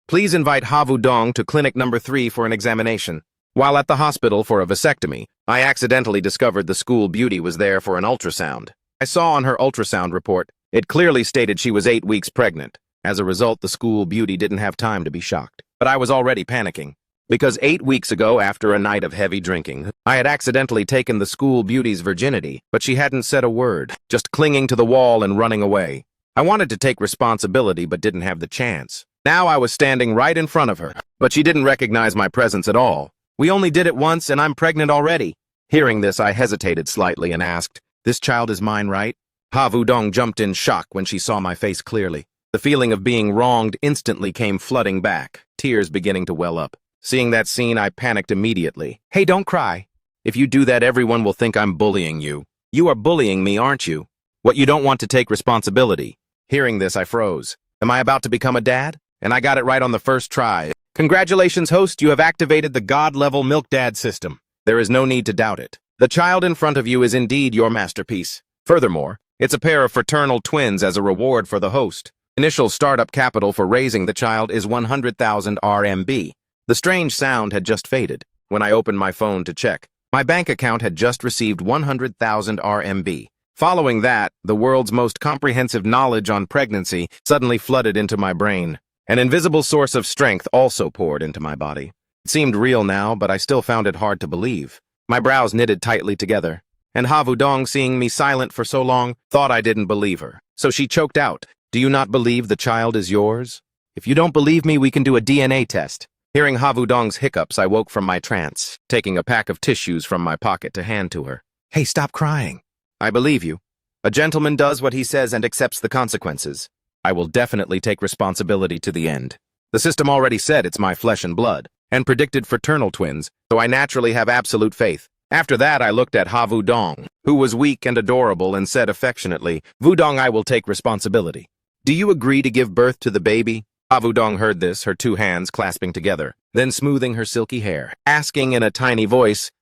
Please invite Havu Dong to clinic number 3 for an examination. While at the hospital for a vasectomy, I accidentally discovered the school beauty was there for an ultrasound. I saw on her ultrasound report, it clearly stated she was 8 weeks pregnant. As a result, the school beauty didn't have time to be shocked. But I was already panicking. Because 8 weeks ago, after a night of heavy drinking, I had accidentally taken the school beauty's virginity, but she hadn't said a word, just clinging to the wall and running away. I wanted to take responsibility but didn't have the chance. Now I was standing right in front of her, but she didn't recognize my presence at all. We only did it once and I'm pregnant already. Hearing this, I hesitated slightly and asked, "This child is mine, right?" Havu Dong jumped in shock when she saw my face clearly. The feeling of being wronged instantly came flooding back, tears beginning to well up. Seeing that scene, I panicked immediately. "Hey, don't cry. If you do that, everyone will think I'm bullying you. You are bullying me, aren't you? What, you don't want to take responsibility?" Hearing this, I froze. Am I about to become a dad? And I got it right on the first try. Congratulations, host, you have activated the God-level Milk Dad system. There is no need to doubt it. The child in front of you is indeed your masterpiece. Furthermore, it's a pair of fraternal twins as a reward for the host. Initial startup capital for raising the child is 100,000 RMB. The strange sound had just faded. When I opened my phone to check, my bank account had just received 100,000 RMB. Following that, the world's most comprehensive knowledge on pregnancy suddenly flooded into my brain. An invisible source of strength also poured into my body. It seemed real now, but I still found it hard to believe. My brows knitted tightly together, and Havu Dong, seeing me silent for so long, thought I didn't believe her. So she choked out, "Do you not believe the child is yours? If you don't believe me, we can do a DNA test." Hearing Havu Dong's hiccups, I woke from my trance, taking a pack of tissues from my pocket to hand to her. "Hey, stop crying. I believe you. A gentleman does what he says and accepts the consequences. I will definitely take responsibility to the end. The system already said it's my flesh and blood, and predicted fraternal twins, so I naturally have absolute faith." After that, I looked at Havu Dong, who was weak and adorable, and said affectionately, "Vu Dong, I will take responsibility. Do you agree to give birth to the baby?" Havu Dong heard this, her 2 hands clasping together, then smoothing her silky hair, asking in a tiny voice,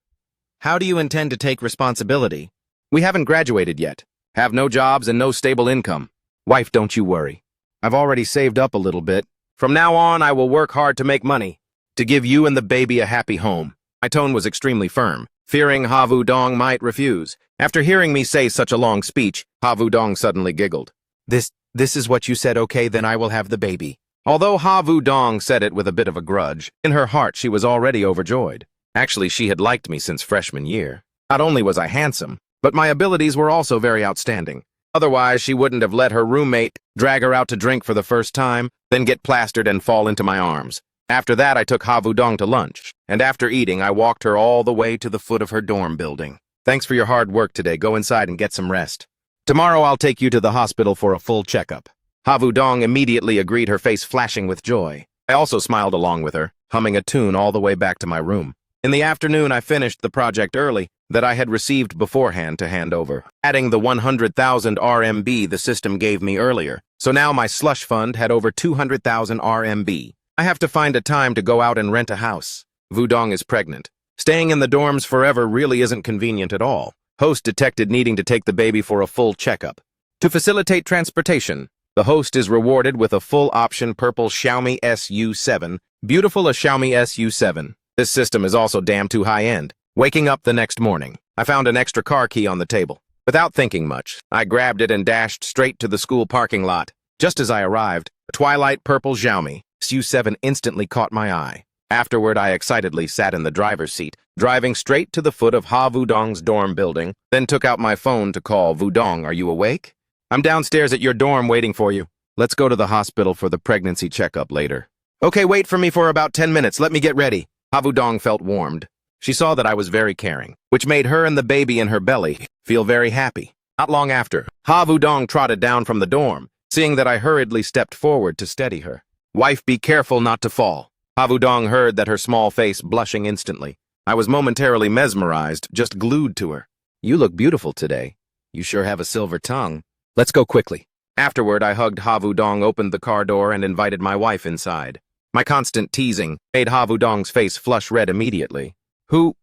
"How do you intend to take responsibility? We haven't graduated yet, have no jobs and no stable income. Wife, don't you worry. I've already saved up a little bit. From now on, I will work hard to make money, to give you and the baby a happy home." My tone was extremely firm, fearing Havu Dong might refuse. After hearing me say such a long speech, Havu Dong suddenly giggled. This is what you said, okay, then I will have the baby." Although Havu Dong said it with a bit of a grudge, in her heart she was already overjoyed. Actually, she had liked me since freshman year. Not only was I handsome, but my abilities were also very outstanding. Otherwise, she wouldn't have let her roommate drag her out to drink for the first time, then get plastered and fall into my arms. After that, I took Havu Dong to lunch, and after eating, I walked her all the way to the foot of her dorm building. "Thanks for your hard work today. Go inside and get some rest. Tomorrow, I'll take you to the hospital for a full checkup." Havu Dong immediately agreed, her face flashing with joy. I also smiled along with her, humming a tune all the way back to my room. In the afternoon, I finished the project early that I had received beforehand to hand over, adding the 100,000 RMB the system gave me earlier. So now my slush fund had over 200,000 RMB. I have to find a time to go out and rent a house. Vu Dong is pregnant. Staying in the dorms forever really isn't convenient at all. Host detected needing to take the baby for a full checkup. To facilitate transportation, the host is rewarded with a full-option purple Xiaomi SU7. Beautiful, a Xiaomi SU7. This system is also damn too high-end. Waking up the next morning, I found an extra car key on the table. Without thinking much, I grabbed it and dashed straight to the school parking lot. Just as I arrived, a twilight purple Xiaomi SU7 instantly caught my eye. Afterward, I excitedly sat in the driver's seat, driving straight to the foot of Havu Dong's dorm building, then took out my phone to call. "Vu Dong, are you awake? I'm downstairs at your dorm waiting for you. Let's go to the hospital for the pregnancy checkup later." "Okay, wait for me for about 10 minutes. Let me get ready." Havu Dong felt warmed. She saw that I was very caring, which made her and the baby in her belly feel very happy. Not long after, Havu Dong trotted down from the dorm, seeing that I hurriedly stepped forward to steady her. "Wife, be careful not to fall." Havu Dong heard that, her small face blushing instantly. I was momentarily mesmerized, just glued to her. "You look beautiful today. You sure have a silver tongue. Let's go quickly." Afterward, I hugged Havu Dong, opened the car door, and invited my wife inside. My constant teasing made Havu Dong's face flush red immediately. Who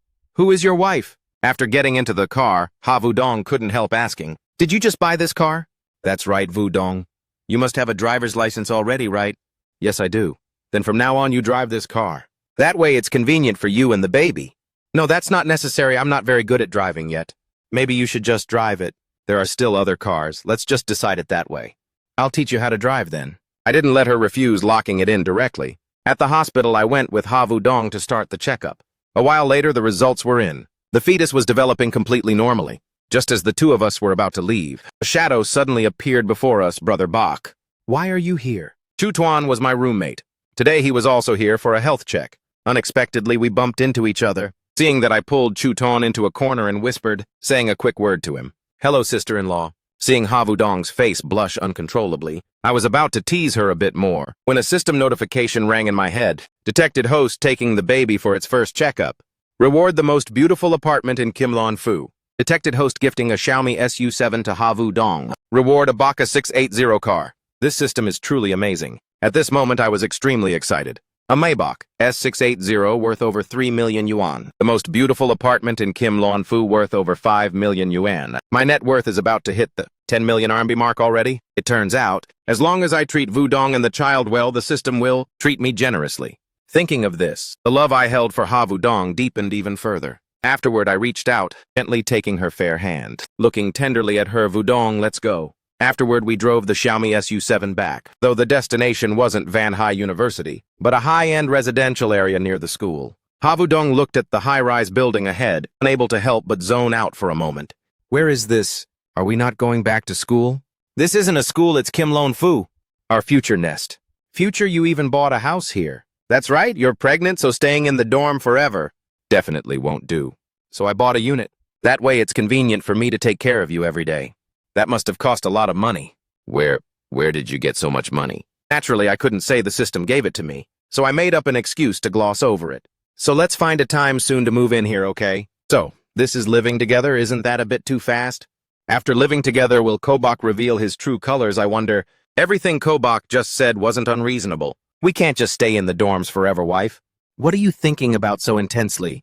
is your wife?" After getting into the car, Havu Dong couldn't help asking, "Did you just buy this car?" "That's right, Vu Dong. You must have a driver's license already, right?" "Yes, I do." Then from now on you drive this car. That way it's convenient for you and the baby. No, that's not necessary. I'm not very good at driving yet. Maybe you should just drive it. There are still other cars. Let's just decide it that way. I'll teach you how to drive then. I didn't let her refuse locking it in directly. At the hospital, I went with Ha Vu-dong to start the checkup. A while later, the results were in. The fetus was developing completely normally. Just as the two of us were about to leave, a shadow suddenly appeared before us, Brother Bach. Why are you here? Chu Tuan was my roommate. Today he was also here for a health check. Unexpectedly, we bumped into each other. Seeing that, I pulled Chu Tuan into a corner and whispered, saying a quick word to him. Hello, sister-in-law. Seeing Ha Vu-dong's face blush uncontrollably, I was about to tease her a bit more, when a system notification rang in my head. Detected host taking the baby for its first checkup. Reward the most beautiful apartment in Kim Lon Fu. Detected host gifting a Xiaomi SU7 to Ha Vu-dong. Reward a Baka 680 car. This system is truly amazing. At this moment, I was extremely excited. A Maybach S680 worth over 3 million yuan. The most beautiful apartment in Kim Lon Fu worth over 5 million yuan. My net worth is about to hit the 10 million RMB mark already. It turns out, as long as I treat Vu-dong and the child well, the system will treat me generously. Thinking of this, the love I held for Ha Vu-dong deepened even further. Afterward, I reached out, gently taking her fair hand. Looking tenderly at her, Vu-dong, let's go. Afterward, we drove the Xiaomi SU7 back, though the destination wasn't Van Hai University, but a high-end residential area near the school. Ha Vu-dong looked at the high-rise building ahead, unable to help but zone out for a moment. Where is this? Are we not going back to school? This isn't a school, it's Kim Lon Fu. Our future nest. Future, you even bought a house here. That's right, you're pregnant, so staying in the dorm forever definitely won't do. So I bought a unit. That way it's convenient for me to take care of you every day. That must have cost a lot of money. Where did you get so much money? Naturally, I couldn't say the system gave it to me, so I made up an excuse to gloss over it. So let's find a time soon to move in here, okay? So, this is living together, isn't that a bit too fast? After living together, will Kobach reveal his true colors, I wonder? Everything Kobach just said wasn't unreasonable. We can't just stay in the dorms forever, wife. What are you thinking about so intensely?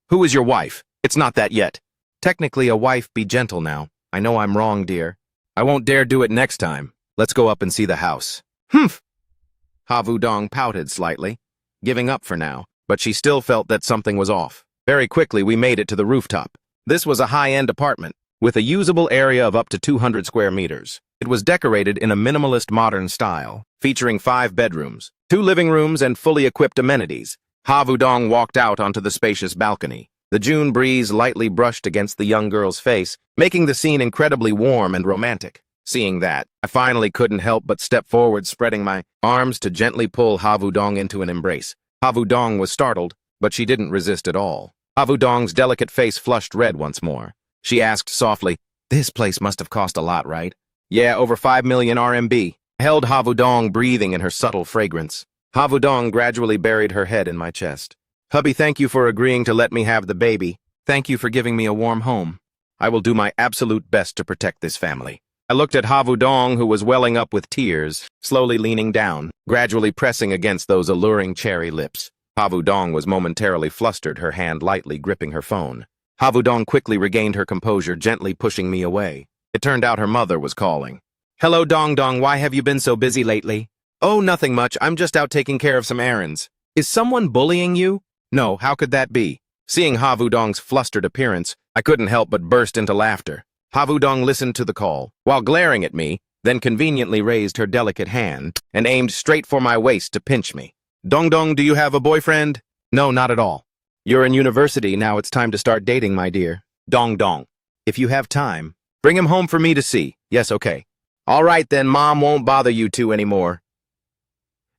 Who is your wife? It's not that yet. Technically, a wife, be gentle now. I know I'm wrong, dear. I won't dare do it next time. Let's go up and see the house. Humph! Ha Vu-dong pouted slightly, giving up for now, but she still felt that something was off. Very quickly, we made it to the rooftop. This was a high-end apartment, with a usable area of up to 200 square meters. It was decorated in a minimalist modern style, featuring 5 bedrooms, 2 living rooms, and fully equipped amenities. Ha Vu-dong walked out onto the spacious balcony. The June breeze lightly brushed against the young girl's face, making the scene incredibly warm and romantic. Seeing that, I finally couldn't help but step forward, spreading my arms to gently pull Ha Vu-dong into an embrace. Ha Vu-dong was startled, but she didn't resist at all. Ha Vu-dong's delicate face flushed red once more. She asked softly, "This place must have cost a lot, right?" "Yeah, over 5 million RMB. I held Ha Vu-dong, breathing in her subtle fragrance. Ha Vu-dong gradually buried her head in my chest. "Hubby, thank you for agreeing to let me have the baby. Thank you for giving me a warm home. I will do my absolute best to protect this family." I looked at Ha Vu-dong, who was welling up with tears, slowly leaning down, gradually pressing against those alluring cherry lips. Ha Vu-dong was momentarily flustered, her hand lightly gripping her phone. Ha Vu-dong quickly regained her composure, gently pushing me away. It turned out her mother was calling. "Hello, Dong-dong, why have you been so busy lately?" "Oh, nothing much. I'm just out taking care of some errands." "Is someone bullying you?" "No, how could that be?" Seeing Ha Vu-dong's flustered appearance, I couldn't help but burst into laughter. Ha Vu-dong listened to the call, while glaring at me, then conveniently raised her delicate hand and aimed straight for my waist to pinch me. "Dong-dong, do you have a boyfriend?" "No, not at all." "You're in university, now it's time to start dating, my dear." "Dong-dong, if you have time, bring him home for me to see." "Yes, okay." "All right then, Mom won't bother you two anymore."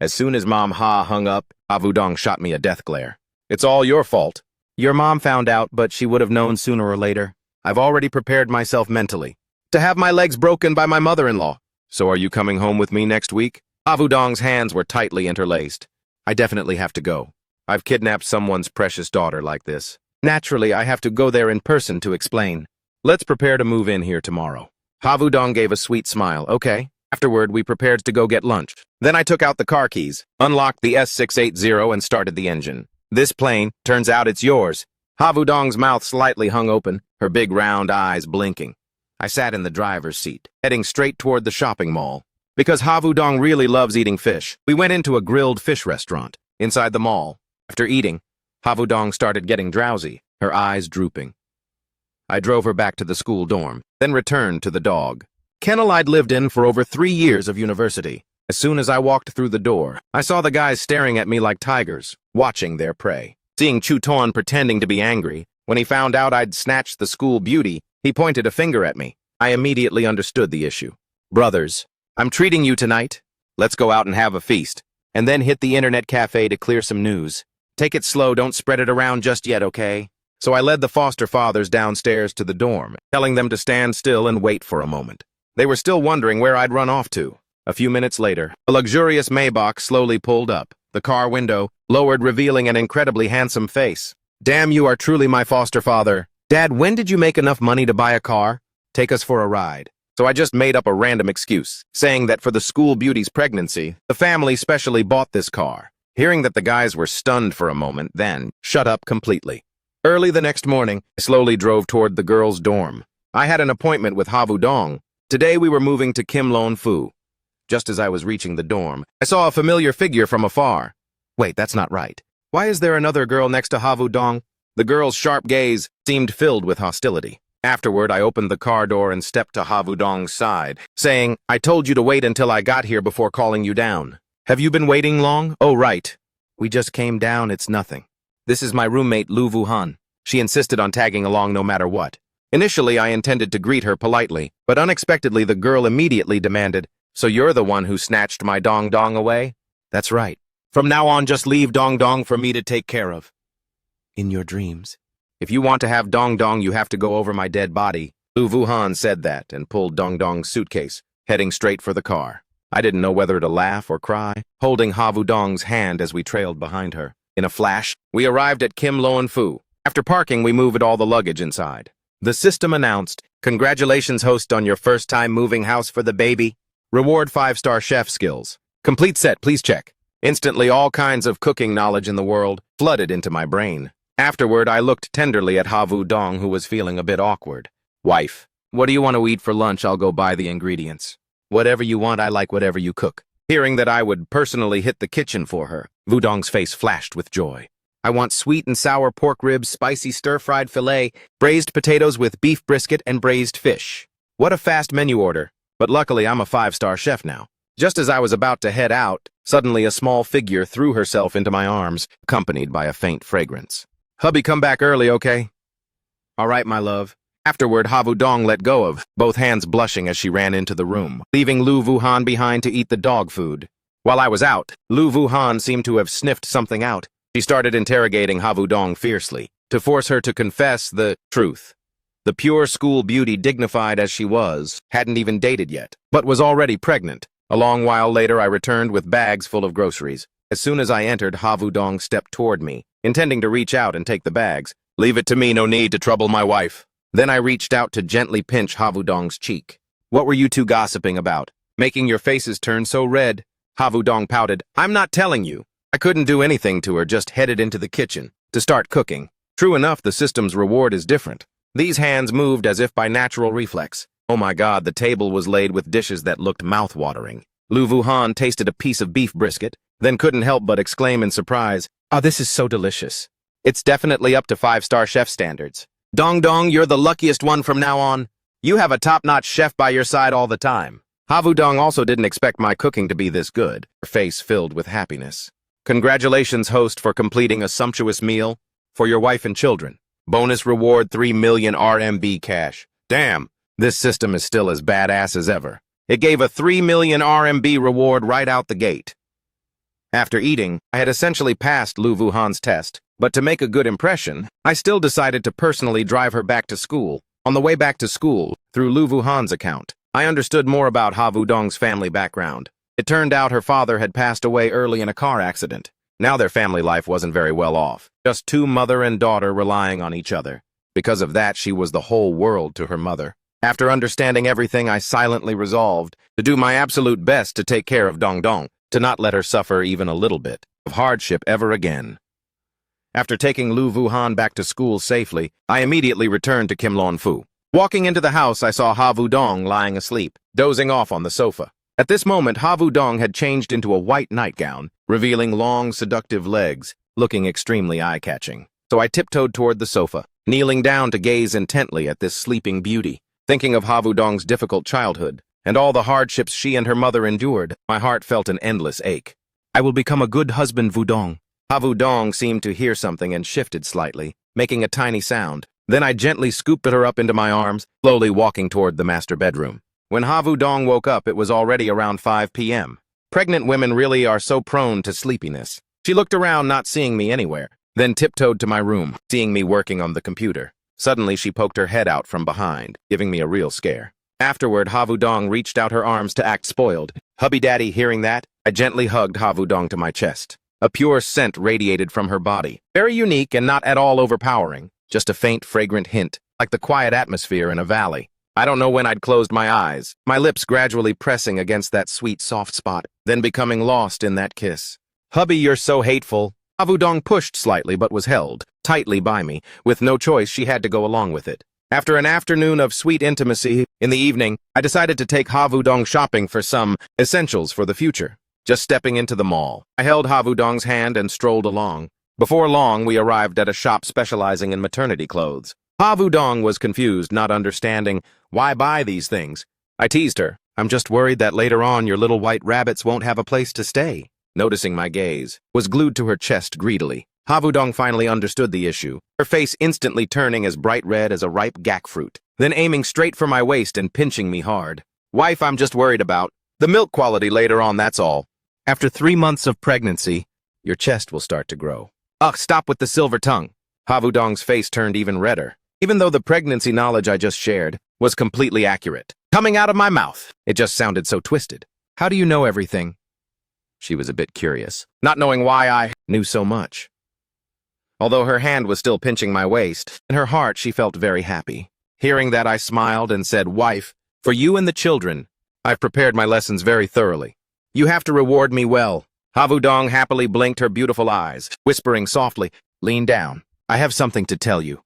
As soon as Mom Ha hung up, Ha Vu-dong shot me a death glare. "It's all your fault." "Your mom found out, but she would have known sooner or later. I've already prepared myself mentally to have my legs broken by my mother-in-law." "So are you coming home with me next week?" Ha Vu-dong's hands were tightly interlaced. "I definitely have to go. I've kidnapped someone's precious daughter like this. Naturally, I have to go there in person to explain. Let's prepare to move in here tomorrow." Ha Vu-dong gave a sweet smile. "Okay." Afterward, we prepared to go get lunch. Then I took out the car keys, unlocked the S680, and started the engine. "This plane, turns out it's yours." Ha Vu-dong's mouth slightly hung open, her big round eyes blinking. I sat in the driver's seat, heading straight toward the shopping mall. because Ha Vu-dong really loves eating fish. We went into a grilled fish restaurant inside the mall. After eating, Ha Vu-dong started getting drowsy, her eyes drooping. I drove her back to the school dorm, then returned to the dog kennel I'd lived in for over 3 years of university. As soon as I walked through the door, I saw the guys staring at me like tigers, watching their prey. Seeing Chu-ton pretending to be angry, when he found out I'd snatched the school beauty, he pointed a finger at me. I immediately understood the issue. Brothers, I'm treating you tonight. Let's go out and have a feast, and then hit the internet cafe to clear some news. Take it slow, don't spread it around just yet, okay? So I led the foster fathers downstairs to the dorm, telling them to stand still and wait for a moment. They were still wondering where I'd run off to. A few minutes later, a luxurious Maybach slowly pulled up, the car window lowered, revealing an incredibly handsome face. Damn, you are truly my foster father. Dad, when did you make enough money to buy a car? Take us for a ride. So I just made up a random excuse, saying that for the school beauty's pregnancy, the family specially bought this car. Hearing that, the guys were stunned for a moment, then shut up completely. Early the next morning, I slowly drove toward the girls' dorm. I had an appointment with Ha Vu-dong. Today we were moving to Kim Lon-fu. Just as I was reaching the dorm, I saw a familiar figure from afar. Wait, that's not right. Why is there another girl next to Ha Vu-dong? The girl's sharp gaze seemed filled with hostility. Afterward, I opened the car door and stepped to Ha Vu-dong's side, saying, I told you to wait until I got here before calling you down. Have you been waiting long? Oh, right. We just came down, it's nothing. This is my roommate, Lu Vu-han. She insisted on tagging along no matter what. Initially, I intended to greet her politely, but unexpectedly the girl immediately demanded, So you're the one who snatched my dong-dong away? That's right. From now on, just leave dong-dong for me to take care of. In your dreams. If you want to have dong-dong, you have to go over my dead body. Lu Vu-han said that and pulled dong-dong's suitcase, heading straight for the car. I didn't know whether to laugh or cry, holding Ha Vu-dong's hand as we trailed behind her. In a flash, we arrived at Kim Lon-fu. After parking, we moved all the luggage inside. The system announced, Congratulations, host, on your first time moving house for the baby. Reward 5-star chef skills. Complete set, please check. Instantly, all kinds of cooking knowledge in the world flooded into my brain. Afterward, I looked tenderly at Ha Vu-dong, who was feeling a bit awkward. Wife, what do you want to eat for lunch? I'll go buy the ingredients. Whatever you want, I like whatever you cook. Hearing that I would personally hit the kitchen for her, Vu-dong's face flashed with joy. I want sweet and sour pork ribs, spicy stir-fried filet, braised potatoes with beef brisket, and braised fish. What a fast menu order. But luckily, I'm a 5-star chef now. Just as I was about to head out, suddenly a small figure threw herself into my arms, accompanied by a faint fragrance. Hubby, come back early, okay? All right, my love. Afterward, Ha Vu-dong let go of, both hands blushing as she ran into the room, leaving Lu Vu-han behind to eat the dog food. While I was out, Lu Vu-han seemed to have sniffed something out. She started interrogating Ha Vu-dong fiercely, to force her to confess the truth. The pure school beauty, dignified as she was, hadn't even dated yet, but was already pregnant. A long while later, I returned with bags full of groceries. As soon as I entered, Ha Vu-dong stepped toward me, intending to reach out and take the bags. Leave it to me, no need to trouble my wife. Then I reached out to gently pinch Ha Vu-dong's cheek. What were you two gossiping about? Making your faces turn so red? Ha Vu-dong pouted. I'm not telling you. I couldn't do anything to her, just headed into the kitchen to start cooking. True enough, the system's reward is different. These hands moved as if by natural reflex. Oh my God, the table was laid with dishes that looked mouth-watering. Lu Vu-han tasted a piece of beef brisket, then couldn't help but exclaim in surprise, "Oh, this is so delicious. It's definitely up to 5-star chef standards. Dong-dong, you're the luckiest one from now on. You have a top-notch chef by your side all the time." Ha Vu-dong also didn't expect my cooking to be this good, her face filled with happiness. Congratulations, host, for completing a sumptuous meal for your wife and children. Bonus reward 3 million RMB cash. Damn, this system is still as badass as ever. It gave a 3 million RMB reward right out the gate. After eating, I had essentially passed Lu Vu-han's test, but to make a good impression, I still decided to personally drive her back to school. On the way back to school, through Lu Vu-han's account, I understood more about Ha Vu-dong's family background. It turned out her father had passed away early in a car accident. Now their family life wasn't very well off, just two mother and daughter relying on each other. Because of that, she was the whole world to her mother. After understanding everything, I silently resolved to do my absolute best to take care of Dong-dong, to not let her suffer even a little bit of hardship ever again. After taking Lu Vu-han back to school safely, I immediately returned to Kim Lon-fu. Walking into the house, I saw Ha Vu-dong lying asleep, dozing off on the sofa. At this moment, Ha Dong had changed into a white nightgown, revealing long, seductive legs, looking extremely eye-catching. So I tiptoed toward the sofa, kneeling down to gaze intently at this sleeping beauty. Thinking of Ha Dong's difficult childhood, and all the hardships she and her mother endured, my heart felt an endless ache. I will become a good husband, Dong. Ha Dong seemed to hear something and shifted slightly, making a tiny sound. Then I gently scooped her up into my arms, slowly walking toward the master bedroom. When Ha Dong woke up, it was already around 5 p.m. Pregnant women really are so prone to sleepiness. She looked around, not seeing me anywhere, then tiptoed to my room, seeing me working on the computer. Suddenly, she poked her head out from behind, giving me a real scare. Afterward, Ha Dong reached out her arms to act spoiled. Hubby Daddy, hearing that, I gently hugged Ha Dong to my chest. A pure scent radiated from her body, very unique and not at all overpowering, just a faint, fragrant hint, like the quiet atmosphere in a valley. I don't know when I'd closed my eyes, my lips gradually pressing against that sweet, soft spot, then becoming lost in that kiss. Hubby, you're so hateful. Ha Dong pushed slightly but was held tightly by me. With no choice, she had to go along with it. After an afternoon of sweet intimacy, in the evening, I decided to take Ha Dong shopping for some essentials for the future. Just stepping into the mall, I held Ha Dong's hand and strolled along. Before long, we arrived at a shop specializing in maternity clothes. Ha Dong was confused, not understanding why buy these things. I teased her. I'm just worried that later on your little white rabbits won't have a place to stay. Noticing my gaze, was glued to her chest greedily. Ha Dong finally understood the issue, her face instantly turning as bright red as a ripe gack fruit, then aiming straight for my waist and pinching me hard. Wife, I'm just worried about the milk quality later on, that's all. After 3 months of pregnancy, your chest will start to grow. Ugh, stop with the silver tongue. Ha Dong's face turned even redder, even though the pregnancy knowledge I just shared was completely accurate. Coming out of my mouth, it just sounded so twisted. How do you know everything? She was a bit curious, not knowing why I knew so much. Although her hand was still pinching my waist, in her heart she felt very happy. Hearing that, I smiled and said, Wife, for you and the children, I've prepared my lessons very thoroughly. You have to reward me well. Ha Dong happily blinked her beautiful eyes, whispering softly, Lean down. I have something to tell you.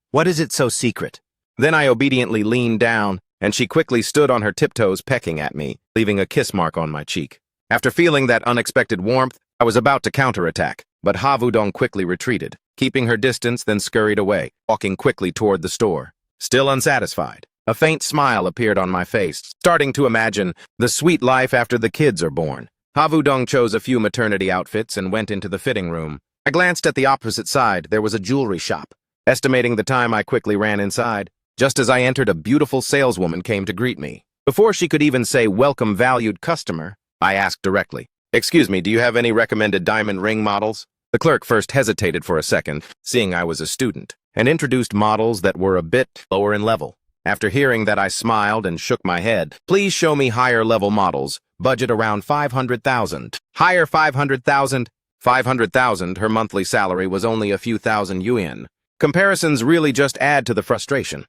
What is it so secret? Then I obediently leaned down, and she quickly stood on her tiptoes pecking at me, leaving a kiss mark on my cheek. After feeling that unexpected warmth, I was about to counterattack, but Ha Dong quickly retreated, keeping her distance, then scurried away, walking quickly toward the store. Still unsatisfied, a faint smile appeared on my face, starting to imagine the sweet life after the kids are born. Ha Dong chose a few maternity outfits and went into the fitting room. I glanced at the opposite side. There was a jewelry shop. Estimating the time, I quickly ran inside. Just as I entered, a beautiful saleswoman came to greet me. Before she could even say, Welcome, valued customer, I asked directly, Excuse me, do you have any recommended diamond ring models? The clerk first hesitated for a second, seeing I was a student, and introduced models that were a bit lower in level. After hearing that, I smiled and shook my head. Please show me higher level models, budget around 500,000. Higher 500,000? 500,000, her monthly salary was only a few thousand yuan. Comparisons really just add to the frustration.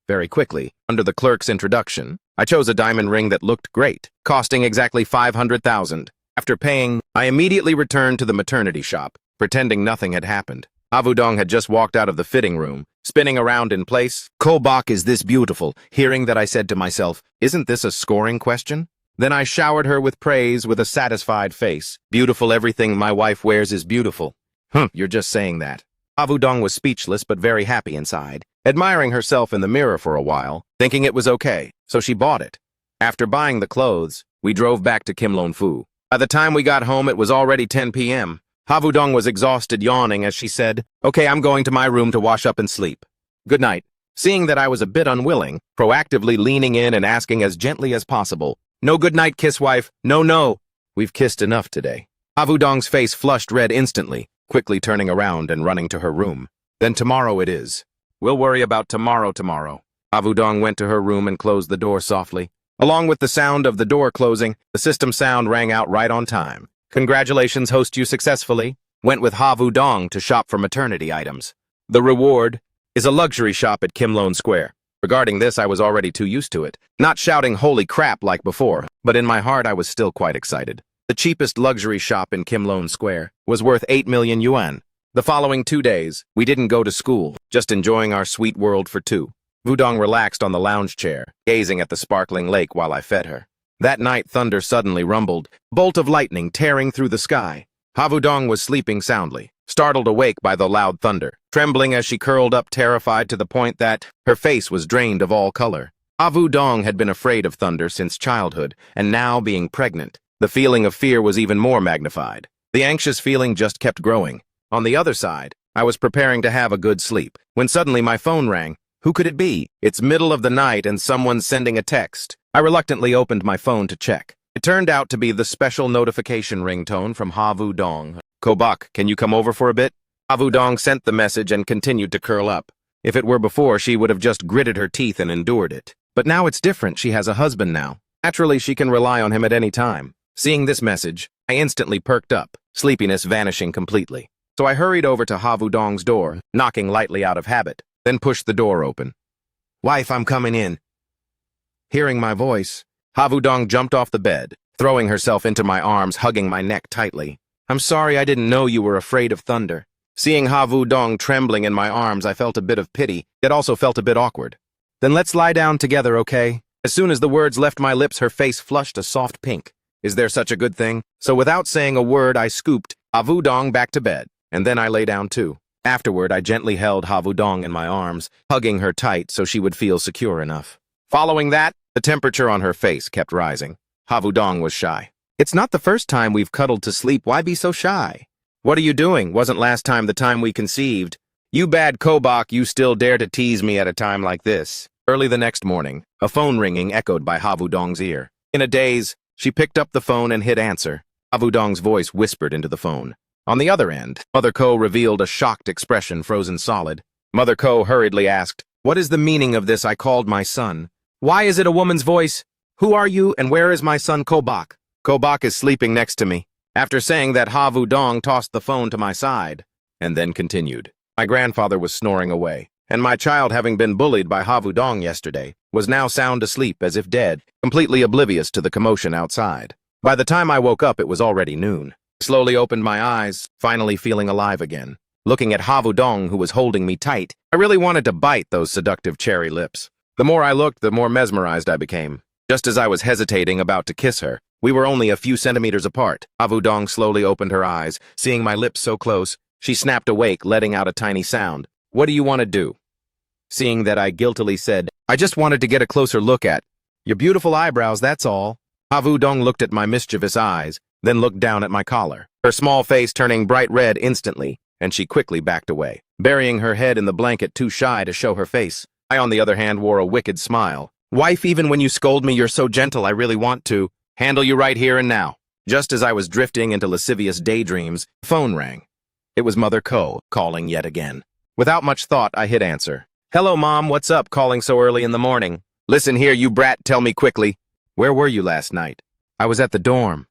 Very quickly, under the clerk's introduction, I chose a diamond ring that looked great, costing exactly 500,000. After paying, I immediately returned to the maternity shop, pretending nothing had happened. Ha Dong had just walked out of the fitting room, spinning around in place. Kolbach, is this beautiful? Hearing that, I said to myself, Isn't this a scoring question? Then I showered her with praise with a satisfied face. Beautiful, everything my wife wears is beautiful. You're just saying that. Ha Dong was speechless but very happy inside, admiring herself in the mirror for a while, thinking it was okay, so she bought it. After buying the clothes, we drove back to Kimlon-fu. By the time we got home, it was already 10 p.m. Ha Dong was exhausted, yawning as she said, Okay, I'm going to my room to wash up and sleep. Good night. Seeing that I was a bit unwilling, proactively leaning in and asking as gently as possible, No good night kiss, wife. No. We've kissed enough today. Ha Dong's face flushed red instantly, quickly turning around and running to her room. Then tomorrow it is. We'll worry about tomorrow. Ha Dong went to her room and closed the door softly. Along with the sound of the door closing, the system sound rang out right on time. Congratulations, host, you successfully went with Ha Dong to shop for maternity items. The reward is a luxury shop at Kimlon Square. Regarding this, I was already too used to it, not shouting holy crap like before, but in my heart I was still quite excited. The cheapest luxury shop in Kimlon Square was worth 8 million yuan. The following 2 days, we didn't go to school, just enjoying our sweet world for two. Dong relaxed on the lounge chair, gazing at the sparkling lake while I fed her. That night, thunder suddenly rumbled, bolt of lightning tearing through the sky. Havudong was sleeping soundly, startled awake by the loud thunder, trembling as she curled up terrified to the point that her face was drained of all color. Havudong had been afraid of thunder since childhood, and now being pregnant, the feeling of fear was even more magnified. The anxious feeling just kept growing. On the other side, I was preparing to have a good sleep, when suddenly my phone rang. Who could it be? It's middle of the night and someone's sending a text. I reluctantly opened my phone to check. It turned out to be the special notification ringtone from Havudong. "Kobak, can you come over for a bit?" Havudong sent the message and continued to curl up. If it were before, she would have just gritted her teeth and endured it. But now it's different. She has a husband now. Naturally, she can rely on him at any time. Seeing this message, I instantly perked up, sleepiness vanishing completely. So I hurried over to Havudong's door, knocking lightly out of habit, then pushed the door open. "Wife, I'm coming in." Hearing my voice, Havudong jumped off the bed, throwing herself into my arms, hugging my neck tightly. "I'm sorry, I didn't know you were afraid of thunder." Seeing Havudong trembling in my arms, I felt a bit of pity, yet also felt a bit awkward. "Then let's lie down together, okay?" As soon as the words left my lips, her face flushed a soft pink. Is there such a good thing? So without saying a word, I scooped Havudong back to bed, and then I lay down too. Afterward, I gently held Havudong in my arms, hugging her tight so she would feel secure enough. Following that, the temperature on her face kept rising. Havudong was shy. "It's not the first time we've cuddled to sleep. Why be so shy?" "What are you doing? Wasn't last time the time we conceived." "You bad Kobak, you still dare to tease me at a time like this." Early the next morning, a phone ringing echoed by Havudong's ear. In a daze, she picked up the phone and hit answer. Havudong's voice whispered into the phone. On the other end, Mother Ko revealed a shocked expression frozen solid. Mother Ko hurriedly asked, "What is the meaning of this? I called my son. Why is it a woman's voice? Who are you and where is my son Kobak?" "Kobak is sleeping next to me." After saying that, Havudong tossed the phone to my side, and then continued. My grandfather was snoring away, and my child, having been bullied by Havudong yesterday, was now sound asleep as if dead, completely oblivious to the commotion outside. By the time I woke up, it was already noon. I slowly opened my eyes, finally feeling alive again. Looking at Havudong, who was holding me tight, I really wanted to bite those seductive cherry lips. The more I looked, the more mesmerized I became. Just as I was hesitating about to kiss her, we were only a few centimeters apart. Havudong slowly opened her eyes. Seeing my lips so close, she snapped awake, letting out a tiny sound. "What do you want to do?" Seeing that, I guiltily said, "I just wanted to get a closer look at your beautiful eyebrows, that's all." Havudong looked at my mischievous eyes, then looked down at my collar, her small face turning bright red instantly, and she quickly backed away, burying her head in the blanket, too shy to show her face. I, on the other hand, wore a wicked smile. "Wife, even when you scold me, you're so gentle. I really want to handle you right here and now." Just as I was drifting into lascivious daydreams, the phone rang. It was Mother Ko, calling yet again. Without much thought, I hit answer. "Hello, Mom, what's up, calling so early in the morning?" "Listen here, you brat, tell me quickly. Where were you last night?" "I was at the dorm."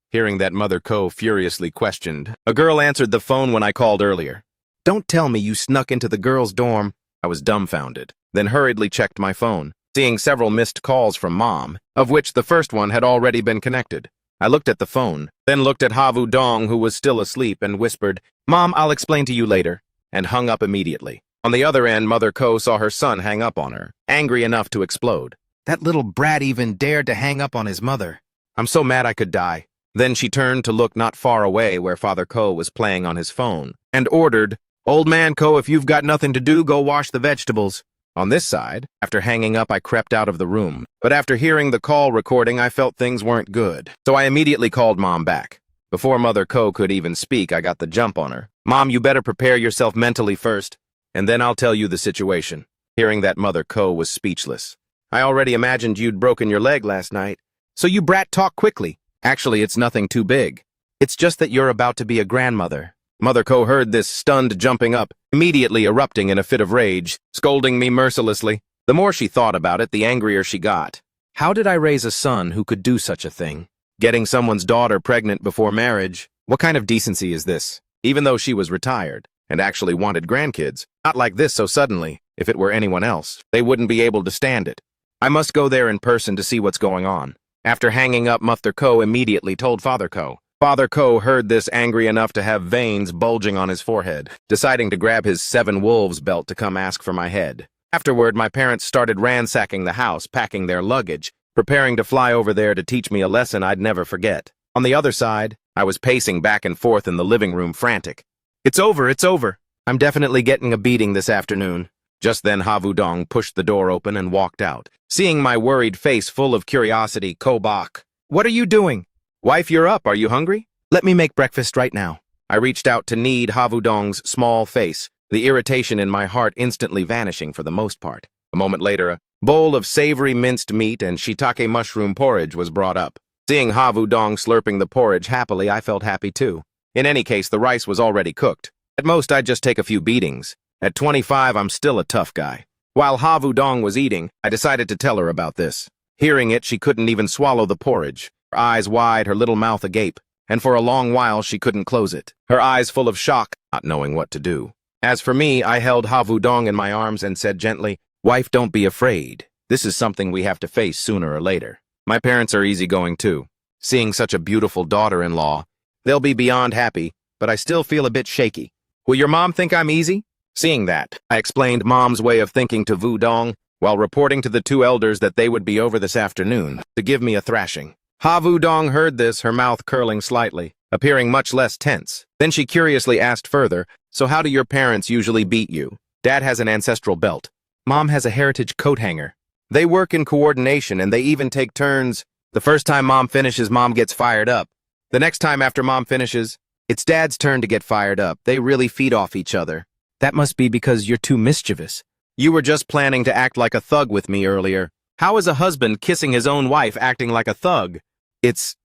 Hearing that, Mother Ko furiously questioned. "A girl answered the phone when I called earlier." "Don't tell me you snuck into the girls' dorm." I was dumbfounded, then hurriedly checked my phone, seeing several missed calls from Mom, of which the first one had already been connected. I looked at the phone, then looked at Havudong, who was still asleep, and whispered, "Mom, I'll explain to you later," and hung up immediately. On the other end, Mother Ko saw her son hang up on her, angry enough to explode. "That little brat even dared to hang up on his mother. I'm so mad I could die." Then she turned to look not far away where Father Ko was playing on his phone, and ordered, "Old man Ko, if you've got nothing to do, go wash the vegetables." On this side, after hanging up, I crept out of the room. But after hearing the call recording, I felt things weren't good. So I immediately called Mom back. Before Mother Ko could even speak, I got the jump on her. "Mom, you better prepare yourself mentally first, and then I'll tell you the situation." Hearing that, Mother Ko was speechless. "I already imagined you'd broken your leg last night. So you brat, talk quickly." "Actually, it's nothing too big. It's just that you're about to be a grandmother." Mother Ko heard this, stunned, jumping up, immediately erupting in a fit of rage, scolding me mercilessly. The more she thought about it, the angrier she got. How did I raise a son who could do such a thing? Getting someone's daughter pregnant before marriage? What kind of decency is this? Even though she was retired and actually wanted grandkids, not like this so suddenly. If it were anyone else, they wouldn't be able to stand it. I must go there in person to see what's going on. After hanging up, Mother Ko immediately told Father Ko. Father Ko heard this, angry enough to have veins bulging on his forehead, deciding to grab his 7 wolves belt to come ask for my head. Afterward, my parents started ransacking the house, packing their luggage, preparing to fly over there to teach me a lesson I'd never forget. On the other side, I was pacing back and forth in the living room, frantic. It's over, it's over. I'm definitely getting a beating this afternoon. Just then, Ha Wudong pushed the door open and walked out. Seeing my worried face full of curiosity, Ko Bak. What are you doing? Wife, you're up. Are you hungry? Let me make breakfast right now. I reached out to knead Ha Wudong's small face, the irritation in my heart instantly vanishing for the most part. A moment later, a bowl of savory minced meat and shiitake mushroom porridge was brought up. Seeing Ha Wudong slurping the porridge happily, I felt happy too. In any case, the rice was already cooked. At most, I'd just take a few beatings. At 25, I'm still a tough guy. While Ha Wudong was eating, I decided to tell her about this. Hearing it, she couldn't even swallow the porridge. Her eyes wide, her little mouth agape, and for a long while she couldn't close it. Her eyes full of shock, not knowing what to do. As for me, I held Ha Wudong in my arms and said gently, "Wife, don't be afraid. This is something we have to face sooner or later." My parents are easygoing too. Seeing such a beautiful daughter-in-law, they'll be beyond happy, but I still feel a bit shaky. Will your mom think I'm easy? Seeing that, I explained Mom's way of thinking to Wudong, while reporting to the two elders that they would be over this afternoon to give me a thrashing. Ha Wudong heard this, her mouth curling slightly, appearing much less tense. Then she curiously asked further, "So how do your parents usually beat you?" Dad has an ancestral belt. Mom has a heritage coat hanger. They work in coordination and they even take turns. The first time Mom finishes, Mom gets fired up. The next time after Mom finishes, it's Dad's turn to get fired up. They really feed off each other. That must be because you're too mischievous. You were just planning to act like a thug with me earlier. How is a husband kissing his own wife acting like a thug? It's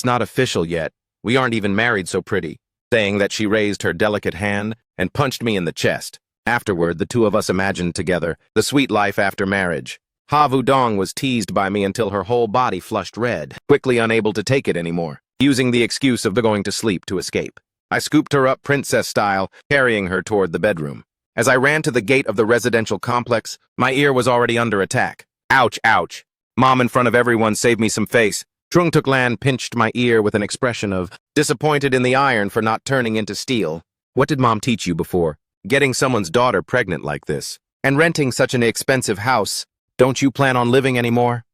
not official yet. We aren't even married, so pretty. Saying that, she raised her delicate hand and punched me in the chest. Afterward, the two of us imagined together the sweet life after marriage. Ha Wudong was teased by me until her whole body flushed red, quickly unable to take it anymore, using the excuse of going to sleep to escape. I scooped her up princess style, carrying her toward the bedroom. As I ran to the gate of the residential complex, my ear was already under attack. Ouch, ouch. Mom, in front of everyone, save me some face. Trung Tuk Lan pinched my ear with an expression of disappointed in the iron for not turning into steel. What did Mom teach you before? Getting someone's daughter pregnant like this, and renting such an expensive house. Don't you plan on living anymore?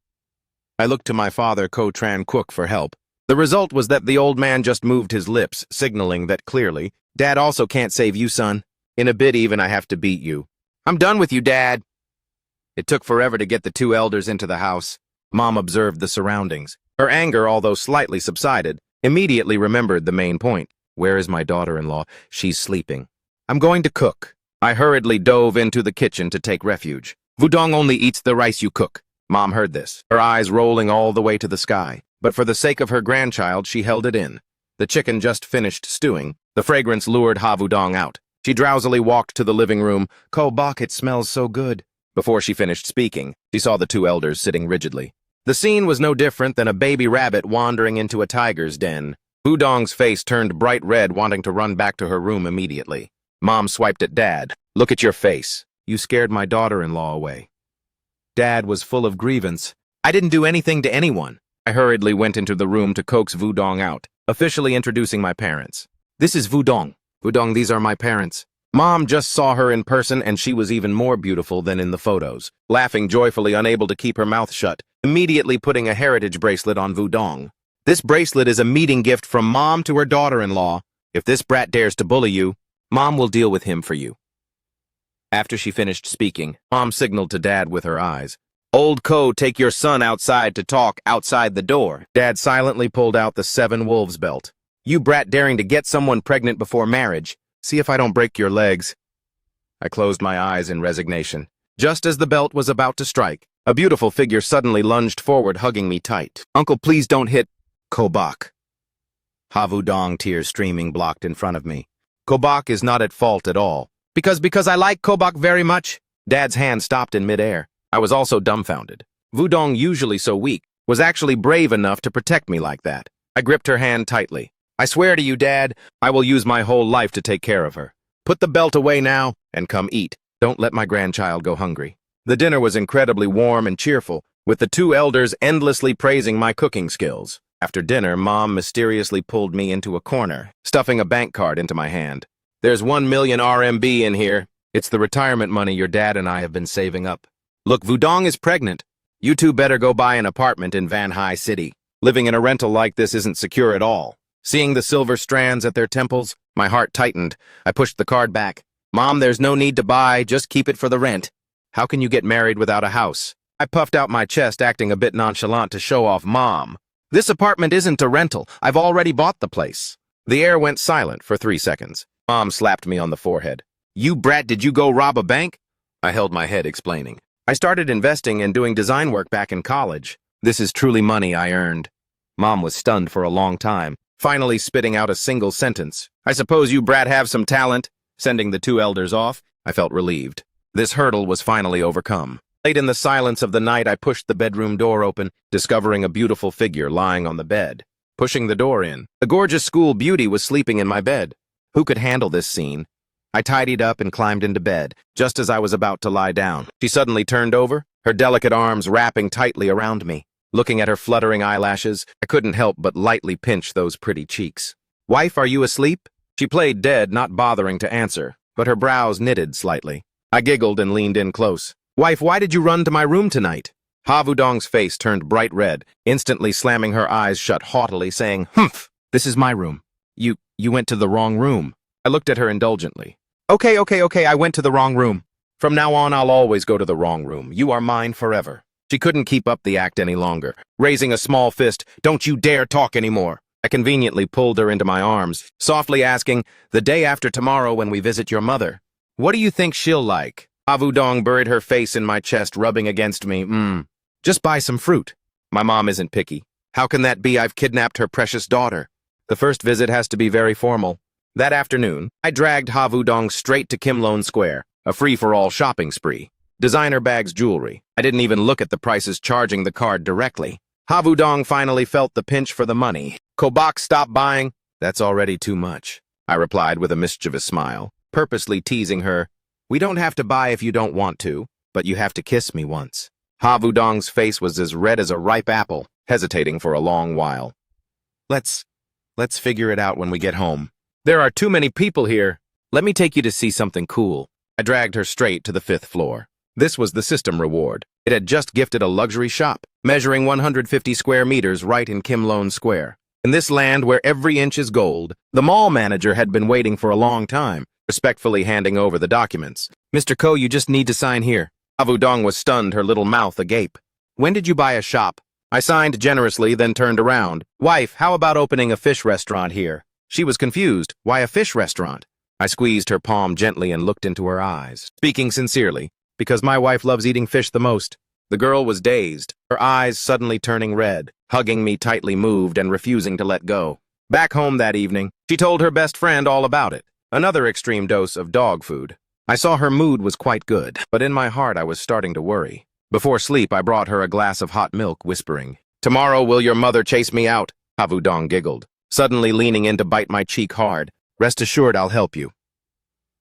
I looked to my father, Ko Tran Cook, for help. The result was that the old man just moved his lips, signaling that clearly, Dad also can't save you, son. In a bit even, I have to beat you. I'm done with you, Dad. It took forever to get the two elders into the house. Mom observed the surroundings. Her anger, although slightly subsided, immediately remembered the main point. Where is my daughter-in-law? She's sleeping. I'm going to cook. I hurriedly dove into the kitchen to take refuge. Wudong only eats the rice you cook. Mom heard this, her eyes rolling all the way to the sky. But for the sake of her grandchild, she held it in. The chicken just finished stewing. The fragrance lured Ha Wudong out. She drowsily walked to the living room. Ko Bak, it smells so good. Before she finished speaking, she saw the two elders sitting rigidly. The scene was no different than a baby rabbit wandering into a tiger's den. Wudong's face turned bright red, wanting to run back to her room immediately. Mom swiped at Dad. Look at your face. You scared my daughter-in-law away. Dad was full of grievance. I didn't do anything to anyone. I hurriedly went into the room to coax Wudong out, officially introducing my parents. This is Wudong. Wudong, these are my parents. Mom just saw her in person and she was even more beautiful than in the photos. Laughing joyfully, unable to keep her mouth shut, immediately putting a heritage bracelet on Wudong. This bracelet is a meeting gift from Mom to her daughter-in-law. If this brat dares to bully you, Mom will deal with him for you. After she finished speaking, Mom signaled to Dad with her eyes. Old Ko, take your son outside to talk outside the door. Dad silently pulled out the 7 wolves belt. You brat daring to get someone pregnant before marriage. See if I don't break your legs. I closed my eyes in resignation. Just as the belt was about to strike, a beautiful figure suddenly lunged forward, hugging me tight. Uncle, please don't hit Ko Bak. Ha Wudong, tears streaming, blocked in front of me. Ko Bak is not at fault at all. Because I like Ko Bak very much. Dad's hand stopped in midair. I was also dumbfounded. Wudong, usually so weak, was actually brave enough to protect me like that. I gripped her hand tightly. I swear to you, Dad, I will use my whole life to take care of her. Put the belt away now and come eat. Don't let my grandchild go hungry. The dinner was incredibly warm and cheerful, with the two elders endlessly praising my cooking skills. After dinner, Mom mysteriously pulled me into a corner, stuffing a bank card into my hand. There's 1 million RMB in here. It's the retirement money your dad and I have been saving up. Look, Wudong is pregnant. You two better go buy an apartment in Manhwa City. Living in a rental like this isn't secure at all. Seeing the silver strands at their temples, my heart tightened. I pushed the card back. Mom, there's no need to buy, just keep it for the rent. How can you get married without a house? I puffed out my chest, acting a bit nonchalant to show off. Mom, this apartment isn't a rental. I've already bought the place. The air went silent for 3 seconds. Mom slapped me on the forehead. You brat, did you go rob a bank? I held my head, explaining. I started investing and doing design work back in college. This is truly money I earned. Mom was stunned for a long time, finally spitting out a single sentence. I suppose you brat have some talent. Sending the two elders off, I felt relieved. This hurdle was finally overcome. Late in the silence of the night, I pushed the bedroom door open, discovering a beautiful figure lying on the bed. Pushing the door in, the gorgeous school beauty was sleeping in my bed. Who could handle this scene? I tidied up and climbed into bed. Just as I was about to lie down, she suddenly turned over, her delicate arms wrapping tightly around me. Looking at her fluttering eyelashes, I couldn't help but lightly pinch those pretty cheeks. Wife, are you asleep? She played dead, not bothering to answer, but her brows knitted slightly. I giggled and leaned in close. Wife, why did you run to my room tonight? Ha Wudong's face turned bright red, instantly slamming her eyes shut haughtily, saying, Humph! This is my room. You went to the wrong room. I looked at her indulgently. Okay, I went to the wrong room. From now on, I'll always go to the wrong room. You are mine forever. She couldn't keep up the act any longer. Raising a small fist, don't you dare talk anymore. I conveniently pulled her into my arms, softly asking, the day after tomorrow when we visit your mother. What do you think she'll like? Ha Wudong buried her face in my chest, rubbing against me. Just buy some fruit. My mom isn't picky. How can that be? I've kidnapped her precious daughter. The first visit has to be very formal. That afternoon, I dragged Ha Wudong straight to Kimlone Square, a free-for-all shopping spree. Designer bags, jewelry. I didn't even look at the prices, charging the card directly. Ha Wudong finally felt the pinch for the money. Kobak, stop buying. That's already too much, I replied with a mischievous smile, purposely teasing her. We don't have to buy if you don't want to, but you have to kiss me once. Ha Wudong's face was as red as a ripe apple, hesitating for a long while. Let's figure it out when we get home. There are too many people here. Let me take you to see something cool. I dragged her straight to the 5th floor. This was the system reward. It had just gifted a luxury shop, measuring 150 square meters right in Kimlone Square. In this land where every inch is gold, the mall manager had been waiting for a long time, respectfully handing over the documents. Mr. Ko, you just need to sign here. Ha Wudong was stunned, her little mouth agape. When did you buy a shop? I signed generously, then turned around. Wife, how about opening a fish restaurant here? She was confused. Why a fish restaurant? I squeezed her palm gently and looked into her eyes, speaking sincerely, because my wife loves eating fish the most. The girl was dazed, her eyes suddenly turning red, hugging me tightly, moved and refusing to let go. Back home that evening, she told her best friend all about it. Another extreme dose of dog food. I saw her mood was quite good, but in my heart I was starting to worry. Before sleep, I brought her a glass of hot milk, whispering, Tomorrow will your mother chase me out? Ha Wudong giggled, suddenly leaning in to bite my cheek hard. Rest assured I'll help you.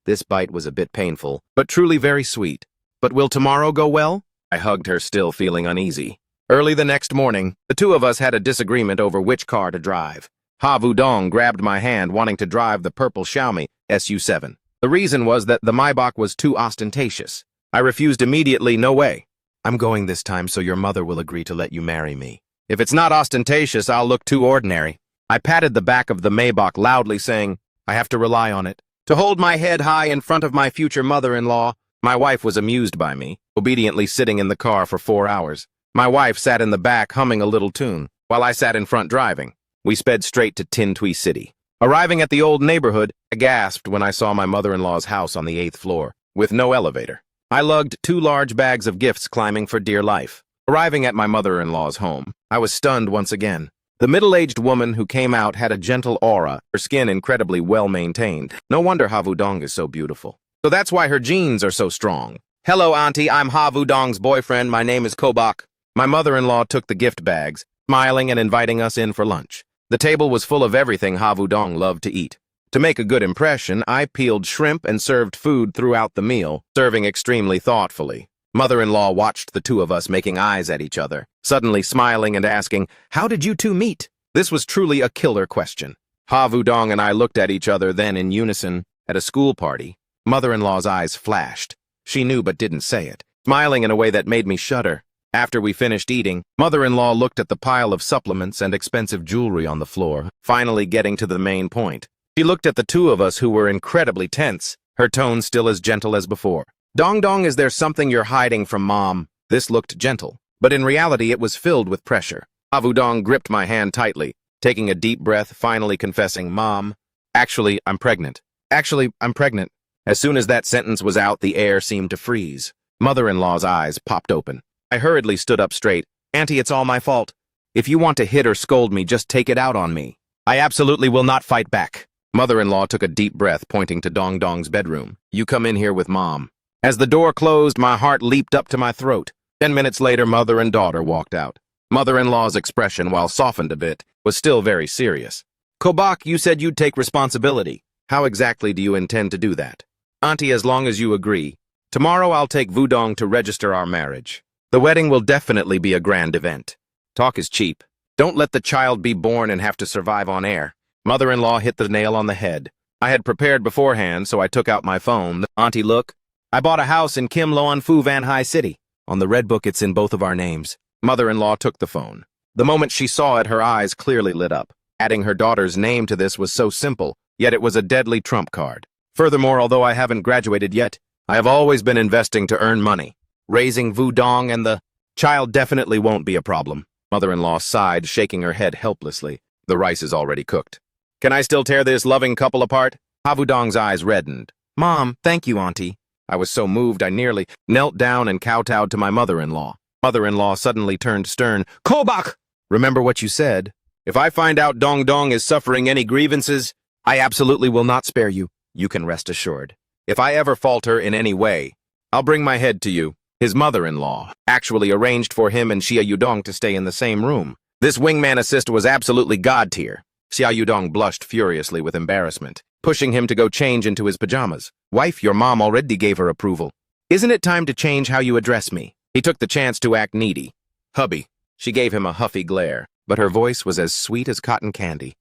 This bite was a bit painful, but truly very sweet. But will tomorrow go well? I hugged her, still feeling uneasy. Early the next morning, the two of us had a disagreement over which car to drive. Ha Wudong grabbed my hand, wanting to drive the purple Xiaomi SU7. The reason was that the Maybach was too ostentatious. I refused immediately. No way. I'm going this time so your mother will agree to let you marry me. If it's not ostentatious, I'll look too ordinary. I patted the back of the Maybach loudly, saying, I have to rely on it to hold my head high in front of my future mother-in-law. My wife was amused by me, obediently sitting in the car for 4 hours. My wife sat in the back humming a little tune, while I sat in front driving. We sped straight to Tin Tui City. Arriving at the old neighborhood, I gasped when I saw my mother-in-law's house on the 8th floor, with no elevator. I lugged 2 large bags of gifts, climbing for dear life. Arriving at my mother-in-law's home, I was stunned once again. The middle-aged woman who came out had a gentle aura, her skin incredibly well-maintained. No wonder Ha Wudong is so beautiful. So that's why her genes are so strong. Hello, Auntie, I'm Ha Wudong's boyfriend. My name is Kobak. My mother-in-law took the gift bags, smiling and inviting us in for lunch. The table was full of everything Ha Wudong loved to eat. To make a good impression, I peeled shrimp and served food throughout the meal, serving extremely thoughtfully. Mother-in-law watched the two of us making eyes at each other, suddenly smiling and asking, How did you two meet? This was truly a killer question. Ha Wudong and I looked at each other, then in unison, at a school party. Mother-in-law's eyes flashed. She knew but didn't say it, smiling in a way that made me shudder. After we finished eating, mother-in-law looked at the pile of supplements and expensive jewelry on the floor, finally getting to the main point. She looked at the two of us who were incredibly tense, her tone still as gentle as before. Dong Dong, is there something you're hiding from Mom? This looked gentle, but in reality it was filled with pressure. Avu Dong gripped my hand tightly, taking a deep breath, finally confessing, Mom, actually, I'm pregnant. Actually, I'm pregnant. As soon as that sentence was out, the air seemed to freeze. Mother-in-law's eyes popped open. I hurriedly stood up straight. Auntie, it's all my fault. If you want to hit or scold me, just take it out on me. I absolutely will not fight back. Mother-in-law took a deep breath, pointing to Dong Dong's bedroom. You come in here with Mom. As the door closed, my heart leaped up to my throat. 10 minutes later, mother and daughter walked out. Mother-in-law's expression, while softened a bit, was still very serious. Kobak, you said you'd take responsibility. How exactly do you intend to do that? Auntie, as long as you agree. Tomorrow I'll take Wudong to register our marriage. The wedding will definitely be a grand event. Talk is cheap. Don't let the child be born and have to survive on air. Mother-in-law hit the nail on the head. I had prepared beforehand, so I took out my phone. Auntie, look. I bought a house in Kim Loan Phu Van Hai City. On the red book, it's in both of our names. Mother-in-law took the phone. The moment she saw it, her eyes clearly lit up. Adding her daughter's name to this was so simple, yet it was a deadly trump card. Furthermore, although I haven't graduated yet, I have always been investing to earn money. Raising Wudong and the child definitely won't be a problem. Mother-in-law sighed, shaking her head helplessly. The rice is already cooked. Can I still tear this loving couple apart? Wudong's eyes reddened. Mom, thank you, Auntie. I was so moved I nearly knelt down and kowtowed to my mother-in-law. Mother-in-law suddenly turned stern. Kobak! Remember what you said. If I find out Dong Dong is suffering any grievances, I absolutely will not spare you. You can rest assured. If I ever falter in any way, I'll bring my head to you. His mother-in-law actually arranged for him and Xia Yudong to stay in the same room. This wingman assist was absolutely god-tier. Xia Yudong blushed furiously with embarrassment, pushing him to go change into his pajamas. Wife, your mom already gave her approval. Isn't it time to change how you address me? He took the chance to act needy. Hubby. She gave him a huffy glare, but her voice was as sweet as cotton candy.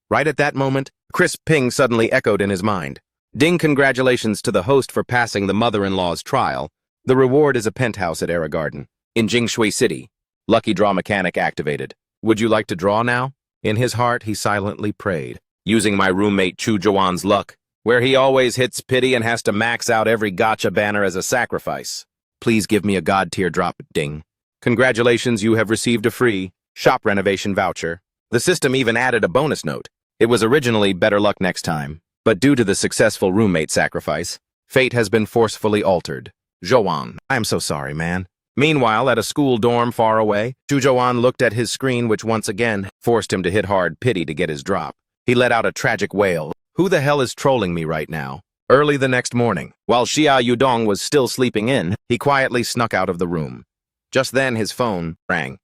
Right at that moment, crisp ping suddenly echoed in his mind. Ding, congratulations to the host for passing the mother-in-law's trial. The reward is a penthouse at Era Garden, in Jingshui City. Lucky draw mechanic activated. Would you like to draw now? In his heart, he silently prayed, using my roommate Chu Joan's luck, where he always hits pity and has to max out every gotcha banner as a sacrifice. Please give me a god teardrop, Ding. Congratulations, you have received a free shop renovation voucher. The system even added a bonus note. It was originally better luck next time, but due to the successful roommate sacrifice, fate has been forcefully altered. Joan, I'm so sorry, man. Meanwhile, at a school dorm far away, Chu Joan looked at his screen, which once again forced him to hit hard pity to get his drop. He let out a tragic wail. Who the hell is trolling me right now? Early the next morning, while Xia Yudong was still sleeping in, he quietly snuck out of the room. Just then, his phone rang.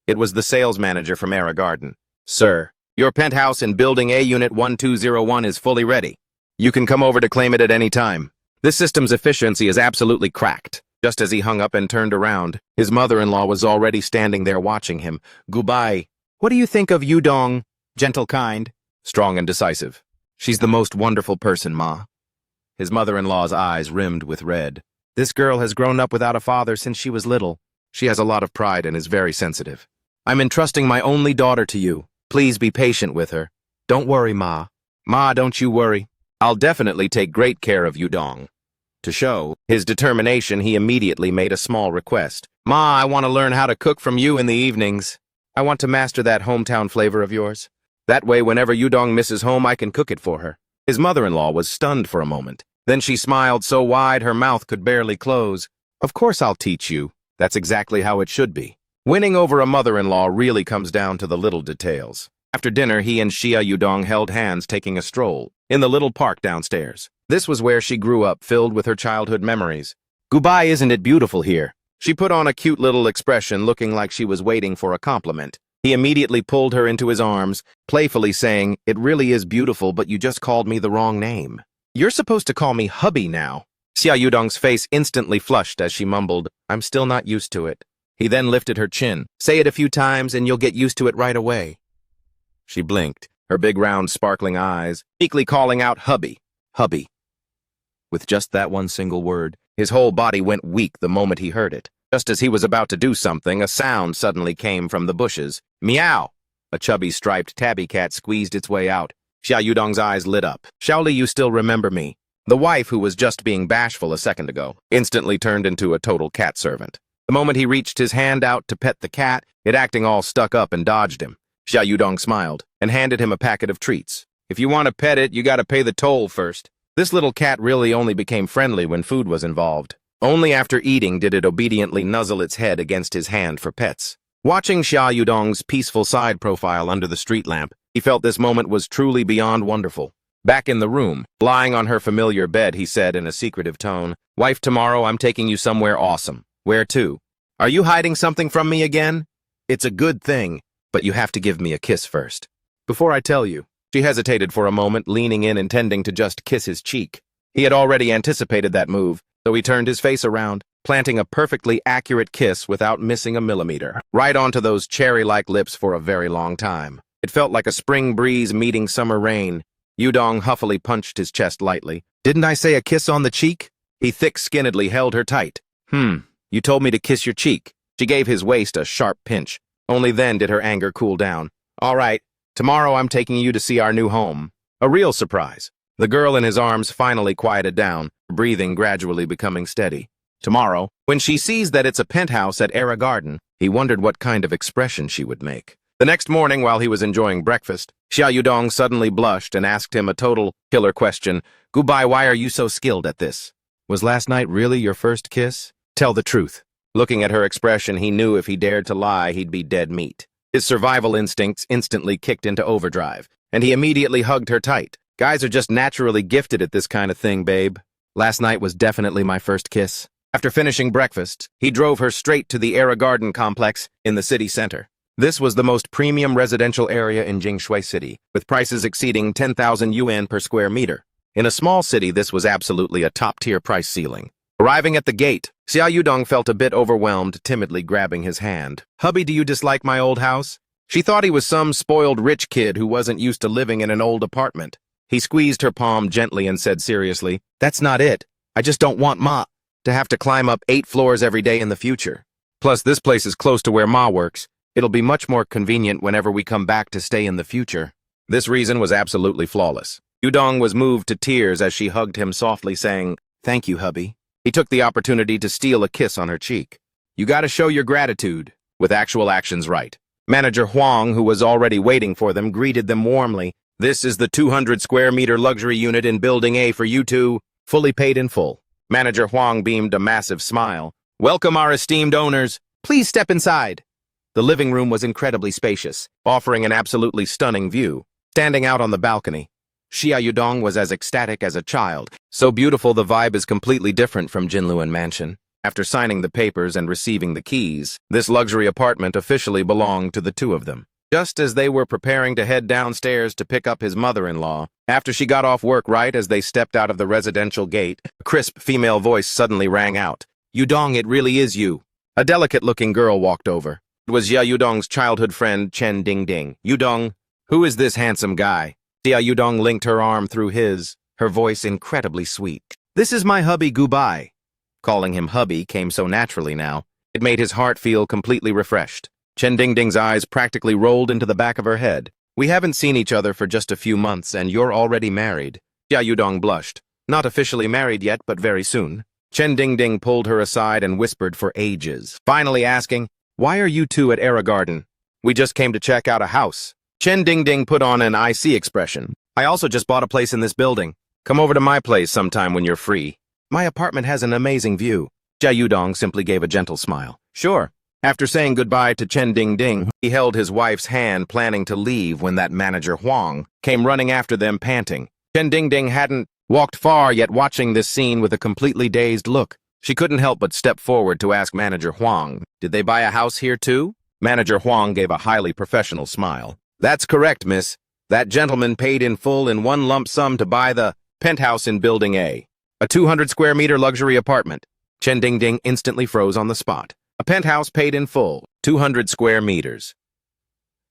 It was the sales manager from Era Garden. Sir, your penthouse in Building A Unit 1201 is fully ready. You can come over to claim it at any time. This system's efficiency is absolutely cracked. Just as he hung up and turned around, his mother-in-law was already standing there watching him. Goodbye. What do you think of Yudong? Gentle, kind, strong and decisive. She's the most wonderful person, Ma. His mother-in-law's eyes rimmed with red. This girl has grown up without a father since she was little. She has a lot of pride and is very sensitive. I'm entrusting my only daughter to you. Please be patient with her. Don't worry, Ma. Ma, don't you worry. I'll definitely take great care of Yudong. To show his determination, he immediately made a small request. Ma, I want to learn how to cook from you in the evenings. I want to master that hometown flavor of yours. That way, whenever Yudong misses home, I can cook it for her. His mother-in-law was stunned for a moment. Then she smiled so wide her mouth could barely close. Of course I'll teach you. That's exactly how it should be. Winning over a mother-in-law really comes down to the little details. After dinner, he and Xia Yudong held hands taking a stroll in the little park downstairs. This was where she grew up, filled with her childhood memories. Goodbye, isn't it beautiful here? She put on a cute little expression, looking like she was waiting for a compliment. He immediately pulled her into his arms, playfully saying, It really is beautiful, but you just called me the wrong name. You're supposed to call me hubby now. Xia Yudong's face instantly flushed as she mumbled, I'm still not used to it. He then lifted her chin. Say it a few times and you'll get used to it right away. She blinked, her big round sparkling eyes, meekly calling out, Hubby, hubby. With just that one single word, his whole body went weak the moment he heard it. Just as he was about to do something, a sound suddenly came from the bushes. Meow! A chubby striped tabby cat squeezed its way out. Xia Yudong's eyes lit up. Shaoli, you still remember me? The wife, who was just being bashful a second ago, instantly turned into a total cat servant. The moment he reached his hand out to pet the cat, it acting all stuck up and dodged him. Xia Yudong smiled and handed him a packet of treats. If you want to pet it, you gotta pay the toll first. This little cat really only became friendly when food was involved. Only after eating did it obediently nuzzle its head against his hand for pets. Watching Xia Yudong's peaceful side profile under the street lamp, he felt this moment was truly beyond wonderful. Back in the room, lying on her familiar bed, he said in a secretive tone, "Wife, tomorrow I'm taking you somewhere awesome. Where to? Are you hiding something from me again? It's a good thing, but you have to give me a kiss first. Before I tell you." She hesitated for a moment, leaning in, intending to just kiss his cheek. He had already anticipated that move, so he turned his face around, planting a perfectly accurate kiss without missing a millimeter, right onto those cherry-like lips for a very long time. It felt like a spring breeze meeting summer rain. Yudong huffily punched his chest lightly. "Didn't I say a kiss on the cheek?" He thick-skinnedly held her tight. You told me to kiss your cheek." She gave his waist a sharp pinch. Only then did her anger cool down. "All right, tomorrow I'm taking you to see our new home." A real surprise. The girl in his arms finally quieted down, breathing gradually becoming steady. Tomorrow, when she sees that it's a penthouse at Era Garden, he wondered what kind of expression she would make. The next morning, while he was enjoying breakfast, Xia Yudong suddenly blushed and asked him a total killer question. "Goodbye, why are you so skilled at this? Was last night really your first kiss? Tell the truth." Looking at her expression, he knew if he dared to lie, he'd be dead meat. His survival instincts instantly kicked into overdrive, and he immediately hugged her tight. "Guys are just naturally gifted at this kind of thing, babe. Last night was definitely my first kiss." After finishing breakfast, he drove her straight to the Era Garden complex in the city center. This was the most premium residential area in Jingshui City, with prices exceeding 10,000 yuan per square meter. In a small city, this was absolutely a top-tier price ceiling. Arriving at the gate, Xia Yudong felt a bit overwhelmed, timidly grabbing his hand. "Hubby, do you dislike my old house?" She thought he was some spoiled rich kid who wasn't used to living in an old apartment. He squeezed her palm gently and said seriously, "That's not it. I just don't want Ma to have to climb up 8 floors every day in the future. Plus, this place is close to where Ma works. It'll be much more convenient whenever we come back to stay in the future." This reason was absolutely flawless. Yudong was moved to tears as she hugged him softly, saying, "Thank you, hubby." He took the opportunity to steal a kiss on her cheek. "You gotta show your gratitude, with actual actions, right?" Manager Huang, who was already waiting for them, greeted them warmly. "This is the 200 square meter luxury unit in Building A for you two, fully paid in full." Manager Huang beamed a massive smile. "Welcome our esteemed owners. Please step inside." The living room was incredibly spacious, offering an absolutely stunning view. Standing out on the balcony, Xia Yudong was as ecstatic as a child. So beautiful, the vibe is completely different from Jinluan Mansion. After signing the papers and receiving the keys, this luxury apartment officially belonged to the two of them. Just as they were preparing to head downstairs to pick up his mother-in-law, after she got off work, right as they stepped out of the residential gate, a crisp female voice suddenly rang out. "Yudong, it really is you." A delicate-looking girl walked over. It was Xia Yudong's childhood friend, Chen Dingding. "Yudong, who is this handsome guy?" Xia Yudong linked her arm through his, her voice incredibly sweet. "This is my hubby, Gubai." Calling him hubby came so naturally now, it made his heart feel completely refreshed. Chen Dingding's eyes practically rolled into the back of her head. "We haven't seen each other for just a few months, and you're already married." Xia Yudong blushed. "Not officially married yet, but very soon." Chen Dingding pulled her aside and whispered for ages, finally asking, "Why are you two at Era Garden?" "We just came to check out a house." Chen Dingding put on an icy expression. "I also just bought a place in this building. Come over to my place sometime when you're free. My apartment has an amazing view." Xia Yudong simply gave a gentle smile. "Sure." After saying goodbye to Chen Dingding, he held his wife's hand, planning to leave when that manager Huang came running after them, panting. Chen Dingding hadn't walked far yet, watching this scene with a completely dazed look. She couldn't help but step forward to ask Manager Huang, "Did they buy a house here too?" Manager Huang gave a highly professional smile. "That's correct, miss. That gentleman paid in full in one lump sum to buy the penthouse in Building A. A 200 square meter luxury apartment." Chen Dingding instantly froze on the spot. A penthouse paid in full, 200 square meters.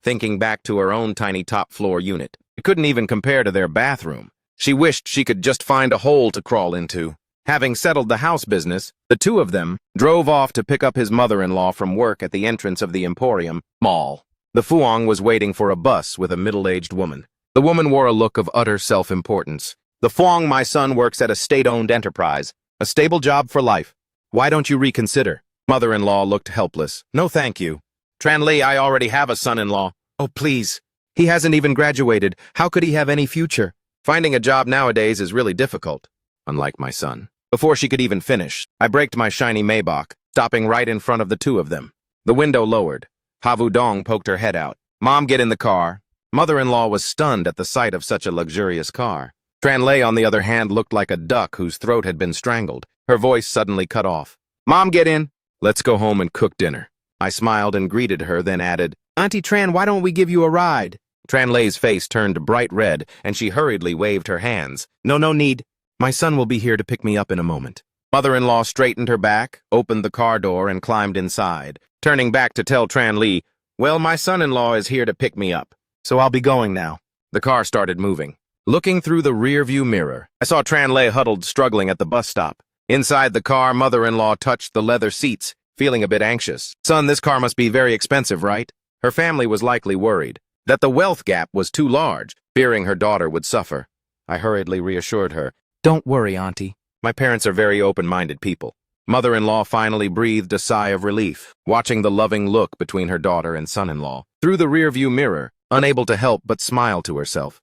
Thinking back to her own tiny top-floor unit, it couldn't even compare to their bathroom. She wished she could just find a hole to crawl into. Having settled the house business, the two of them drove off to pick up his mother-in-law from work at the entrance of the Emporium Mall. The Fuang was waiting for a bus with a middle-aged woman. The woman wore a look of utter self-importance. "The Fuang, my son, works at a state-owned enterprise. A stable job for life. Why don't you reconsider?" Mother-in-law looked helpless. "No, thank you. Tran Li, I already have a son-in-law." "Oh, please. He hasn't even graduated. How could he have any future?" "Finding a job nowadays is really difficult, unlike my son." Before she could even finish, I braked my shiny Maybach, stopping right in front of the two of them. The window lowered. Havu Dong poked her head out. "Mom, get in the car." Mother-in-law was stunned at the sight of such a luxurious car. Tran Lei, on the other hand, looked like a duck whose throat had been strangled. Her voice suddenly cut off. "Mom, get in. Let's go home and cook dinner." I smiled and greeted her, then added, "Auntie Tran, why don't we give you a ride?" Tran Lei's face turned bright red, and she hurriedly waved her hands. No need. My son will be here to pick me up in a moment." Mother-in-law straightened her back, opened the car door, and climbed inside, turning back to tell Tran Li, "Well, my son-in-law is here to pick me up, so I'll be going now." The car started moving. Looking through the rear-view mirror, I saw Tran Lei huddled, struggling at the bus stop. Inside the car, mother-in-law touched the leather seats, feeling a bit anxious. "Son, this car must be very expensive, right?" Her family was likely worried that the wealth gap was too large, fearing her daughter would suffer. I hurriedly reassured her, "Don't worry, Auntie. My parents are very open-minded people." Mother-in-law finally breathed a sigh of relief, watching the loving look between her daughter and son-in-law. Through the rear-view mirror, unable to help but smile to herself.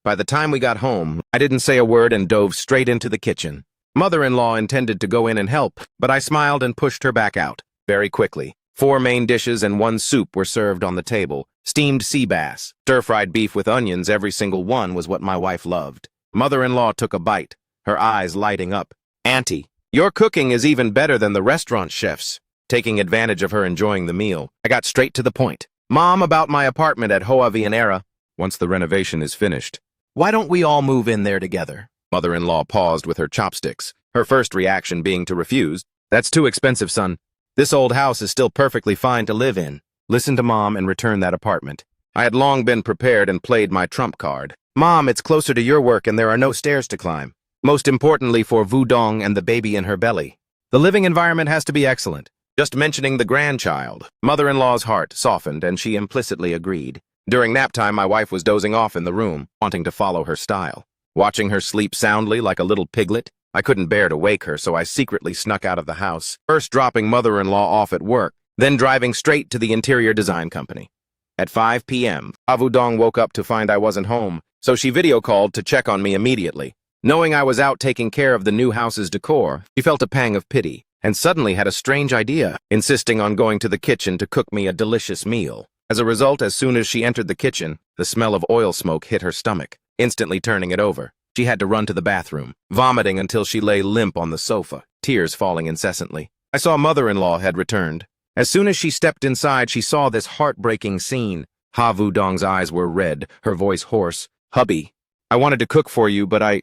By the time we got home, I didn't say a word and dove straight into the kitchen. Mother-in-law intended to go in and help, but I smiled and pushed her back out. Very quickly, 4 main dishes and 1 soup were served on the table. Steamed sea bass, stir-fried beef with onions, every single one was what my wife loved. Mother-in-law took a bite, her eyes lighting up. "Auntie, your cooking is even better than the restaurant chefs." Taking advantage of her enjoying the meal, I got straight to the point. "Mom, about my apartment at Hoa Vianera. Once the renovation is finished, why don't we all move in there together?" Mother-in-law paused with her chopsticks, her first reaction being to refuse. "That's too expensive, son. This old house is still perfectly fine to live in. Listen to Mom and return that apartment." I had long been prepared and played my trump card. "Mom, it's closer to your work and there are no stairs to climb. Most importantly for Vu Dong and the baby in her belly. The living environment has to be excellent." Just mentioning the grandchild, mother-in-law's heart softened and she implicitly agreed. During nap time, my wife was dozing off in the room, wanting to follow her style. Watching her sleep soundly like a little piglet, I couldn't bear to wake her, so I secretly snuck out of the house, first dropping mother-in-law off at work, then driving straight to the interior design company. At 5 p.m., Avu Dong woke up to find I wasn't home, so she video called to check on me immediately. Knowing I was out taking care of the new house's decor, she felt a pang of pity, and suddenly had a strange idea, insisting on going to the kitchen to cook me a delicious meal. As a result, as soon as she entered the kitchen, the smell of oil smoke hit her stomach, instantly turning it over. She had to run to the bathroom, vomiting until she lay limp on the sofa, tears falling incessantly. I saw mother-in-law had returned. As soon as she stepped inside, she saw this heartbreaking scene. Havu Dong's eyes were red, her voice hoarse. "Hubby, I wanted to cook for you, but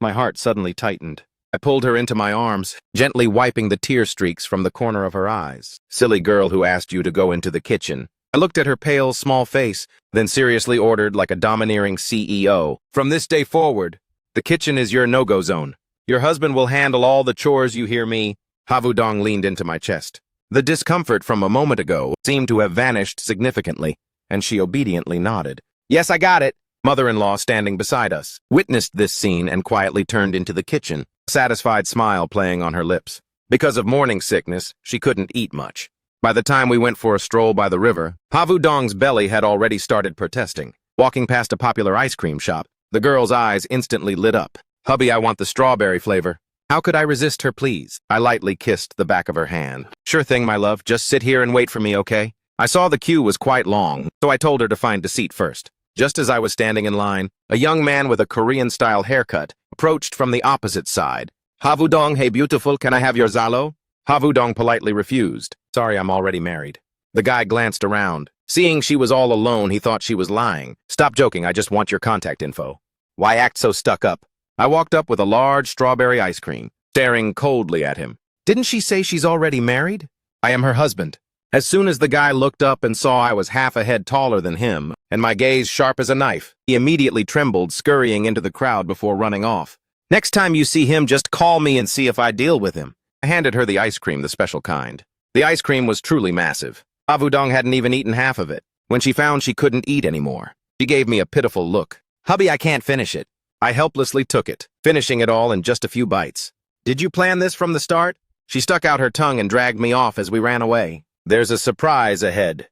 My heart suddenly tightened. I pulled her into my arms, gently wiping the tear streaks from the corner of her eyes. "Silly girl who asked you to go into the kitchen." I looked at her pale, small face, then seriously ordered like a domineering CEO. "From this day forward, the kitchen is your no-go zone. Your husband will handle all the chores, you hear me?" Havu Dong leaned into my chest. The discomfort from a moment ago seemed to have vanished significantly, and she obediently nodded. "Yes, I got it." Mother-in-law, standing beside us, witnessed this scene and quietly turned into the kitchen, a satisfied smile playing on her lips. Because of morning sickness, she couldn't eat much. By the time we went for a stroll by the river, Havu Dong's belly had already started protesting. Walking past a popular ice cream shop, the girl's eyes instantly lit up. "Hubby, I want the strawberry flavor." How could I resist her pleas? I lightly kissed the back of her hand. "Sure thing, my love. Just sit here and wait for me, okay?" I saw the queue was quite long, so I told her to find a seat first. Just as I was standing in line, a young man with a Korean-style haircut approached from the opposite side. "Havu Dong, hey beautiful, can I have your Zalo?" Havu Dong politely refused. "Sorry, I'm already married." The guy glanced around. Seeing she was all alone, he thought she was lying. "Stop joking, I just want your contact info." "Why act so stuck up?" I walked up with a large strawberry ice cream, staring coldly at him. "Didn't she say she's already married?" "I am her husband." As soon as the guy looked up and saw I was half a head taller than him, and my gaze sharp as a knife, he immediately trembled, scurrying into the crowd before running off. Next time you see him, just call me and see if I deal with him. I handed her the ice cream, the special kind. The ice cream was truly massive. Havudong hadn't even eaten half of it. When she found she couldn't eat anymore, she gave me a pitiful look. "Hubby, I can't finish it." I helplessly took it, finishing it all in just a few bites. "Did you plan this from the start?" She stuck out her tongue and dragged me off as we ran away. There's a surprise ahead.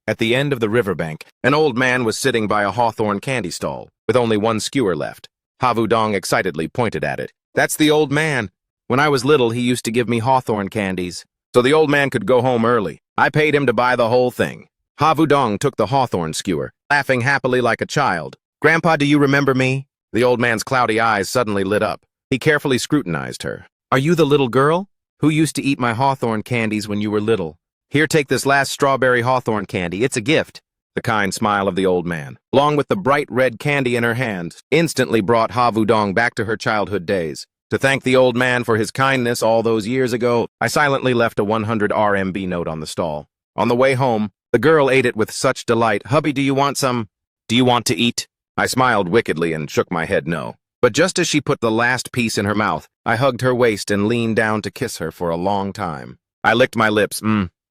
At the end of the riverbank, an old man was sitting by a hawthorn candy stall, with only one skewer left. Havudong excitedly pointed at it. "That's the old man. When I was little, he used to give me hawthorn candies, so the old man could go home early. I paid him to buy the whole thing." Havudong took the hawthorn skewer, laughing happily like a child. "Grandpa, do you remember me?" The old man's cloudy eyes suddenly lit up. He carefully scrutinized her. "Are you the little girl who used to eat my hawthorn candies when you were little? Here, take this last strawberry hawthorn candy. It's a gift." The kind smile of the old man, along with the bright red candy in her hand, instantly brought Havudong back to her childhood days. To thank the old man for his kindness all those years ago, I silently left a 100 RMB note on the stall. On the way home, the girl ate it with such delight. "Hubby, do you want some? Do you want to eat?" I smiled wickedly and shook my head no. But just as she put the last piece in her mouth, I hugged her waist and leaned down to kiss her for a long time. I licked my lips.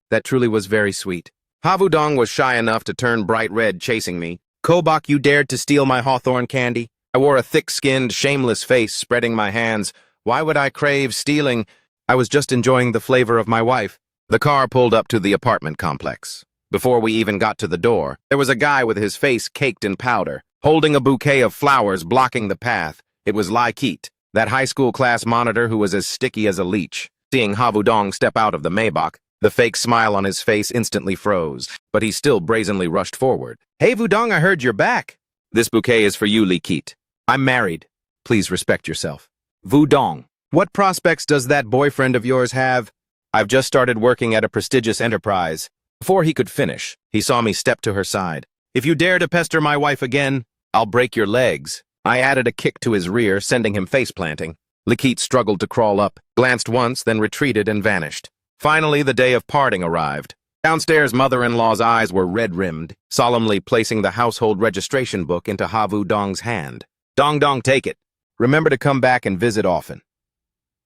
That truly was very sweet. Havudong was shy enough to turn bright red, chasing me. "Kobak, you dared to steal my hawthorn candy?" I wore a thick-skinned, shameless face, spreading my hands. Why would I crave stealing? I was just enjoying the flavor of my wife. The car pulled up to the apartment complex. Before we even got to the door, there was a guy with his face caked in powder, holding a bouquet of flowers blocking the path. It was Laikit, that high school class monitor who was as sticky as a leech. Seeing Havudong step out of the Maybach, the fake smile on his face instantly froze, but he still brazenly rushed forward. "Hey, Vudong, I heard you're back." "This bouquet is for you, Laikit. I'm married. Please respect yourself." "Vudong, what prospects does that boyfriend of yours have?" "I've just started working at a prestigious enterprise." Before he could finish, he saw me step to her side. "If you dare to pester my wife again, I'll break your legs." I added a kick to his rear, sending him face-planting. Laikit struggled to crawl up, glanced once, then retreated and vanished. Finally, the day of parting arrived. Downstairs, mother-in-law's eyes were red-rimmed, solemnly placing the household registration book into Havudong's hand. "Dong Dong, take it. Remember to come back and visit often."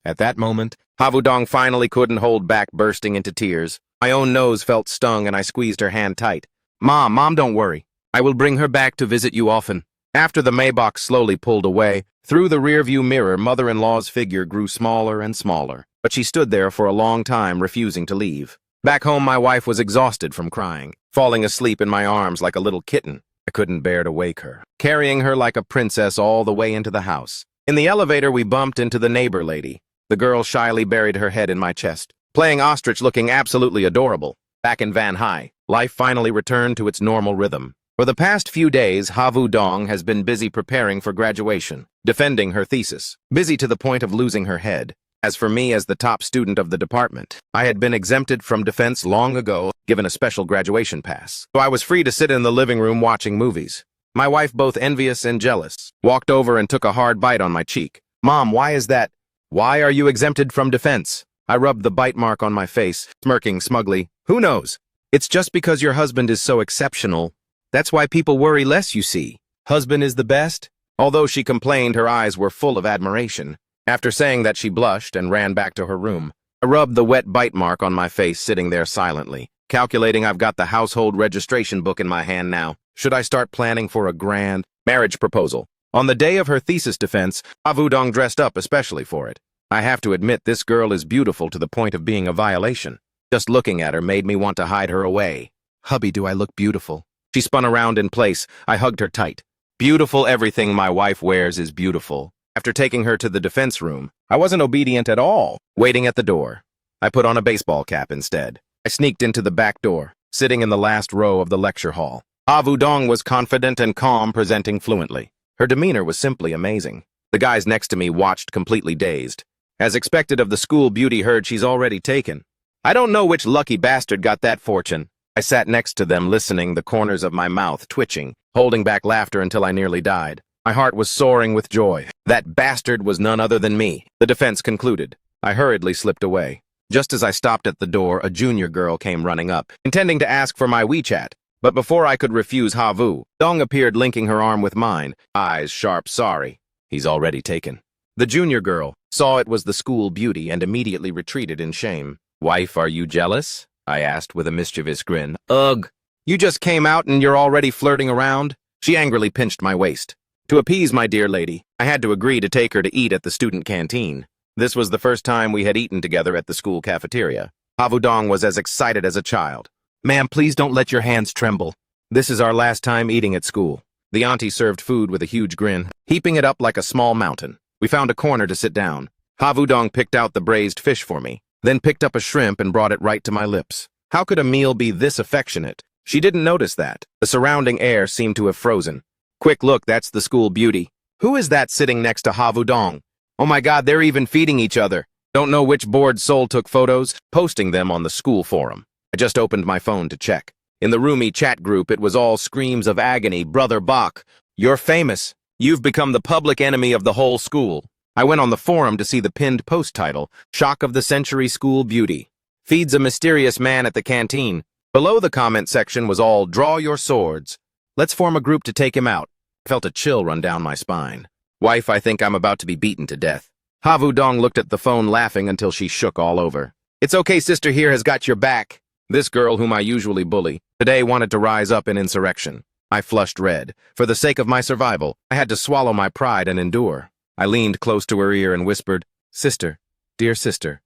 At that moment, Havudong finally couldn't hold back, bursting into tears. My own nose felt stung and I squeezed her hand tight. Mom, don't worry. I will bring her back to visit you often." After the Maybach slowly pulled away, through the rearview mirror, mother-in-law's figure grew smaller and smaller, but she stood there for a long time, refusing to leave. Back home, my wife was exhausted from crying, falling asleep in my arms like a little kitten. I couldn't bear to wake her, carrying her like a princess all the way into the house. In the elevator, we bumped into the neighbor lady. The girl shyly buried her head in my chest, playing ostrich, looking absolutely adorable. Back in Van High, life finally returned to its normal rhythm. For the past few days, Havudong has been busy preparing for graduation, defending her thesis, busy to the point of losing her head. As for me, as the top student of the department, I had been exempted from defense long ago, given a special graduation pass, so I was free to sit in the living room watching movies. My wife, both envious and jealous, walked over and took a hard bite on my cheek. "Mom, why is that? Why are you exempted from defense?" I rubbed the bite mark on my face, smirking smugly. "Who knows? It's just because your husband is so exceptional. That's why people worry less, you see. Husband is the best." Although she complained, her eyes were full of admiration. After saying that, she blushed and ran back to her room. I rubbed the wet bite mark on my face, sitting there silently, calculating I've got the household registration book in my hand now. Should I start planning for a grand marriage proposal? On the day of her thesis defense, Havudong dressed up especially for it. I have to admit, this girl is beautiful to the point of being a violation. Just looking at her made me want to hide her away. "Hubby, do I look beautiful?" She spun around in place. I hugged her tight. "Beautiful, everything my wife wears is beautiful." After taking her to the defense room, I wasn't obedient at all, waiting at the door. I put on a baseball cap instead. I sneaked into the back door, sitting in the last row of the lecture hall. Havudong was confident and calm, presenting fluently. Her demeanor was simply amazing. The guys next to me watched, completely dazed. As expected of the school beauty, heard she's already taken. I don't know which lucky bastard got that fortune. I sat next to them, listening, the corners of my mouth twitching, holding back laughter until I nearly died. My heart was soaring with joy. That bastard was none other than me. The defense concluded. I hurriedly slipped away. Just as I stopped at the door, a junior girl came running up, intending to ask for my WeChat. But before I could refuse, Havu Dong appeared, linking her arm with mine, eyes sharp. "Sorry." He's already taken. The junior girl saw it was the school beauty and immediately retreated in shame. Wife, are you jealous? I asked with a mischievous grin. Ugh. You just came out and you're already flirting around? She angrily pinched my waist. To appease my dear lady, I had to agree to take her to eat at the student canteen. This was the first time we had eaten together at the school cafeteria. Havudong was as excited as a child. Ma'am, please don't let your hands tremble. This is our last time eating at school. The auntie served food with a huge grin, heaping it up like a small mountain. We found a corner to sit down. Havudong picked out the braised fish for me, then picked up a shrimp and brought it right to my lips. How could a meal be this affectionate? She didn't notice that. The surrounding air seemed to have frozen. Quick look, that's the school beauty. Who is that sitting next to Havudong? Oh my God, they're even feeding each other. Don't know which bored soul took photos, posting them on the school forum. I just opened my phone to check. In the roomy chat group, it was all screams of agony. Brother Bach, you're famous. You've become the public enemy of the whole school. I went on the forum to see the pinned post title, Shock of the Century School Beauty. Feeds a mysterious man at the canteen. Below the comment section was all, draw your swords. Let's form a group to take him out. I felt a chill run down my spine. Wife, I think I'm about to be beaten to death. Havudong looked at the phone laughing until she shook all over. It's okay, sister here has got your back. This girl, whom I usually bully, today wanted to rise up in insurrection. I flushed red. For the sake of my survival, I had to swallow my pride and endure. I leaned close to her ear and whispered, Sister, dear sister.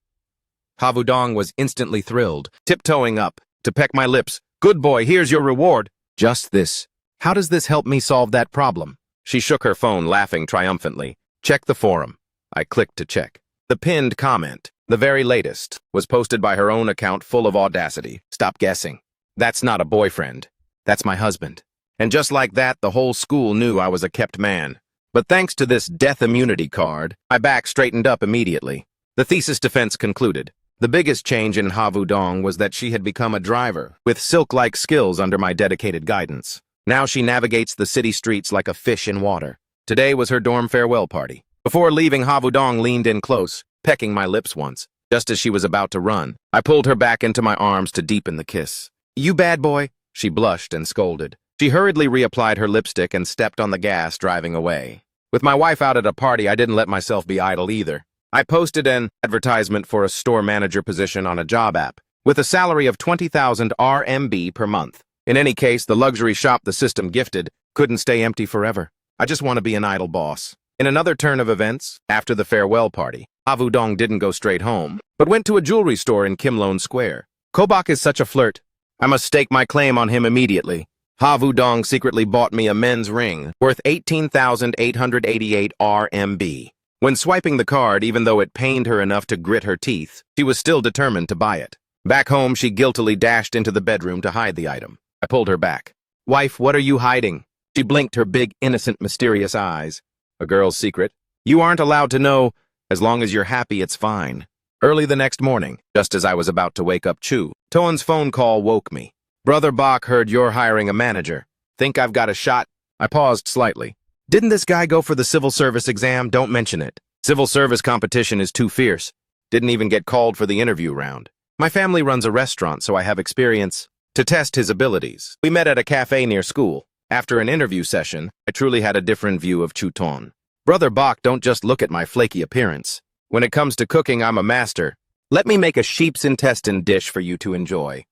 Havudong was instantly thrilled, tiptoeing up to peck my lips. Good boy, here's your reward. Just this. How does this help me solve that problem? She shook her phone, laughing triumphantly. Check the forum. I clicked to check. The pinned comment, the very latest, was posted by her own account full of audacity. Stop guessing. That's not a boyfriend. That's my husband. And just like that, the whole school knew I was a kept man. But thanks to this death immunity card, my back straightened up immediately. The thesis defense concluded. The biggest change in Havudong was that she had become a driver, with silk-like skills under my dedicated guidance. Now she navigates the city streets like a fish in water. Today was her dorm farewell party. Before leaving, Havudong leaned in close, pecking my lips once. Just as she was about to run, I pulled her back into my arms to deepen the kiss. You bad boy, she blushed and scolded. She hurriedly reapplied her lipstick and stepped on the gas, driving away. With my wife out at a party, I didn't let myself be idle either. I posted an advertisement for a store manager position on a job app, with a salary of 20,000 RMB per month. In any case, the luxury shop the system gifted couldn't stay empty forever. I just want to be an idle boss. In another turn of events, after the farewell party, Havudong didn't go straight home, but went to a jewelry store in Kimlone Square. Kobach is such a flirt. I must stake my claim on him immediately. Havudong secretly bought me a men's ring worth 18,888 RMB. When swiping the card, even though it pained her enough to grit her teeth, she was still determined to buy it. Back home, she guiltily dashed into the bedroom to hide the item. I pulled her back. Wife, what are you hiding? She blinked her big, innocent, mysterious eyes. A girl's secret. You aren't allowed to know. As long as you're happy, it's fine. Early the next morning, just as I was about to wake up Chu, Toan's phone call woke me. Brother Bach heard you're hiring a manager. Think I've got a shot? I paused slightly. Didn't this guy go for the civil service exam? Don't mention it. Civil service competition is too fierce. Didn't even get called for the interview round. My family runs a restaurant, so I have experience to test his abilities. We met at a cafe near school. After an interview session, I truly had a different view of Chu Ton. Brother Bach, don't just look at my flaky appearance. When it comes to cooking, I'm a master. Let me make a sheep's intestine dish for you to enjoy.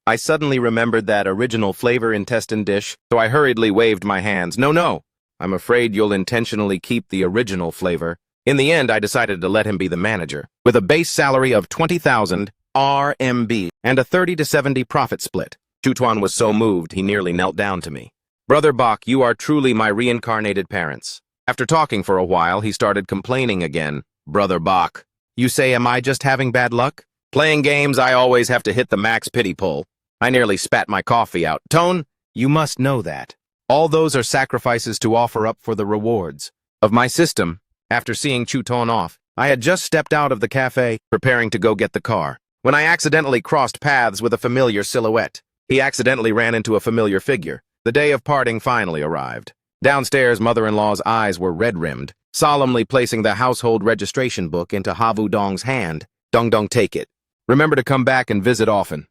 I suddenly remembered that original flavor intestine dish, so I hurriedly waved my hands. No. I'm afraid you'll intentionally keep the original flavor. In the end, I decided to let him be the manager, with a base salary of 20,000 RMB and a 30 to 70 profit split. Chu Tuan was so moved, he nearly knelt down to me. Brother Bach, you are truly my reincarnated parents. After talking for a while, he started complaining again. Brother Bach, you say, am I just having bad luck? Playing games, I always have to hit the max pity pull. I nearly spat my coffee out. Tone, you must know that. All those are sacrifices to offer up for the rewards of my system. After seeing Chu Ton off, I had just stepped out of the cafe, preparing to go get the car, when I accidentally crossed paths with a familiar silhouette. He accidentally ran into a familiar figure. The day of parting finally arrived. Downstairs, mother-in-law's eyes were red-rimmed, solemnly placing the household registration book into Havudong's hand. Dong, take it. Remember to come back and visit often.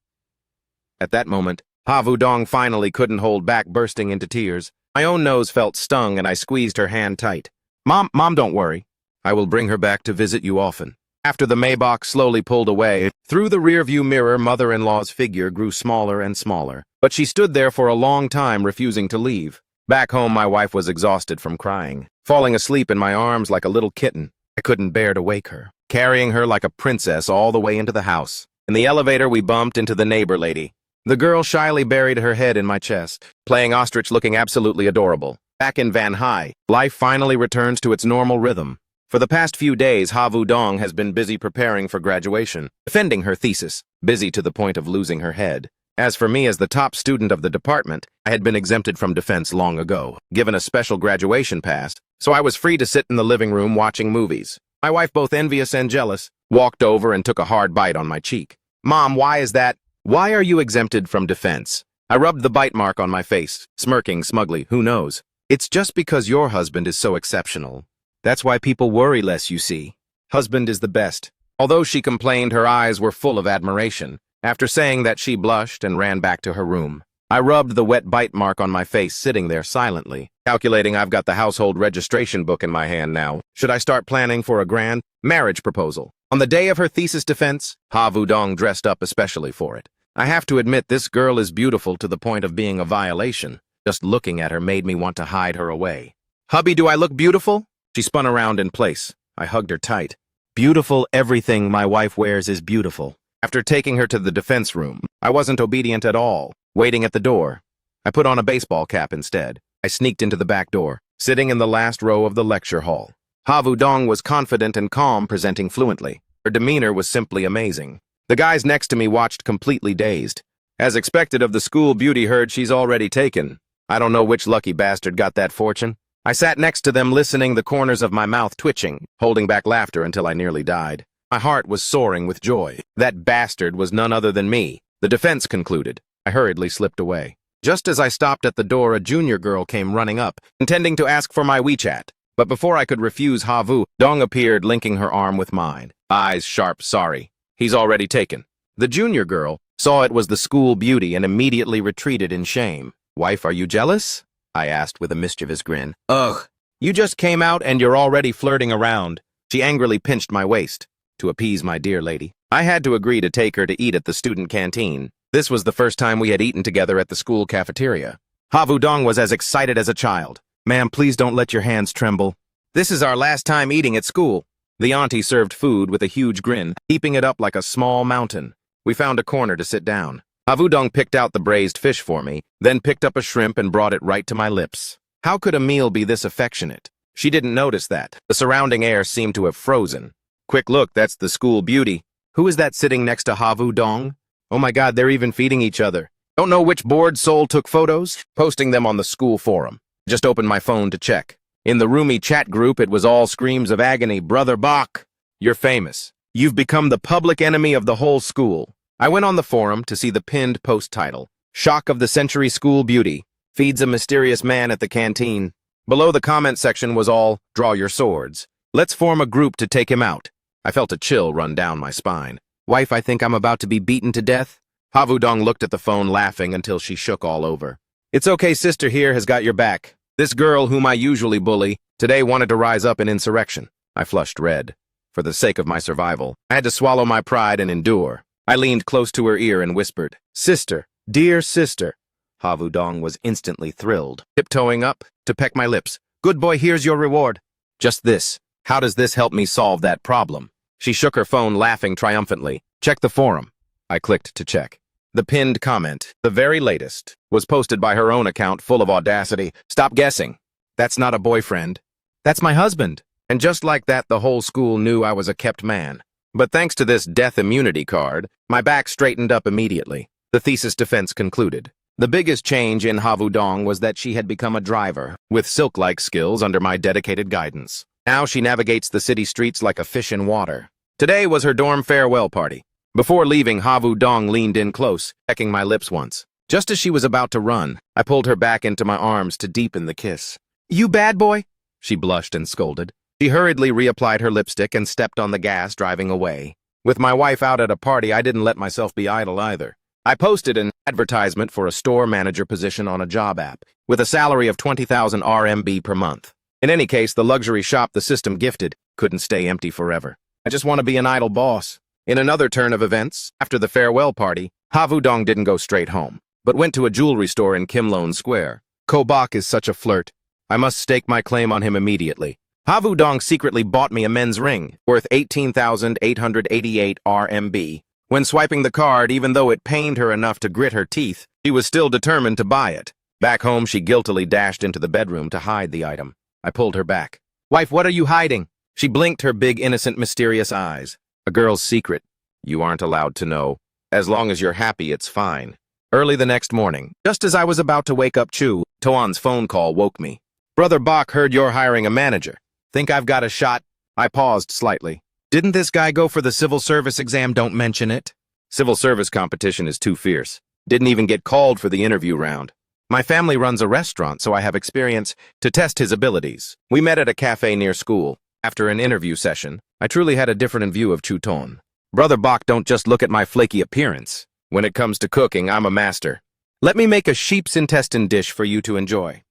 At that moment, Havudong finally couldn't hold back, bursting into tears. My own nose felt stung and I squeezed her hand tight. Mom, don't worry. I will bring her back to visit you often. After the Maybach slowly pulled away, through the rearview mirror, mother-in-law's figure grew smaller and smaller. But she stood there for a long time, refusing to leave. Back home, my wife was exhausted from crying, falling asleep in my arms like a little kitten. I couldn't bear to wake her, carrying her like a princess all the way into the house. In the elevator, we bumped into the neighbor lady. The girl shyly buried her head in my chest, playing ostrich, looking absolutely adorable. Back in Manhwa, life finally returns to its normal rhythm. For the past few days, Ha-Vu Dong has been busy preparing for graduation, defending her thesis, busy to the point of losing her head. As for me, as the top student of the department, I had been exempted from defense long ago, given a special graduation pass, so I was free to sit in the living room watching movies. My wife, both envious and jealous, walked over and took a hard bite on my cheek. Mom, why is that? Why are you exempted from defense? I rubbed the bite mark on my face, smirking smugly. Who knows? It's just because your husband is so exceptional. That's why people worry less, you see. Husband is the best. Although she complained, her eyes were full of admiration. After saying that, she blushed and ran back to her room. I rubbed the wet bite mark on my face, sitting there silently, calculating. I've got the household registration book in my hand now. Should I start planning for a grand marriage proposal? On the day of her thesis defense, Ha-Vu Dong dressed up especially for it. I have to admit, this girl is beautiful to the point of being a violation. Just looking at her made me want to hide her away. Hubby, do I look beautiful? She spun around in place. I hugged her tight. Beautiful, everything my wife wears is beautiful. After taking her to the defense room, I wasn't obedient at all, waiting at the door. I put on a baseball cap instead. I sneaked into the back door, sitting in the last row of the lecture hall. Ha-Vu Dong was confident and calm, presenting fluently. Her demeanor was simply amazing. The guys next to me watched completely dazed. As expected of the school beauty, heard she's already taken. I don't know which lucky bastard got that fortune. I sat next to them, listening, the corners of my mouth twitching, holding back laughter until I nearly died. My heart was soaring with joy. That bastard was none other than me. The defense concluded. I hurriedly slipped away. Just as I stopped at the door, a junior girl came running up, intending to ask for my WeChat. But before I could refuse, Ha-Vu Dong appeared, linking her arm with mine. Eyes sharp. Sorry. He's already taken. The junior girl saw it was the school beauty and immediately retreated in shame. Wife, are you jealous? I asked with a mischievous grin. Ugh. You just came out and you're already flirting around. She angrily pinched my waist. To appease my dear lady, I had to agree to take her to eat at the student canteen. This was the first time we had eaten together at the school cafeteria. Ha-Vu Dong was as excited as a child. Ma'am, please don't let your hands tremble. This is our last time eating at school. The auntie served food with a huge grin, heaping it up like a small mountain. We found a corner to sit down. Ha-Vu Dong picked out the braised fish for me, then picked up a shrimp and brought it right to my lips. How could a meal be this affectionate? She didn't notice that. The surrounding air seemed to have frozen. Quick look, that's the school beauty. Who is that sitting next to Ha-Vu Dong? Oh my God, they're even feeding each other. Don't know which bored soul took photos, posting them on the school forum. Just opened my phone to check. In the roomy chat group, it was all screams of agony. Brother Bach, you're famous. You've become the public enemy of the whole school. I went on the forum to see the pinned post title. Shock of the century, school beauty feeds a mysterious man at the canteen. Below, the comment section was all, draw your swords. Let's form a group to take him out. I felt a chill run down my spine. Wife, I think I'm about to be beaten to death. Ha-Vu Dong looked at the phone, laughing until she shook all over. It's okay, sister here has got your back. This girl, whom I usually bully, today wanted to rise up in insurrection. I flushed red. For the sake of my survival, I had to swallow my pride and endure. I leaned close to her ear and whispered, Sister, dear sister. Ha-Vu Dong was instantly thrilled, tiptoeing up to peck my lips. Good boy, here's your reward. Just this. How does this help me solve that problem? She shook her phone, laughing triumphantly. Check the forum. I clicked to check. The pinned comment, the very latest, was posted by her own account, full of audacity. Stop guessing. That's not a boyfriend. That's my husband. And just like that, the whole school knew I was a kept man. But thanks to this death immunity card, my back straightened up immediately. The thesis defense concluded. The biggest change in Ha-Vu Dong was that she had become a driver, with silk-like skills under my dedicated guidance. Now she navigates the city streets like a fish in water. Today was her dorm farewell party. Before leaving, Ha-Vu Dong leaned in close, pecking my lips once. Just as she was about to run, I pulled her back into my arms to deepen the kiss. You bad boy? She blushed and scolded. She hurriedly reapplied her lipstick and stepped on the gas, driving away. With my wife out at a party, I didn't let myself be idle either. I posted an advertisement for a store manager position on a job app, with a salary of 20,000 RMB per month. In any case, the luxury shop the system gifted couldn't stay empty forever. I just want to be an idle boss. In another turn of events, after the farewell party, Ha Vu-dong didn't go straight home, but went to a jewelry store in Kimlone Square. Ko Bak is such a flirt. I must stake my claim on him immediately. Ha Vu-dong secretly bought me a men's ring, worth 18,888 RMB. When swiping the card, even though it pained her enough to grit her teeth, she was still determined to buy it. Back home, she guiltily dashed into the bedroom to hide the item. I pulled her back. "Wife, what are you hiding?" She blinked her big, innocent, mysterious eyes. "A girl's secret. You aren't allowed to know. As long as you're happy, it's fine." Early the next morning, just as I was about to wake up Chu, Toan's phone call woke me. "Brother Bak heard you're hiring a manager. Think I've got a shot?" I paused slightly. "Didn't this guy go for the civil service exam? Don't mention it." Civil service competition is too fierce. Didn't even get called for the interview round. My family runs a restaurant, so I have experience to test his abilities. We met at a cafe near school. After an interview session, I truly had a different view of Chuton. Brother Bak don't just look at my flaky appearance. When it comes to cooking, I'm a master. Let me make a sheep's intestine dish for you to enjoy.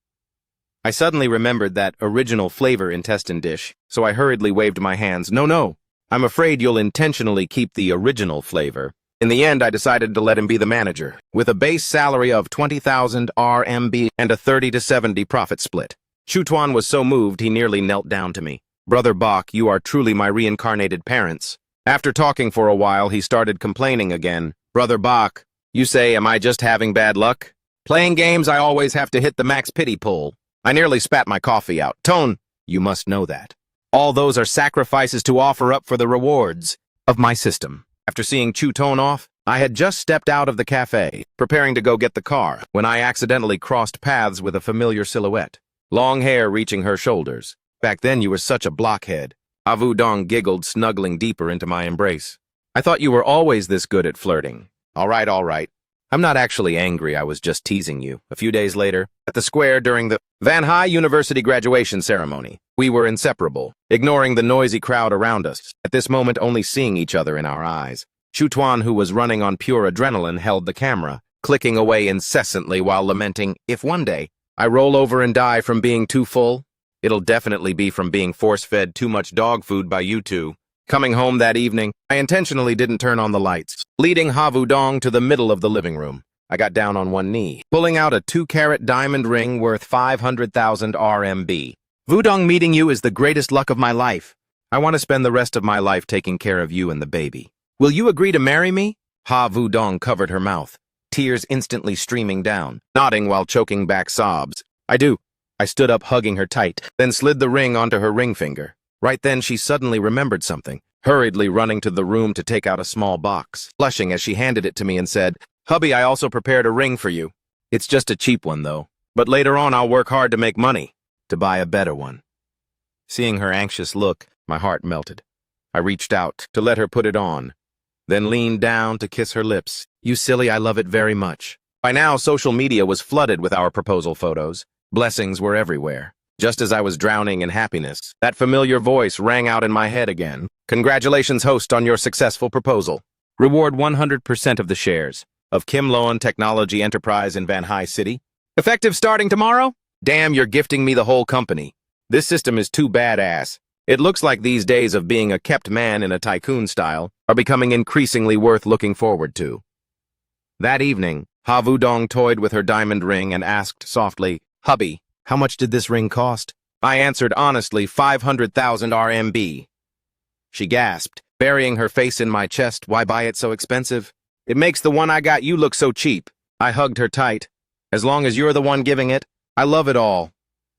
I suddenly remembered that original flavor intestine dish, so I hurriedly waved my hands. No, I'm afraid you'll intentionally keep the original flavor. In the end, I decided to let him be the manager, with a base salary of 20,000 RMB and a 30 to 70 profit split. Chutuan was so moved he nearly knelt down to me. "Brother Bak, you are truly my reincarnated parents." After talking for a while, he started complaining again. "Brother Bak, you say, am I just having bad luck? Playing games, I always have to hit the max pity pull." I nearly spat my coffee out. "Tone, you must know that. All those are sacrifices to offer up for the rewards of my system." After seeing Chuton off, I had just stepped out of the cafe, preparing to go get the car, when I accidentally crossed paths with a familiar silhouette. Long hair reaching her shoulders. "Back then you were such a blockhead." Ha Vu-dong giggled, snuggling deeper into my embrace. "I thought you were always this good at flirting." All right. I'm not actually angry, I was just teasing you." A few days later, at the square during the Manhwa University graduation ceremony, we were inseparable, ignoring the noisy crowd around us, at this moment only seeing each other in our eyes. Chutuan, who was running on pure adrenaline, held the camera, clicking away incessantly while lamenting, "If one day I roll over and die from being too full, it'll definitely be from being force-fed too much dog food by you two." Coming home that evening, I intentionally didn't turn on the lights, leading Ha Vu-dong to the middle of the living room. I got down on one knee, pulling out a 2-carat diamond ring worth 500,000 RMB. "Vu-dong, meeting you is the greatest luck of my life. I want to spend the rest of my life taking care of you and the baby. Will you agree to marry me?" Ha Vu-dong covered her mouth, tears instantly streaming down, nodding while choking back sobs. "I do." I stood up, hugging her tight, then slid the ring onto her ring finger. Right then, she suddenly remembered something, hurriedly running to the room to take out a small box, blushing as she handed it to me and said, "Hubby, I also prepared a ring for you. It's just a cheap one, though. But later on, I'll work hard to make money, to buy a better one." Seeing her anxious look, my heart melted. I reached out to let her put it on, then leaned down to kiss her lips. "You silly, I love it very much." By now, social media was flooded with our proposal photos. Blessings were everywhere. Just as I was drowning in happiness, that familiar voice rang out in my head again. "Congratulations, host, on your successful proposal. Reward 100% of the shares of Kim Loan Technology Enterprise in Vanhai City. Effective starting tomorrow? Damn, you're gifting me the whole company. This system is too badass. It looks like these days of being a kept man in a tycoon style are becoming increasingly worth looking forward to." That evening, Ha Vu-dong toyed with her diamond ring and asked softly, "Hubby, how much did this ring cost?" I answered honestly, 500,000 RMB. She gasped, burying her face in my chest. "Why buy it so expensive? It makes the one I got you look so cheap." I hugged her tight. "As long as you're the one giving it, I love it all.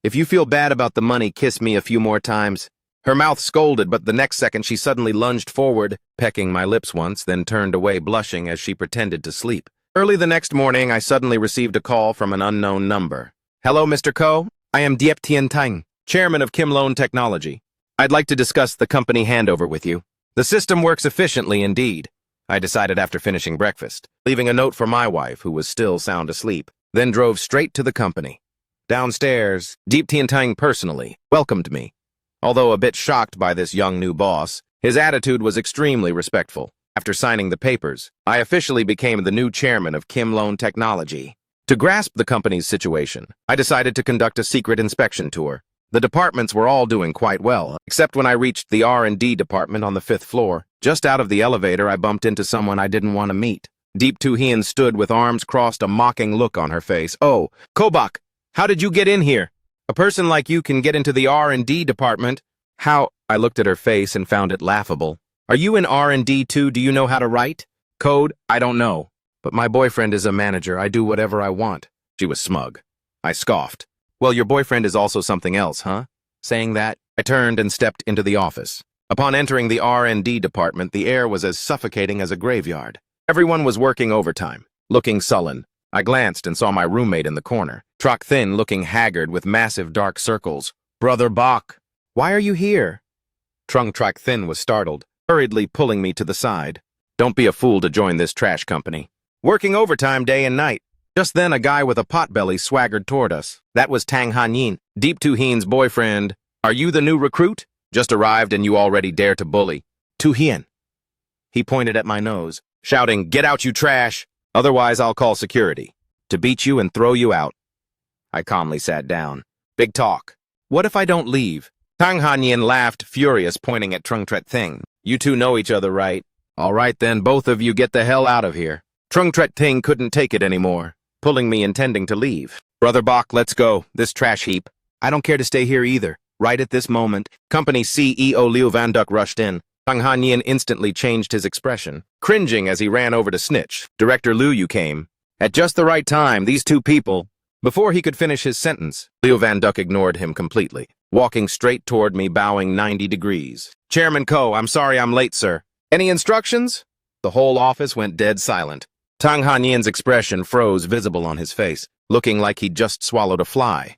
If you feel bad about the money, kiss me a few more times." Her mouth scolded, but the next second she suddenly lunged forward, pecking my lips once, then turned away blushing as she pretended to sleep. Early the next morning, I suddenly received a call from an unknown number. "Hello, Mr. Ko. I am Diep Tien Tang, chairman of Kim Loan Technology. I'd like to discuss the company handover with you. The system works efficiently indeed," I decided after finishing breakfast, leaving a note for my wife, who was still sound asleep, then drove straight to the company. Downstairs, Diep Tien Tang personally welcomed me. Although a bit shocked by this young new boss, his attitude was extremely respectful. After signing the papers, I officially became the new chairman of Kim Loan Technology. To grasp the company's situation, I decided to conduct a secret inspection tour. The departments were all doing quite well, except when I reached the R&D department on the 5th floor. Just out of the elevator, I bumped into someone I didn't want to meet. Deep Tuhian stood with arms crossed, a mocking look on her face. "Oh, Kobak, how did you get in here? A person like you can get into the R&D department." "How?" I looked at her face and found it laughable. "Are you in R&D too? Do you know how to write? Code? I don't know. But my boyfriend is a manager. I do whatever I want." She was smug. I scoffed. "Well, your boyfriend is also something else, huh?" Saying that, I turned and stepped into the office. Upon entering the R&D department, the air was as suffocating as a graveyard. Everyone was working overtime, looking sullen. I glanced and saw my roommate in the corner, Truck Thin, looking haggard with massive dark circles. "Brother Bach, why are you here?" Truck Thin was startled, hurriedly pulling me to the side. "Don't be a fool to join this trash company. Working overtime day and night." Just then, a guy with a potbelly swaggered toward us. That was Tang Hanyin, Deep Tuhien's boyfriend. "Are you the new recruit? Just arrived and you already dare to bully." "Tuhien." He pointed at my nose, shouting, "Get out, you trash! Otherwise, I'll call security to beat you and throw you out." I calmly sat down. "Big talk. What if I don't leave?" Tang Hanyin laughed, furious, pointing at Trung Tret Thing. "You two know each other, right? All right then, both of you get the hell out of here." Trung Tret Thing couldn't take it anymore, pulling me, intending to leave. "Brother Bach, let's go. This trash heap." "I don't care to stay here either." Right at this moment, company CEO Liu Van Duck rushed in. Tang Hanyin instantly changed his expression, cringing as he ran over to snitch. "Director Liu, you came at just the right time. These two people..." Before he could finish his sentence, Liu Van Duck ignored him completely, walking straight toward me, bowing 90 degrees. "Chairman Ko, I'm sorry I'm late, sir. Any instructions?" The whole office went dead silent. Tang Hanyin's expression froze, visible on his face, looking like he'd just swallowed a fly.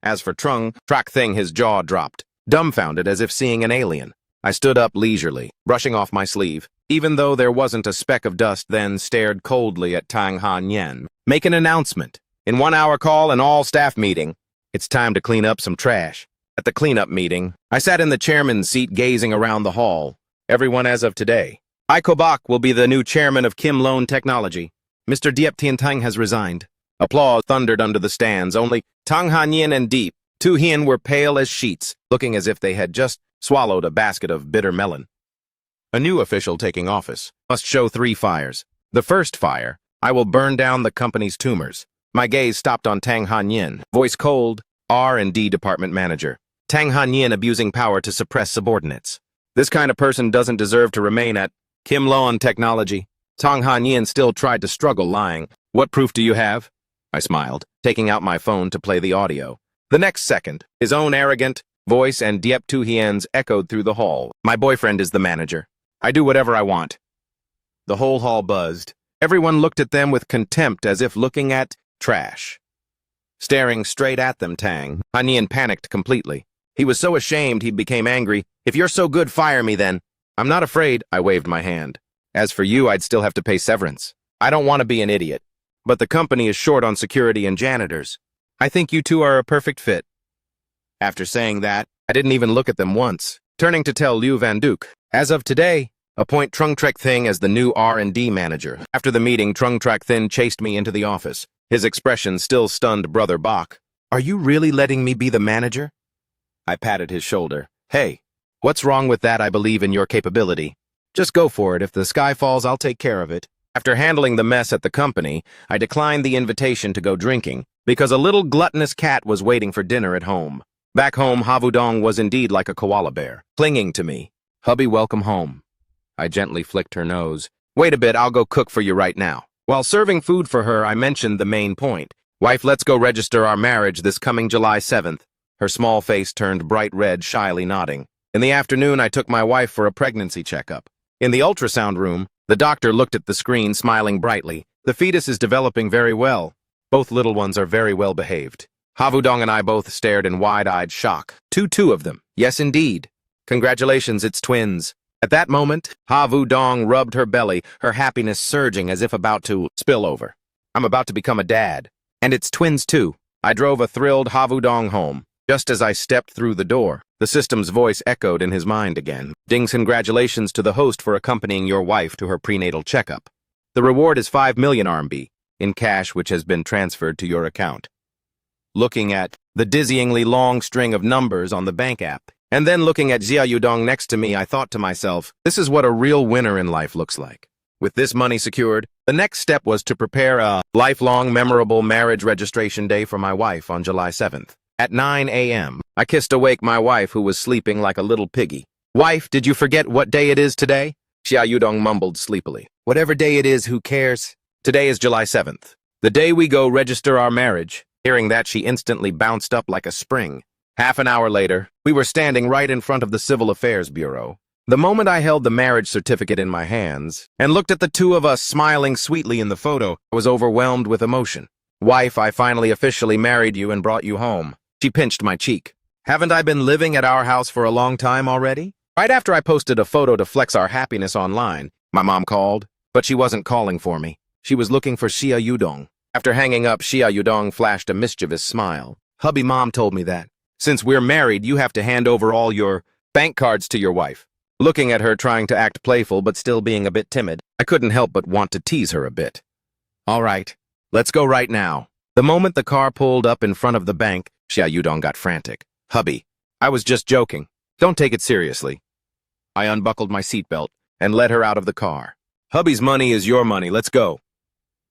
As for Truck Thing, his jaw dropped, dumbfounded as if seeing an alien. I stood up leisurely, brushing off my sleeve, even though there wasn't a speck of dust, then stared coldly at Tang Hanyin. "Make an announcement. In 1 hour call an all-staff meeting. It's time to clean up some trash." At the cleanup meeting, I sat in the chairman's seat gazing around the hall. Everyone as of today. Iko Bak will be the new chairman of Kim Loan Technology. Mr. Diep Tien Tang has resigned. Applause thundered under the stands. Only Tang Hanyin and Deep Tuhian were pale as sheets, looking as if they had just swallowed a basket of bitter melon. A new official taking office must show 3 fires. The first fire: I will burn down the company's tumors. My gaze stopped on Tang Hanyin, voice cold, R&D department manager. Tang Hanyin abusing power to suppress subordinates. This kind of person doesn't deserve to remain at Kim Loan Technology. Tang Hanyin still tried to struggle, lying. "What proof do you have?" I smiled, taking out my phone to play the audio. The next second, his own arrogant voice and Diep Tuhien's echoed through the hall. "My boyfriend is the manager. I do whatever I want." The whole hall buzzed. Everyone looked at them with contempt, as if looking at trash. Staring straight at them, Tang Hanyin panicked completely. He was so ashamed he became angry. "If you're so good, fire me then." "I'm not afraid," I waved my hand. "As for you, I'd still have to pay severance. I don't want to be an idiot. But the company is short on security and janitors. I think you two are a perfect fit." After saying that, I didn't even look at them once, turning to tell Liu Van Duke, "As of today, appoint Trung Trek Thing as the new R&D manager." After the meeting, Trung Trek Thin chased me into the office. His expression still stunned Brother Bach. "Are you really letting me be the manager?" I patted his shoulder. "Hey, what's wrong with that? I believe in your capability. Just go for it. If the sky falls, I'll take care of it." After handling the mess at the company, I declined the invitation to go drinking, because a little gluttonous cat was waiting for dinner at home. Back home, Havudong was indeed like a koala bear, clinging to me. "Hubby, welcome home." I gently flicked her nose. "Wait a bit, I'll go cook for you right now." While serving food for her, I mentioned the main point. "Wife, let's go register our marriage this coming July 7th. Her small face turned bright red, shyly nodding. In the afternoon, I took my wife for a pregnancy checkup. In the ultrasound room, the doctor looked at the screen, smiling brightly. "The fetus is developing very well. Both little ones are very well behaved." Havudong and I both stared in wide-eyed shock. Two of them. Yes, indeed. "Congratulations, it's twins." At that moment, Havudong rubbed her belly, her happiness surging as if about to spill over. "I'm about to become a dad. And it's twins, too." I drove a thrilled Havudong home. Just as I stepped through the door, the system's voice echoed in his mind again. "Ding's congratulations to the host for accompanying your wife to her prenatal checkup. The reward is 5 million RMB in cash, which has been transferred to your account." Looking at the dizzyingly long string of numbers on the bank app. And then looking at Jia Yudong next to me, I thought to myself, this is what a real winner in life looks like. With this money secured, the next step was to prepare a lifelong memorable marriage registration day for my wife on July 7th. At 9 a.m., I kissed awake my wife who was sleeping like a little piggy. Wife, did you forget what day it is today? Jia Yudong mumbled sleepily. Whatever day it is, who cares? Today is July 7th, the day we go register our marriage. Hearing that, she instantly bounced up like a spring. Half an hour later, we were standing right in front of the Civil Affairs Bureau. The moment I held the marriage certificate in my hands and looked at the two of us smiling sweetly in the photo, I was overwhelmed with emotion. Wife, I finally officially married you and brought you home. She pinched my cheek. Haven't I been living at our house for a long time already? Right after I posted a photo to flex our happiness online, my mom called, but she wasn't calling for me. She was looking for Jia Yudong. After hanging up, Jia Yudong flashed a mischievous smile. Hubby, Mom told me that. Since we're married, you have to hand over all your bank cards to your wife. Looking at her trying to act playful but still being a bit timid, I couldn't help but want to tease her a bit. All right, let's go right now. The moment the car pulled up in front of the bank, Jia Yudong got frantic. Hubby, I was just joking. Don't take it seriously. I unbuckled my seatbelt and led her out of the car. Hubby's money is your money, let's go.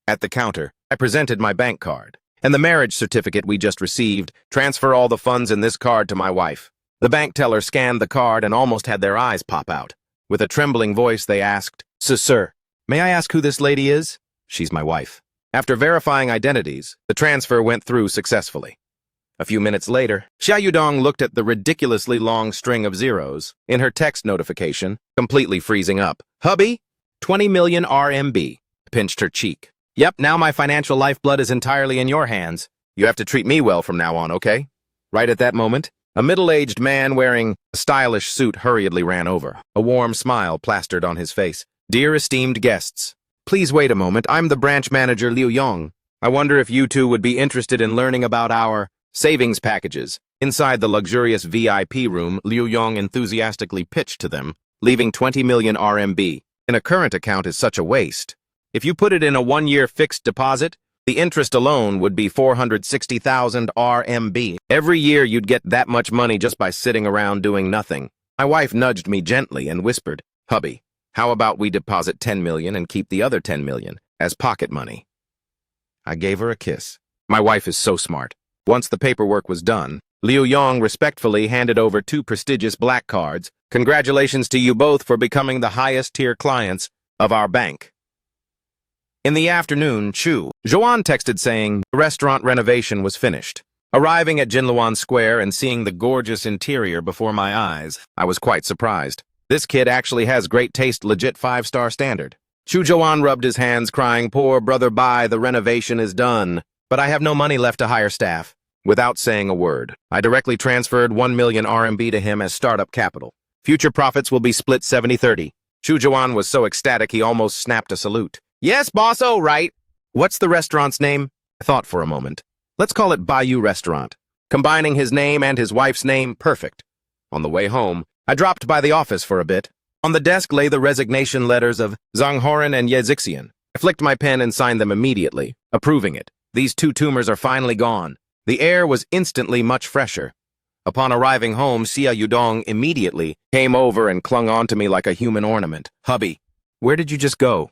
At the counter, I presented my bank card and the marriage certificate we just received. Transfer all the funds in this card to my wife. The bank teller scanned the card and almost had their eyes pop out. With a trembling voice, they asked, Sir, may I ask who this lady is? She's my wife. After verifying identities, the transfer went through successfully. A few minutes later, Jia Yudong looked at the ridiculously long string of zeros in her text notification, completely freezing up. Hubby, 20 million RMB. Pinched her cheek. Yep, now my financial lifeblood is entirely in your hands. You have to treat me well from now on, okay? Right at that moment, a middle-aged man wearing a stylish suit hurriedly ran over. A warm smile plastered on his face. Dear esteemed guests, please wait a moment. I'm the branch manager, Liu Yong. I wonder if you two would be interested in learning about our savings packages. Inside the luxurious VIP room, Liu Yong enthusiastically pitched to them, leaving 20 million RMB in a current account is such a waste. If you put it in a one-year fixed deposit, the interest alone would be 460,000 RMB. Every year you'd get that much money just by sitting around doing nothing. My wife nudged me gently and whispered, Hubby, how about we deposit 10 million and keep the other 10 million as pocket money? I gave her a kiss. My wife is so smart. Once the paperwork was done, Liu Yong respectfully handed over 2 prestigious black cards. Congratulations to you both for becoming the highest-tier clients of our bank. In the afternoon, Chu Zhuan texted saying the restaurant renovation was finished. Arriving at Jinluan Square and seeing the gorgeous interior before my eyes, I was quite surprised. This kid actually has great taste, legit 5-star standard. Chu Zhuan rubbed his hands, crying, poor brother, bye, the renovation is done. But I have no money left to hire staff. Without saying a word, I directly transferred 1 million RMB to him as startup capital. Future profits will be split 70-30. Chu Zhuan was so ecstatic he almost snapped a salute. Yes, bosso, right. What's the restaurant's name? I thought for a moment. Let's call it Bayou Restaurant. Combining his name and his wife's name, perfect. On the way home, I dropped by the office for a bit. On the desk lay the resignation letters of Zhang Horan and Ye Zixian. I flicked my pen and signed them immediately, approving it. These 2 tumors are finally gone. The air was instantly much fresher. Upon arriving home, Jia Yudong immediately came over and clung on to me like a human ornament. Hubby, where did you just go?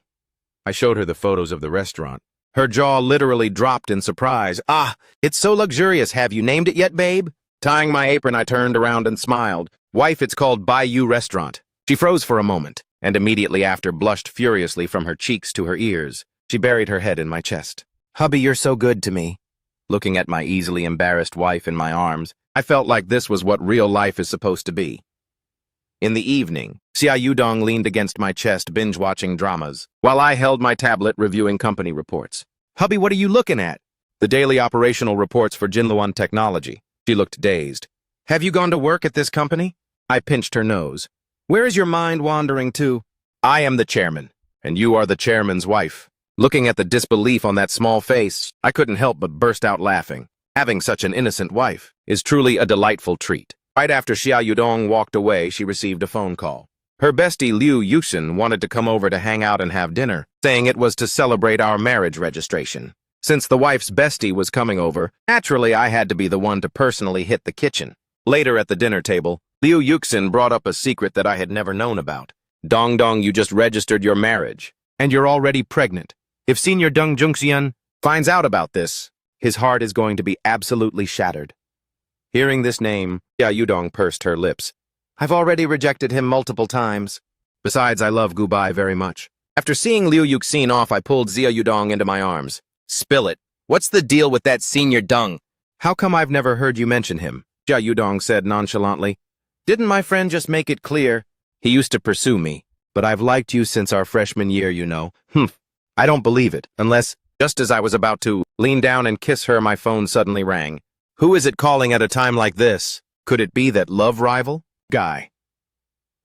I showed her the photos of the restaurant. Her jaw literally dropped in surprise. Ah, it's so luxurious. Have you named it yet, babe? Tying my apron, I turned around and smiled. Wife, it's called Bayou Restaurant. She froze for a moment, and immediately after blushed furiously from her cheeks to her ears. She buried her head in my chest. Hubby, you're so good to me. Looking at my easily embarrassed wife in my arms, I felt like this was what real life is supposed to be. In the evening, Jia Yudong leaned against my chest binge-watching dramas, while I held my tablet reviewing company reports. Hubby, what are you looking at? The daily operational reports for Jinluan Technology. She looked dazed. Have you gone to work at this company? I pinched her nose. Where is your mind wandering to? I am the chairman, and you are the chairman's wife. Looking at the disbelief on that small face, I couldn't help but burst out laughing. Having such an innocent wife is truly a delightful treat. Right after Jia Yudong walked away, she received a phone call. Her bestie Liu Yuxin wanted to come over to hang out and have dinner, saying it was to celebrate our marriage registration. Since the wife's bestie was coming over, naturally I had to be the one to personally hit the kitchen. Later at the dinner table, Liu Yuxin brought up a secret that I had never known about. Dong Dong, you just registered your marriage, and you're already pregnant. If Senior Deng Junxian finds out about this, his heart is going to be absolutely shattered. Hearing this name, Xia Yudong pursed her lips. I've already rejected him multiple times. Besides, I love Gubai very much. After seeing Liu Yuxin off, I pulled Xia Yudong into my arms. Spill it. What's the deal with that Senior Deng? How come I've never heard you mention him? Xia Yudong said nonchalantly. Didn't my friend just make it clear? He used to pursue me, but I've liked you since our freshman year, you know. I don't believe it, unless, just as I was about to lean down and kiss her, my phone suddenly rang. Who is it calling at a time like this? Could it be that love rival? Guy.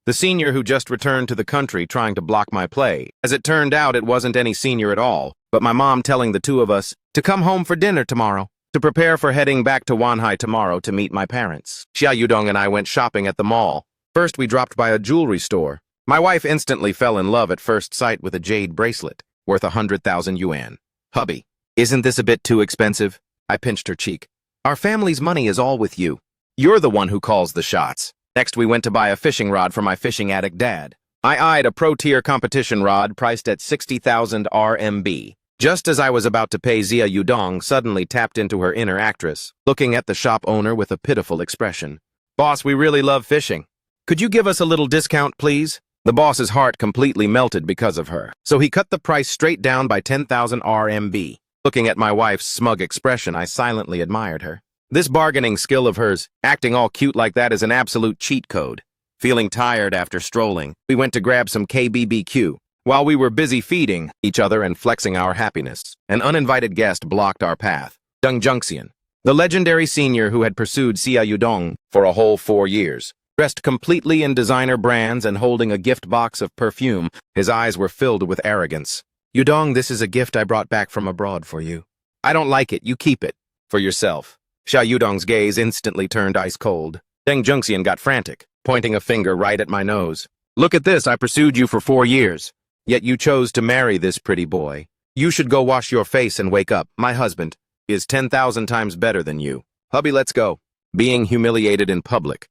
The senior who just returned to the country trying to block my play. As it turned out, it wasn't any senior at all, but my mom telling the two of us to come home for dinner tomorrow, to prepare for heading back to Wanhai tomorrow to meet my parents. Xia Yudong and I went shopping at the mall. First, we dropped by a jewelry store. My wife instantly fell in love at first sight with a jade bracelet, worth 100,000 yuan. Hubby, isn't this a bit too expensive? I pinched her cheek. Our family's money is all with you. You're the one who calls the shots. Next, we went to buy a fishing rod for my fishing addict dad. I eyed a pro-tier competition rod priced at 60,000 RMB. Just as I was about to pay, Xia Yudong suddenly tapped into her inner actress, looking at the shop owner with a pitiful expression. Boss, we really love fishing. Could you give us a little discount, please? The boss's heart completely melted because of her, so he cut the price straight down by 10,000 RMB. Looking at my wife's smug expression, I silently admired her. This bargaining skill of hers, acting all cute like that, is an absolute cheat code. Feeling tired after strolling, we went to grab some KBBQ. While we were busy feeding each other and flexing our happiness, an uninvited guest blocked our path. Deng Junxian, the legendary senior who had pursued Xia Yudong for a whole 4 years. Dressed completely in designer brands and holding a gift box of perfume, his eyes were filled with arrogance. Yudong, this is a gift I brought back from abroad for you. I don't like it, you keep it. For yourself. Xia Yudong's gaze instantly turned ice cold. Deng Junxian got frantic, pointing a finger right at my nose. Look at this, I pursued you for 4 years. Yet you chose to marry this pretty boy. You should go wash your face and wake up. My husband is 10,000 times better than you. Hubby, let's go. Being humiliated in public.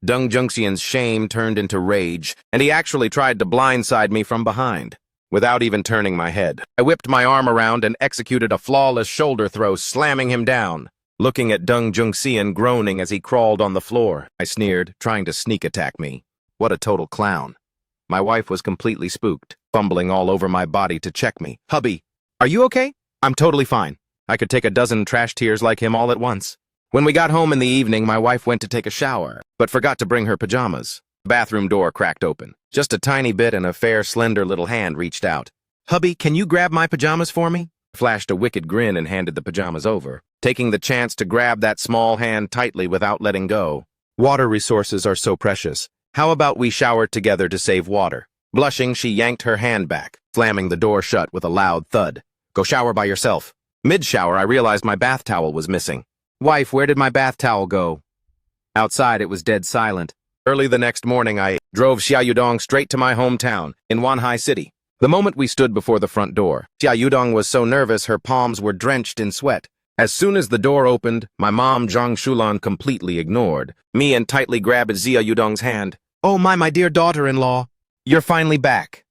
Deng Junxian's shame turned into rage, and he actually tried to blindside me from behind. Without even turning my head, I whipped my arm around and executed a flawless shoulder throw, slamming him down. Looking at Deng Junxian groaning as he crawled on the floor, I sneered, trying to sneak attack me. What a total clown. My wife was completely spooked, fumbling all over my body to check me. Hubby, are you okay? I'm totally fine. I could take a dozen trash tears like him all at once. When we got home in the evening, my wife went to take a shower, but forgot to bring her pajamas. The bathroom door cracked open. Just a tiny bit, and a fair, slender little hand reached out. Hubby, can you grab my pajamas for me? I flashed a wicked grin and handed the pajamas over, taking the chance to grab that small hand tightly without letting go. Water resources are so precious. How about we shower together to save water? Blushing, she yanked her hand back, slamming the door shut with a loud thud. Go shower by yourself. Mid-shower, I realized my bath towel was missing. Wife, where did my bath towel go? Outside, it was dead silent. Early the next morning, I drove Xia Yudong straight to my hometown, in Wanhai City. The moment we stood before the front door, Xia Yudong was so nervous her palms were drenched in sweat. As soon as the door opened, my mom, Zhang Shulan, completely ignored me and tightly grabbed Xia Yudong's hand. Oh my dear daughter-in-law, you're finally back.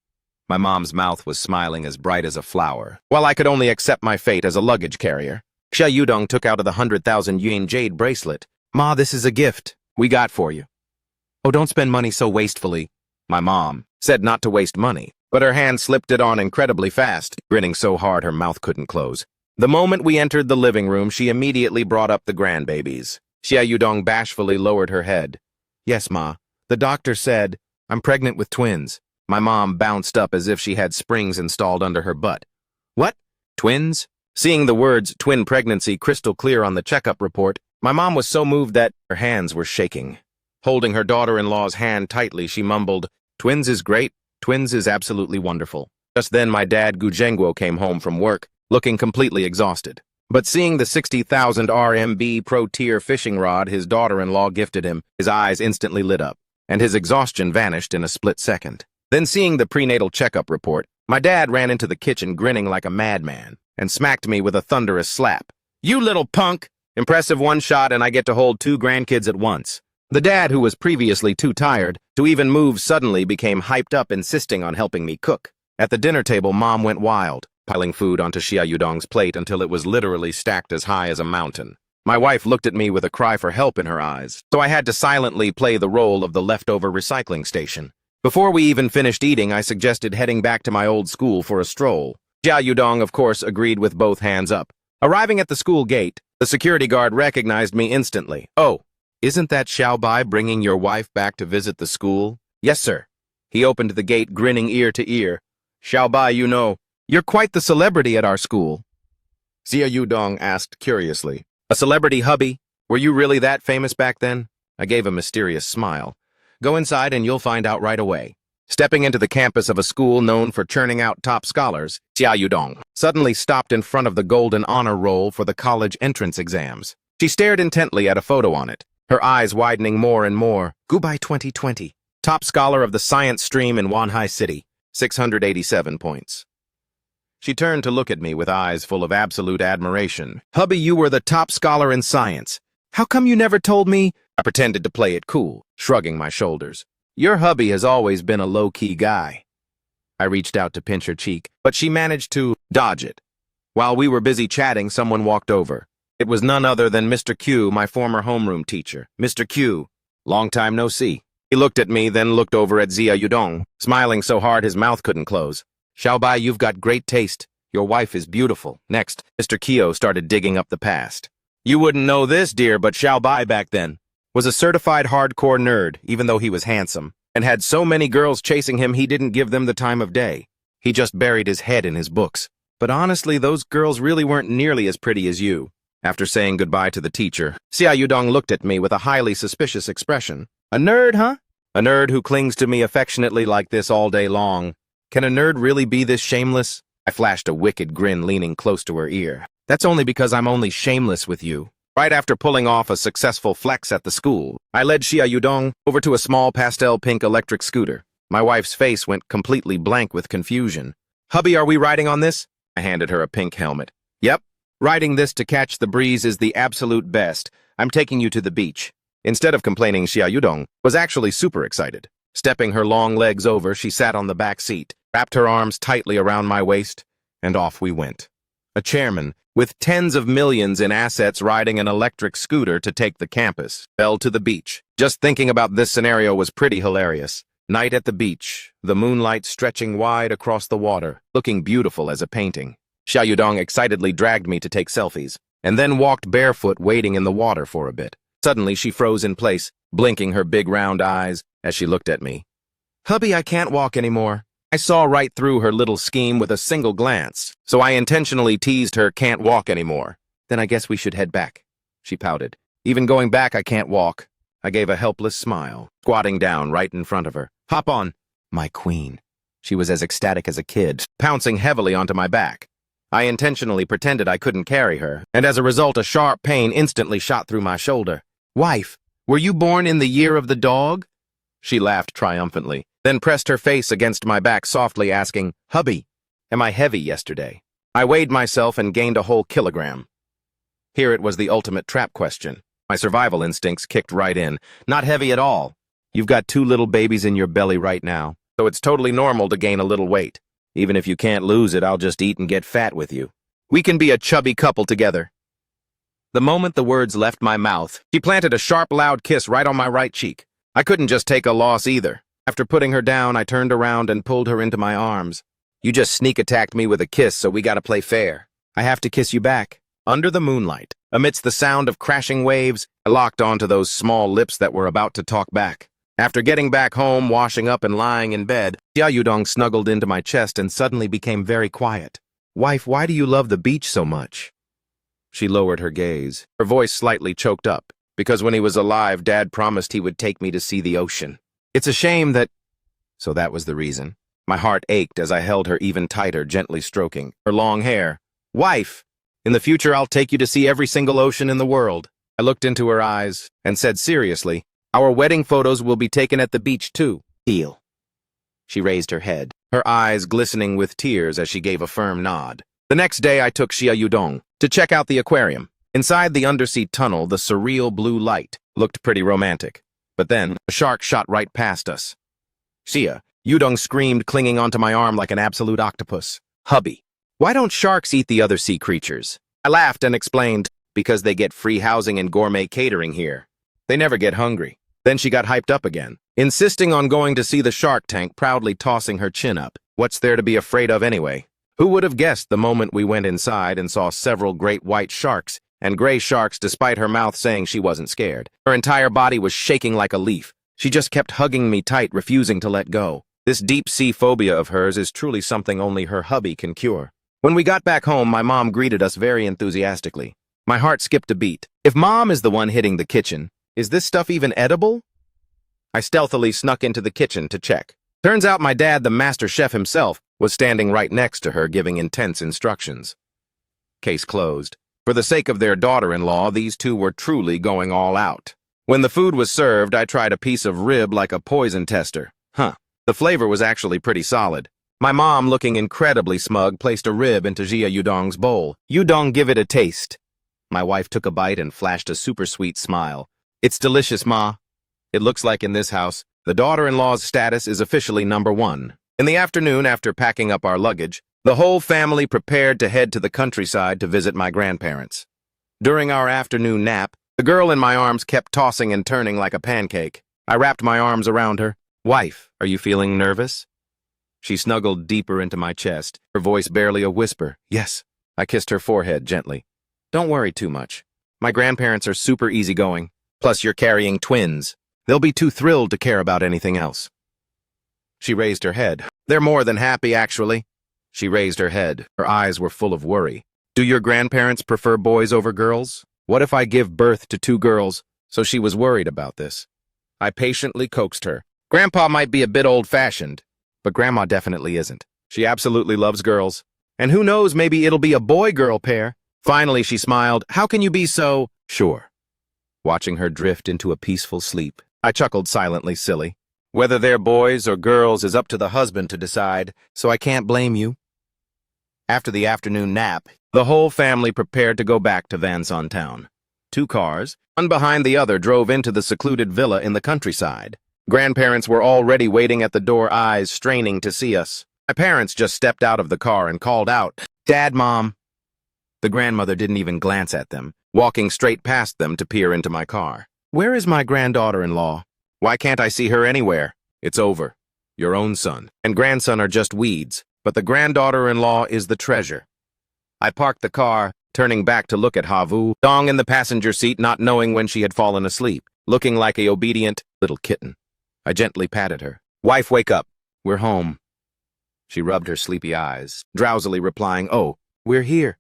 My mom's mouth was smiling as bright as a flower, while I could only accept my fate as a luggage carrier. Xia Yudong took out of the 100,000 yuan jade bracelet. Ma, this is a gift we got for you. Oh, don't spend money so wastefully. My mom said not to waste money, but her hand slipped it on incredibly fast, grinning so hard her mouth couldn't close. The moment we entered the living room, she immediately brought up the grandbabies. Xia Yudong bashfully lowered her head. Yes, Ma. The doctor said, I'm pregnant with twins. My mom bounced up as if she had springs installed under her butt. What? Twins? Seeing the words twin pregnancy crystal clear on the checkup report, my mom was so moved that her hands were shaking. Holding her daughter-in-law's hand tightly, she mumbled, Twins is great. Twins is absolutely wonderful. Just then my dad Gu Zhengguo came home from work, looking completely exhausted. But seeing the 60,000 RMB pro-tier fishing rod his daughter-in-law gifted him, his eyes instantly lit up, and his exhaustion vanished in a split second. Then seeing the prenatal checkup report, my dad ran into the kitchen grinning like a madman. and smacked me with a thunderous slap. "You little punk!" Impressive one shot, and I get to hold 2 grandkids at once. The dad, who was previously too tired to even move, suddenly became hyped up, insisting on helping me cook. At the dinner table, Mom went wild, piling food onto Xia Yudong's plate until it was literally stacked as high as a mountain. My wife looked at me with a cry for help in her eyes, so I had to silently play the role of the leftover recycling station. Before we even finished eating, I suggested heading back to my old school for a stroll. Xia Yudong, of course, agreed with both hands up. Arriving at the school gate, the security guard recognized me instantly. "Oh, isn't that Xiaobai bringing your wife back to visit the school?" "Yes, sir." He opened the gate, grinning ear to ear. "Xiaobai, you know, you're quite the celebrity at our school." Xia Yudong asked curiously. "A celebrity, hubby? Were you really that famous back then?" I gave a mysterious smile. "Go inside and you'll find out right away." Stepping into the campus of a school known for churning out top scholars, Xia Yudong suddenly stopped in front of the golden honor roll for the college entrance exams. She stared intently at a photo on it, her eyes widening more and more. "Goodbye 2020. Top scholar of the science stream in Wanhai City, 687 points. She turned to look at me with eyes full of absolute admiration. "Hubby, you were the top scholar in science. How come you never told me?" I pretended to play it cool, shrugging my shoulders. "Your hubby has always been a low-key guy." I reached out to pinch her cheek, but she managed to dodge it. While we were busy chatting, someone walked over. It was none other than Mr. Q, my former homeroom teacher. "Mr. Q, long time no see." He looked at me, then looked over at Xia Yudong, smiling so hard his mouth couldn't close. "Xiaobai, you've got great taste. Your wife is beautiful." Next, Mr. Kyo started digging up the past. "You wouldn't know this, dear, but Xiaobai back then was a certified hardcore nerd, even though he was handsome, and had so many girls chasing him he didn't give them the time of day. He just buried his head in his books. But honestly, those girls really weren't nearly as pretty as you." After saying goodbye to the teacher, Xia Yudong looked at me with a highly suspicious expression. "A nerd, huh? A nerd who clings to me affectionately like this all day long. Can a nerd really be this shameless?" I flashed a wicked grin, leaning close to her ear. "That's only because I'm only shameless with you." Right after pulling off a successful flex at the school, I led Xia Yudong over to a small pastel pink electric scooter. My wife's face went completely blank with confusion. "Hubby, are we riding on this?" I handed her a pink helmet. "Yep. Riding this to catch the breeze is the absolute best. I'm taking you to the beach." Instead of complaining, Xia Yudong was actually super excited. Stepping her long legs over, she sat on the back seat, wrapped her arms tightly around my waist, and off we went. A chairman, with tens of millions in assets riding an electric scooter to take the campus, fell to the beach. Just thinking about this scenario was pretty hilarious. Night at the beach, the moonlight stretching wide across the water, looking beautiful as a painting. Xia Yudong excitedly dragged me to take selfies, and then walked barefoot wading in the water for a bit. Suddenly, she froze in place, blinking her big round eyes as she looked at me. "Hubby, I can't walk anymore." I saw right through her little scheme with a single glance, so I intentionally teased her "can't walk anymore." "Then I guess we should head back," she pouted. "Even going back, I can't walk." I gave a helpless smile, squatting down right in front of her. "Hop on." My queen. She was as ecstatic as a kid, pouncing heavily onto my back. I intentionally pretended I couldn't carry her, and as a result, a sharp pain instantly shot through my shoulder. "Wife, were you born in the year of the dog?" She laughed triumphantly, then pressed her face against my back softly, asking, "Hubby, am I heavy yesterday?" I weighed myself and gained a whole kilogram. Here it was the ultimate trap question. My survival instincts kicked right in. "Not heavy at all. You've got 2 little babies in your belly right now, so it's totally normal to gain a little weight. Even if you can't lose it, I'll just eat and get fat with you. We can be a chubby couple together." The moment the words left my mouth, she planted a sharp, loud kiss right on my right cheek. I couldn't just take a loss either. After putting her down, I turned around and pulled her into my arms. "You just sneak-attacked me with a kiss, so we gotta play fair. I have to kiss you back." Under the moonlight, amidst the sound of crashing waves, I locked onto those small lips that were about to talk back. After getting back home, washing up, and lying in bed, Xia Yudong snuggled into my chest and suddenly became very quiet. "Wife, why do you love the beach so much?" She lowered her gaze, her voice slightly choked up. "Because when he was alive, Dad promised he would take me to see the ocean. It's a shame that—" So that was the reason. My heart ached as I held her even tighter, gently stroking her long hair. "Wife, in the future I'll take you to see every single ocean in the world." I looked into her eyes and said seriously, "Our wedding photos will be taken at the beach too." "Deal." She raised her head, her eyes glistening with tears as she gave a firm nod. The next day, I took Xia Yudong to check out the aquarium. Inside the undersea tunnel, the surreal blue light looked pretty romantic. But then, a shark shot right past us. Xia Yudong screamed, clinging onto my arm like an absolute octopus. Hubby, why don't sharks eat the other sea creatures? I laughed and explained, because they get free housing and gourmet catering here. They never get hungry. Then she got hyped up again, insisting on going to see the shark tank, proudly tossing her chin up. What's there to be afraid of anyway? Who would have guessed the moment we went inside and saw several great white sharks and gray sharks, despite her mouth saying she wasn't scared? Her entire body was shaking like a leaf. She just kept hugging me tight, refusing to let go. This deep-sea phobia of hers is truly something only her hubby can cure. When we got back home, my mom greeted us very enthusiastically. My heart skipped a beat. If Mom is the one hitting the kitchen, is this stuff even edible? I stealthily snuck into the kitchen to check. Turns out my dad, the master chef himself, was standing right next to her, giving intense instructions. Case closed. For the sake of their daughter-in-law, these two were truly going all out. When the food was served, I tried a piece of rib like a poison tester. The flavor was actually pretty solid. My mom, looking incredibly smug, placed a rib into Xia Yudong's bowl. Yudong, give it a taste. My wife took a bite and flashed a super sweet smile. It's delicious, Ma. It looks like in this house, the daughter-in-law's status is officially #1. In the afternoon, after packing up our luggage, the whole family prepared to head to the countryside to visit my grandparents. During our afternoon nap, the girl in my arms kept tossing and turning like a pancake. I wrapped my arms around her. Wife, are you feeling nervous? She snuggled deeper into my chest, her voice barely a whisper. Yes. I kissed her forehead gently. Don't worry too much. My grandparents are super easygoing. Plus, you're carrying twins. They'll be too thrilled to care about anything else. She raised her head. They're more than happy, actually. She raised her head. Her eyes were full of worry. Do your grandparents prefer boys over girls? What if I give birth to 2 girls? So she was worried about this. I patiently coaxed her. Grandpa might be a bit old-fashioned, but Grandma definitely isn't. She absolutely loves girls. And who knows, maybe it'll be a boy-girl pair. Finally, she smiled. How can you be so sure? Watching her drift into a peaceful sleep, I chuckled silently, silly. Whether they're boys or girls is up to the husband to decide, so I can't blame you. After the afternoon nap, the whole family prepared to go back to Vanson Town. 2 cars, one behind the other, drove into the secluded villa in the countryside. Grandparents were already waiting at the door, eyes straining to see us. My parents just stepped out of the car and called out, Dad, Mom. The grandmother didn't even glance at them, walking straight past them to peer into my car. Where is my granddaughter-in-law? Why can't I see her anywhere? It's over. Your own son and grandson are just weeds, but the granddaughter-in-law is the treasure. I parked the car, turning back to look at Havu, Dong in the passenger seat, not knowing when she had fallen asleep, looking like a obedient little kitten. I gently patted her. Wife, wake up. We're home. She rubbed her sleepy eyes, drowsily replying, Oh, we're here.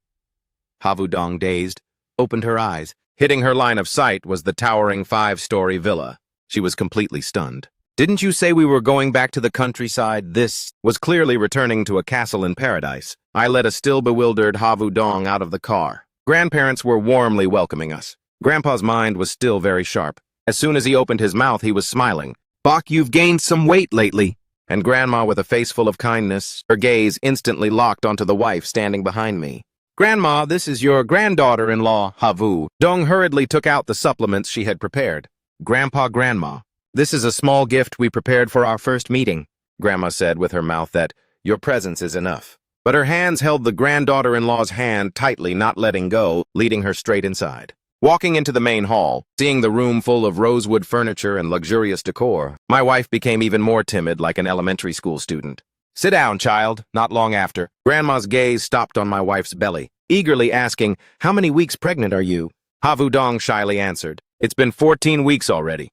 Havu Dong, dazed, opened her eyes. Hitting her line of sight was the towering 5-story villa. She was completely stunned. Didn't you say we were going back to the countryside? This was clearly returning to a castle in paradise. I let a still bewildered Havu Dong out of the car. Grandparents were warmly welcoming us. Grandpa's mind was still very sharp. As soon as he opened his mouth, he was smiling. Bok, you've gained some weight lately. And Grandma, with a face full of kindness, her gaze instantly locked onto the wife standing behind me. Grandma, this is your granddaughter-in-law, Havu. Dong hurriedly took out the supplements she had prepared. Grandma, this is a small gift we prepared for our first meeting, Grandma said with her mouth that your presence is enough. But her hands held the granddaughter-in-law's hand tightly, not letting go, leading her straight inside. Walking into the main hall, seeing the room full of rosewood furniture and luxurious decor, my wife became even more timid, like an elementary school student. Sit down, child. Not long after, Grandma's gaze stopped on my wife's belly, eagerly asking, How many weeks pregnant are you? Havu Dong shyly answered, It's been 14 weeks already.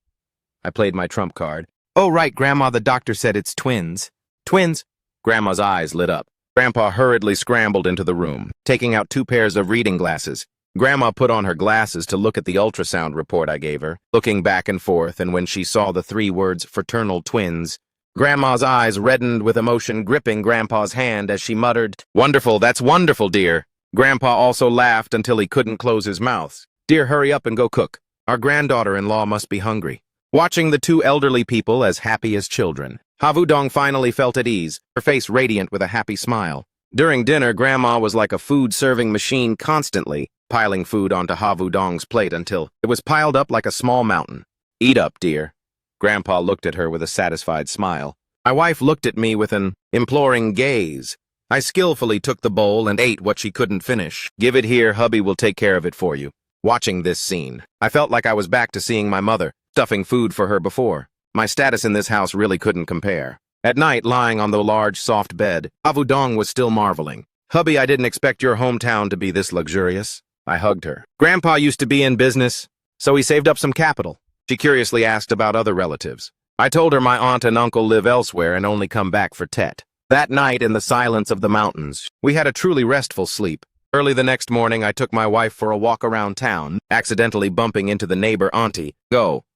I played my trump card. Oh, right, Grandma, the doctor said it's twins. Twins? Grandma's eyes lit up. Grandpa hurriedly scrambled into the room, taking out 2 pairs of reading glasses. Grandma put on her glasses to look at the ultrasound report I gave her, looking back and forth, and when she saw the 3 words, fraternal twins, Grandma's eyes reddened with emotion, gripping Grandpa's hand as she muttered, Wonderful, that's wonderful, dear. Grandpa also laughed until he couldn't close his mouth. Dear, hurry up and go cook. Our granddaughter-in-law must be hungry. Watching the 2 elderly people as happy as children, Havu Dong finally felt at ease, her face radiant with a happy smile. During dinner, Grandma was like a food-serving machine constantly, piling food onto Havu Dong's plate until it was piled up like a small mountain. "Eat up, dear." Grandpa looked at her with a satisfied smile. My wife looked at me with an imploring gaze. I skillfully took the bowl and ate what she couldn't finish. "Give it here, hubby will take care of it for you." Watching this scene, I felt like I was back to seeing my mother, stuffing food for her before. My status in this house really couldn't compare. At night, lying on the large, soft bed, Havu Dong was still marveling. "Hubby, I didn't expect your hometown to be this luxurious." I hugged her. "Grandpa used to be in business, so he saved up some capital." She curiously asked about other relatives. I told her my aunt and uncle live elsewhere and only come back for Tet. That night, in the silence of the mountains, we had a truly restful sleep. Early the next morning, I took my wife for a walk around town, accidentally bumping into the neighbor auntie.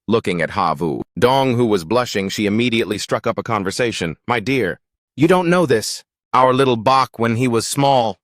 Looking at Havu Dong, who was blushing, she immediately struck up a conversation. "My dear, you don't know this. Our little Bok when he was small."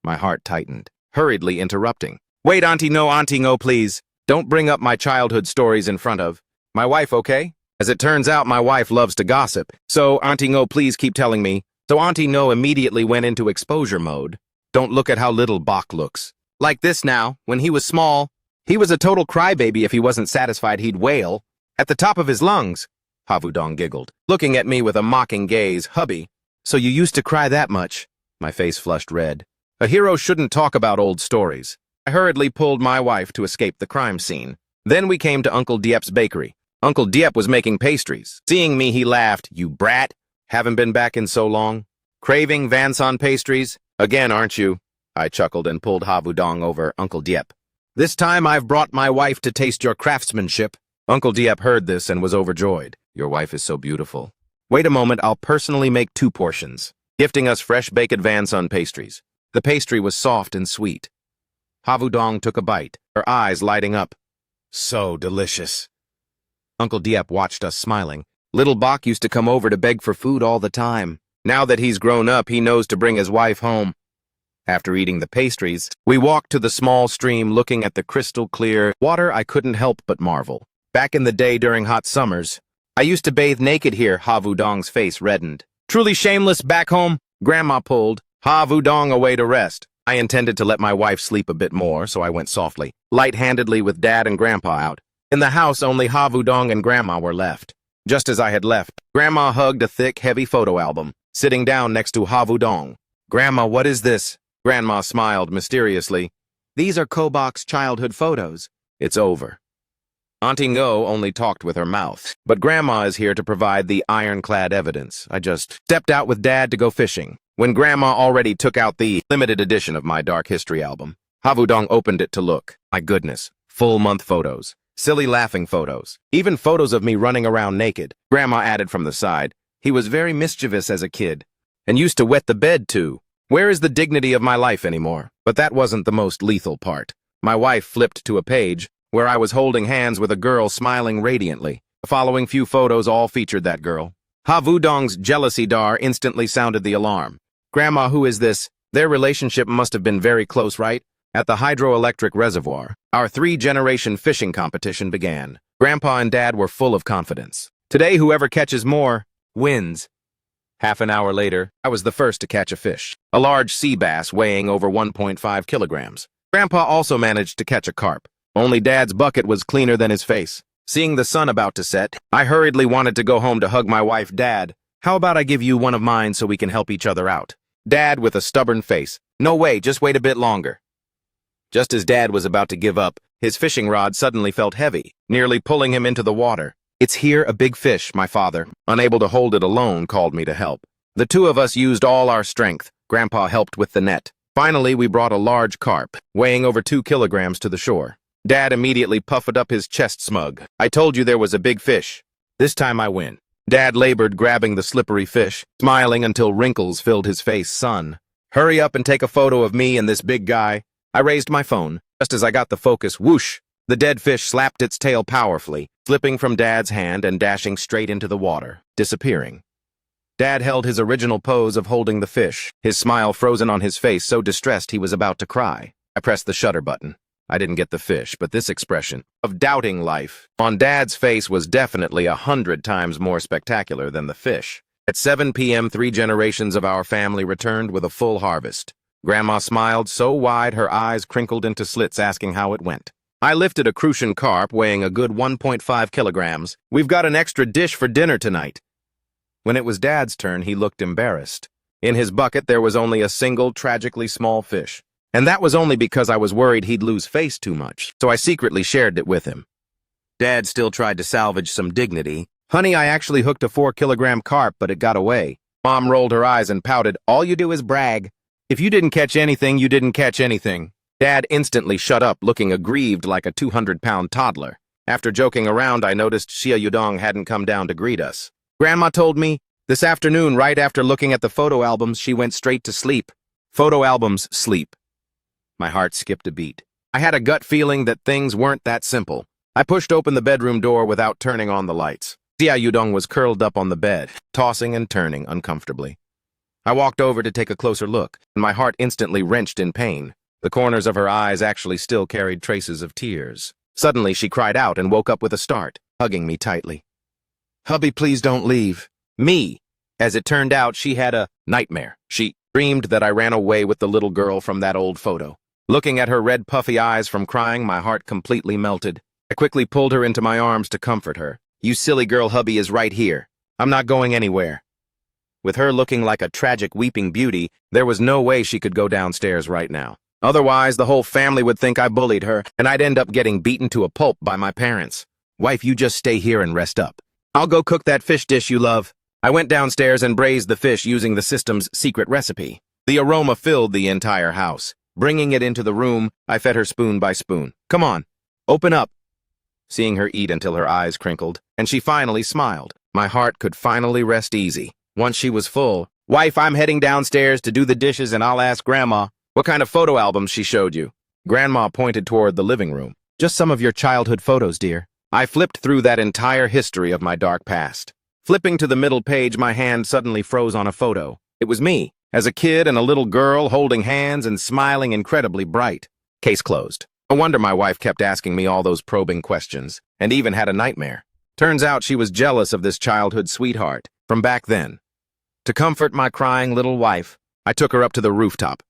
My heart tightened, hurriedly interrupting. "Wait, auntie, no, please. Don't bring up my childhood stories in front of my wife, okay?" As it turns out, my wife loves to gossip. "So, auntie, no, please keep telling me." So auntie No immediately went into exposure mode. "Don't look at how little Bok looks. Like this now, when he was small, he was a total crybaby. If he wasn't satisfied, he'd wail at the top of his lungs." Havu Dong giggled, looking at me with a mocking gaze. "Hubby, so you used to cry that much?" My face flushed red. A hero shouldn't talk about old stories. I hurriedly pulled my wife to escape the crime scene. Then we came to Uncle Diep's bakery. Uncle Diep was making pastries. Seeing me, he laughed. "You brat, haven't been back in so long. Craving Vanson pastries? Again, aren't you?" I chuckled and pulled Havu Dong over Uncle Diep. "This time I've brought my wife to taste your craftsmanship." Uncle Diep heard this and was overjoyed. "Your wife is so beautiful. Wait a moment, I'll personally make 2 portions," gifting us fresh baked Vanson pastries. The pastry was soft and sweet. Havu Dong took a bite, her eyes lighting up. "So delicious." Uncle Diep watched us smiling. "Little Bok used to come over to beg for food all the time. Now that he's grown up, he knows to bring his wife home." After eating the pastries, we walked to the small stream. Looking at the crystal clear water, I couldn't help but marvel. Back in the day during hot summers, I used to bathe naked here. Havu Dong's face reddened. "Truly shameless back home." Grandma pulled Havu Dong away to rest. I intended to let my wife sleep a bit more, so I went softly, light-handedly with Dad and Grandpa out. In the house, only Havu Dong and Grandma were left. Just as I had left, Grandma hugged a thick, heavy photo album, sitting down next to Havu Dong. "Grandma, what is this?" Grandma smiled mysteriously. "These are Kobok's childhood photos." "It's over." Auntie No only talked with her mouth, but Grandma is here to provide the ironclad evidence. I just stepped out with Dad to go fishing, when Grandma already took out the limited edition of my dark history album. Havu Dong opened it to look. My goodness, full-month photos. Silly laughing photos. Even photos of me running around naked. Grandma added from the side. "He was very mischievous as a kid, and used to wet the bed too. Where is the dignity of my life anymore?" But that wasn't the most lethal part. My wife flipped to a page where I was holding hands with a girl smiling radiantly. The following few photos all featured that girl. Havu Dong's jealousy dar instantly sounded the alarm. "Grandma, who is this? Their relationship must have been very close, right?" At the hydroelectric reservoir, our 3-generation fishing competition began. Grandpa and Dad were full of confidence. "Today, whoever catches more wins." Half an hour later, I was the first to catch a fish, a large sea bass weighing over 1.5 kilograms. Grandpa also managed to catch a carp. Only Dad's bucket was cleaner than his face. Seeing the sun about to set, I hurriedly wanted to go home to hug my wife. "Dad, how about I give you one of mine so we can help each other out?" Dad, with a stubborn face, "No way, just wait a bit longer." Just as Dad was about to give up, his fishing rod suddenly felt heavy, nearly pulling him into the water. "It's here, a big fish," my father, unable to hold it alone, called me to help. The 2 of us used all our strength. Grandpa helped with the net. Finally, we brought a large carp, weighing over 2 kilograms, to the shore. Dad immediately puffed up his chest smug. "I told you there was a big fish. This time I win." Dad labored, grabbing the slippery fish, smiling until wrinkles filled his face. "Son, hurry up and take a photo of me and this big guy." I raised my phone. Just as I got the focus, whoosh! The dead fish slapped its tail powerfully, slipping from Dad's hand and dashing straight into the water, disappearing. Dad held his original pose of holding the fish, his smile frozen on his face, so distressed he was about to cry. I pressed the shutter button. I didn't get the fish, but this expression of doubting life on Dad's face was definitely 100 times more spectacular than the fish. At 7 p.m., 3 generations of our family returned with a full harvest. Grandma smiled so wide her eyes crinkled into slits asking how it went. I lifted a crucian carp weighing a good 1.5 kilograms. We've got an extra dish for dinner tonight. When it was Dad's turn, he looked embarrassed. In his bucket, there was only a single tragically small fish. And that was only because I was worried he'd lose face too much, so I secretly shared it with him. Dad still tried to salvage some dignity. Honey, I actually hooked a 4-kilogram carp, but it got away. Mom rolled her eyes and pouted, all you do is brag. If you didn't catch anything, you didn't catch anything. Dad instantly shut up, looking aggrieved like a 200-pound toddler. After joking around, I noticed Xia Yudong hadn't come down to greet us. Grandma told me, this afternoon, right after looking at the photo albums, she went straight to sleep. Photo albums sleep. My heart skipped a beat. I had a gut feeling that things weren't that simple. I pushed open the bedroom door without turning on the lights. Xia Yudong was curled up on the bed, tossing and turning uncomfortably. I walked over to take a closer look, and my heart instantly wrenched in pain. The corners of her eyes actually still carried traces of tears. Suddenly, she cried out and woke up with a start, hugging me tightly. Hubby, please don't leave. Me. As it turned out, she had a nightmare. She dreamed that I ran away with the little girl from that old photo. Looking at her red puffy eyes from crying, my heart completely melted. I quickly pulled her into my arms to comfort her. You silly girl, hubby is right here. I'm not going anywhere. With her looking like a tragic weeping beauty, there was no way she could go downstairs right now. Otherwise, the whole family would think I bullied her, and I'd end up getting beaten to a pulp by my parents. Wife, you just stay here and rest up. I'll go cook that fish dish you love. I went downstairs and braised the fish using the system's secret recipe. The aroma filled the entire house. Bringing it into the room, I fed her spoon by spoon. Come on, open up. Seeing her eat until her eyes crinkled, and she finally smiled. My heart could finally rest easy. Once she was full, Wife, I'm heading downstairs to do the dishes and I'll ask Grandma what kind of photo albums she showed you. Grandma pointed toward the living room. Just some of your childhood photos, dear. I flipped through that entire history of my dark past. Flipping to the middle page, my hand suddenly froze on a photo. It was me, as a kid and a little girl holding hands and smiling incredibly bright. Case closed. No wonder my wife kept asking me all those probing questions, and even had a nightmare. Turns out she was jealous of this childhood sweetheart from back then. To comfort my crying little wife, I took her up to the rooftop.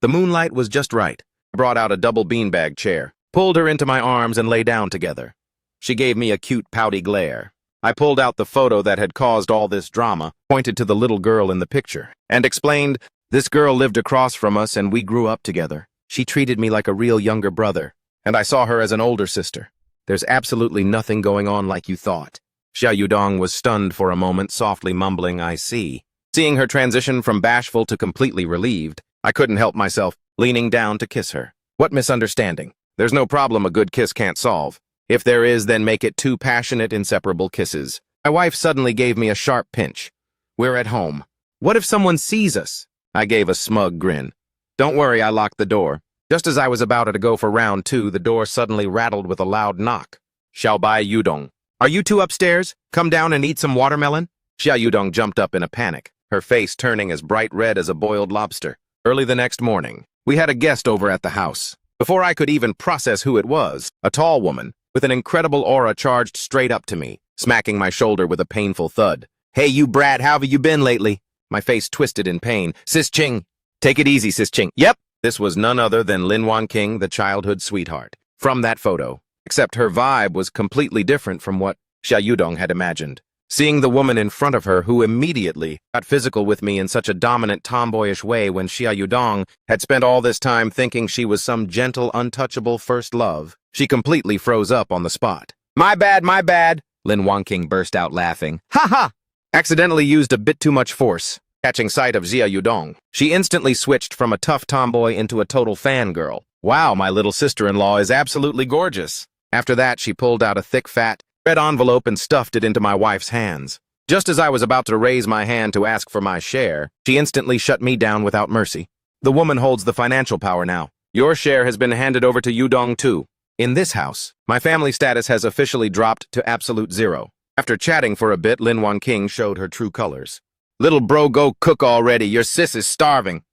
The moonlight was just right. I brought out a double beanbag chair, pulled her into my arms, and lay down together. She gave me a cute, pouty glare. I pulled out the photo that had caused all this drama, pointed to the little girl in the picture, and explained, this girl lived across from us and we grew up together. She treated me like a real younger brother, and I saw her as an older sister. There's absolutely nothing going on like you thought. Xia Yudong was stunned for a moment, softly mumbling, I see. Seeing her transition from bashful to completely relieved, I couldn't help myself, leaning down to kiss her. What misunderstanding? There's no problem a good kiss can't solve. If there is, then make it 2 passionate, inseparable kisses. My wife suddenly gave me a sharp pinch. We're at home. What if someone sees us? I gave a smug grin. Don't worry, I locked the door. Just as I was about to go for round 2, the door suddenly rattled with a loud knock. Xiaobai Yudong. Are you 2 upstairs? Come down and eat some watermelon? Xia Yudong jumped up in a panic, her face turning as bright red as a boiled lobster. Early the next morning, we had a guest over at the house. Before I could even process who it was, a tall woman with an incredible aura charged straight up to me, smacking my shoulder with a painful thud. Hey, you brat, how have you been lately? My face twisted in pain. Sis Ching. Take it easy, Sis Ching. Yep. This was none other than Lin Wanqing, the childhood sweetheart, from that photo. Except her vibe was completely different from what Xia Yudong had imagined. Seeing the woman in front of her who immediately got physical with me in such a dominant tomboyish way when Xia Yudong had spent all this time thinking she was some gentle, untouchable first love, she completely froze up on the spot. My bad, Lin Wanqing burst out laughing. Ha ha! Accidentally used a bit too much force. Catching sight of Xia Yudong, she instantly switched from a tough tomboy into a total fangirl. Wow, my little sister-in-law is absolutely gorgeous. After that, she pulled out a thick, fat, red envelope and stuffed it into my wife's hands. Just as I was about to raise my hand to ask for my share, she instantly shut me down without mercy. The woman holds the financial power now. Your share has been handed over to Yudong too. In this house, my family status has officially dropped to absolute 0. After chatting for a bit, Lin Wanqing showed her true colors. Little bro, go cook already. Your sis is starving.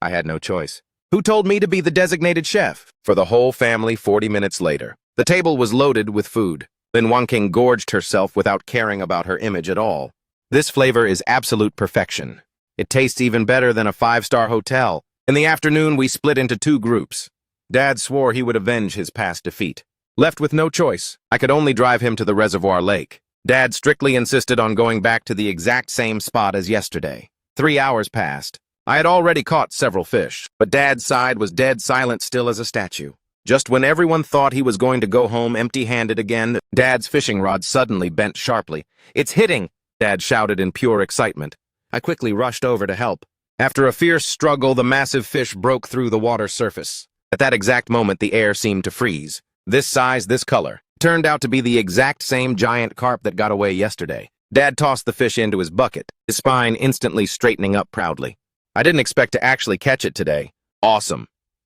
I had no choice. Who told me to be the designated chef? For the whole family 40 minutes later, the table was loaded with food. Lin Wanqing gorged herself without caring about her image at all. This flavor is absolute perfection. It tastes even better than a five-star hotel. In the afternoon, we split into two groups. Dad swore he would avenge his past defeat. Left with no choice, I could only drive him to the reservoir lake. Dad strictly insisted on going back to the exact same spot as yesterday. 3 hours passed. I had already caught several fish, but Dad's side was dead silent, still as a statue. Just when everyone thought he was going to go home empty-handed again, Dad's fishing rod suddenly bent sharply. "It's hitting!" Dad shouted in pure excitement. I quickly rushed over to help. After a fierce struggle, the massive fish broke through the water's surface. At that exact moment, the air seemed to freeze. This size, this color. Turned out to be the exact same giant carp that got away yesterday. Dad tossed the fish into his bucket, his spine instantly straightening up proudly. I didn't expect to actually catch it today. Awesome.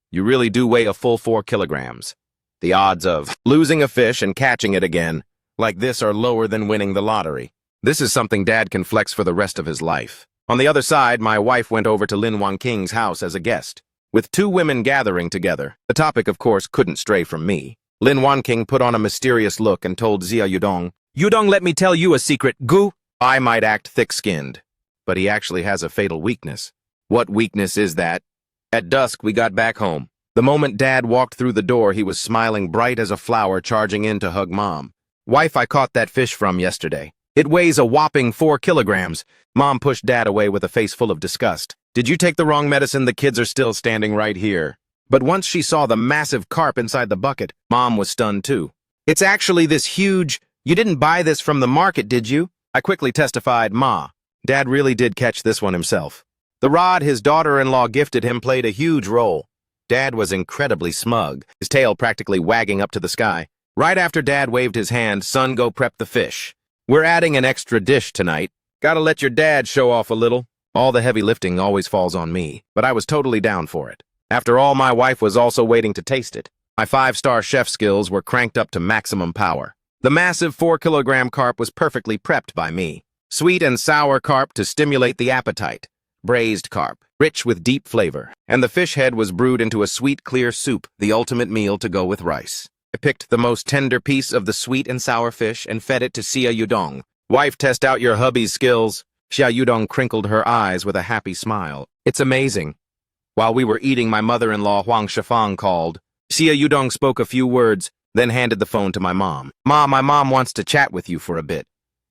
You really do weigh a full 4 kilograms. The odds of losing a fish and catching it again like this are lower than winning the lottery. This is something Dad can flex for the rest of his life. On the other side, my wife went over to Lin Wang-King's house as a guest. With two women gathering together, the topic, of course, couldn't stray from me. Lin Wang-King put on a mysterious look and told Xia Yudong, "Yudong, let me tell you a secret, Gu." I might act thick-skinned, but he actually has a fatal weakness. What weakness is that? At dusk, we got back home. The moment Dad walked through the door, he was smiling bright as a flower, charging in to hug Mom. "Wife, I caught that fish from yesterday. It weighs a whopping 4 kilograms. Mom pushed Dad away with a face full of disgust. "Did you take the wrong medicine? The kids are still standing right here." But once she saw the massive carp inside the bucket, Mom was stunned too. "It's actually this huge. You didn't buy this from the market, did you?" I quickly testified, "Ma, Dad really did catch this one himself." The rod his daughter-in-law gifted him played a huge role. Dad was incredibly smug, his tail practically wagging up to the sky. Right after Dad waved his hand, "Son, go prep the fish. We're adding an extra dish tonight. Gotta let your dad show off a little." All the heavy lifting always falls on me, but I was totally down for it. After all, my wife was also waiting to taste it. My 5-star chef skills were cranked up to maximum power. The massive 4-kilogram carp was perfectly prepped by me. Sweet and sour carp to stimulate the appetite. Braised carp, rich with deep flavor. And the fish head was brewed into a sweet, clear soup, the ultimate meal to go with rice. I picked the most tender piece of the sweet and sour fish and fed it to Xia Yudong. "Wife, test out your hubby's skills." Xia Yudong crinkled her eyes with a happy smile. "It's amazing." While we were eating, my mother-in-law Huang Shifang called. Xia Yudong spoke a few words, then handed the phone to my mom. "Ma, my mom wants to chat with you for a bit."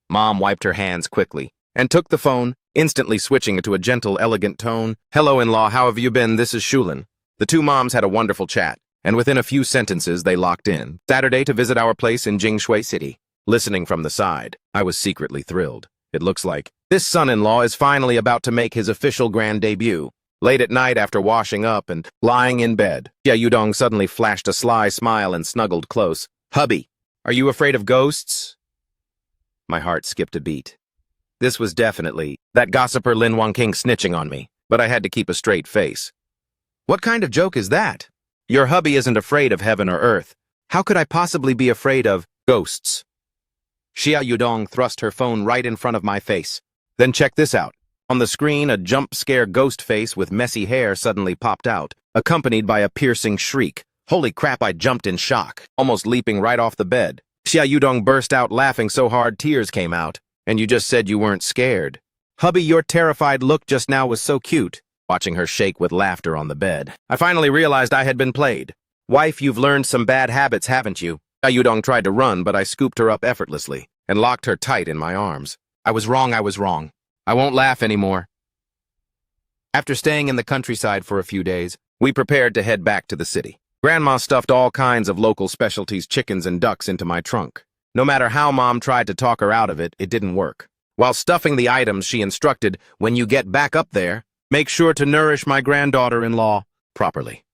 Mom wiped her hands quickly and took the phone, instantly switching it to a gentle, elegant tone. "Hello, in-law, how have you been? This is Shulin." The two moms had a wonderful chat, and within a few sentences they locked in. Saturday to visit our place in Jingshui City. Listening from the side, I was secretly thrilled. It looks like this son-in-law is finally about to make his official grand debut. Late at night, after washing up and lying in bed, Xia Yudong suddenly flashed a sly smile and snuggled close. "Hubby, are you afraid of ghosts?" My heart skipped a beat. This was definitely that gossiper Lin Wang-King snitching on me, but I had to keep a straight face. "What kind of joke is that? Your hubby isn't afraid of heaven or earth. How could I possibly be afraid of ghosts?" Xia Yudong thrust her phone right in front of my face. "Then check this out." On the screen, a jump-scare ghost face with messy hair suddenly popped out, accompanied by a piercing shriek. Holy crap, I jumped in shock, almost leaping right off the bed. Xia Yudong burst out laughing so hard tears came out. "And you just said you weren't scared." "Hubby, your terrified look just now was so cute." Watching her shake with laughter on the bed, I finally realized I had been played. "Wife, you've learned some bad habits, haven't you?" Xia Yudong tried to run, but I scooped her up effortlessly and locked her tight in my arms. I was wrong. I won't laugh anymore." After staying in the countryside for a few days, we prepared to head back to the city. Grandma stuffed all kinds of local specialties, chickens and ducks, into my trunk. No matter how Mom tried to talk her out of it, it didn't work. While stuffing the items, she instructed, "When you get back up there, make sure to nourish my granddaughter-in-law properly."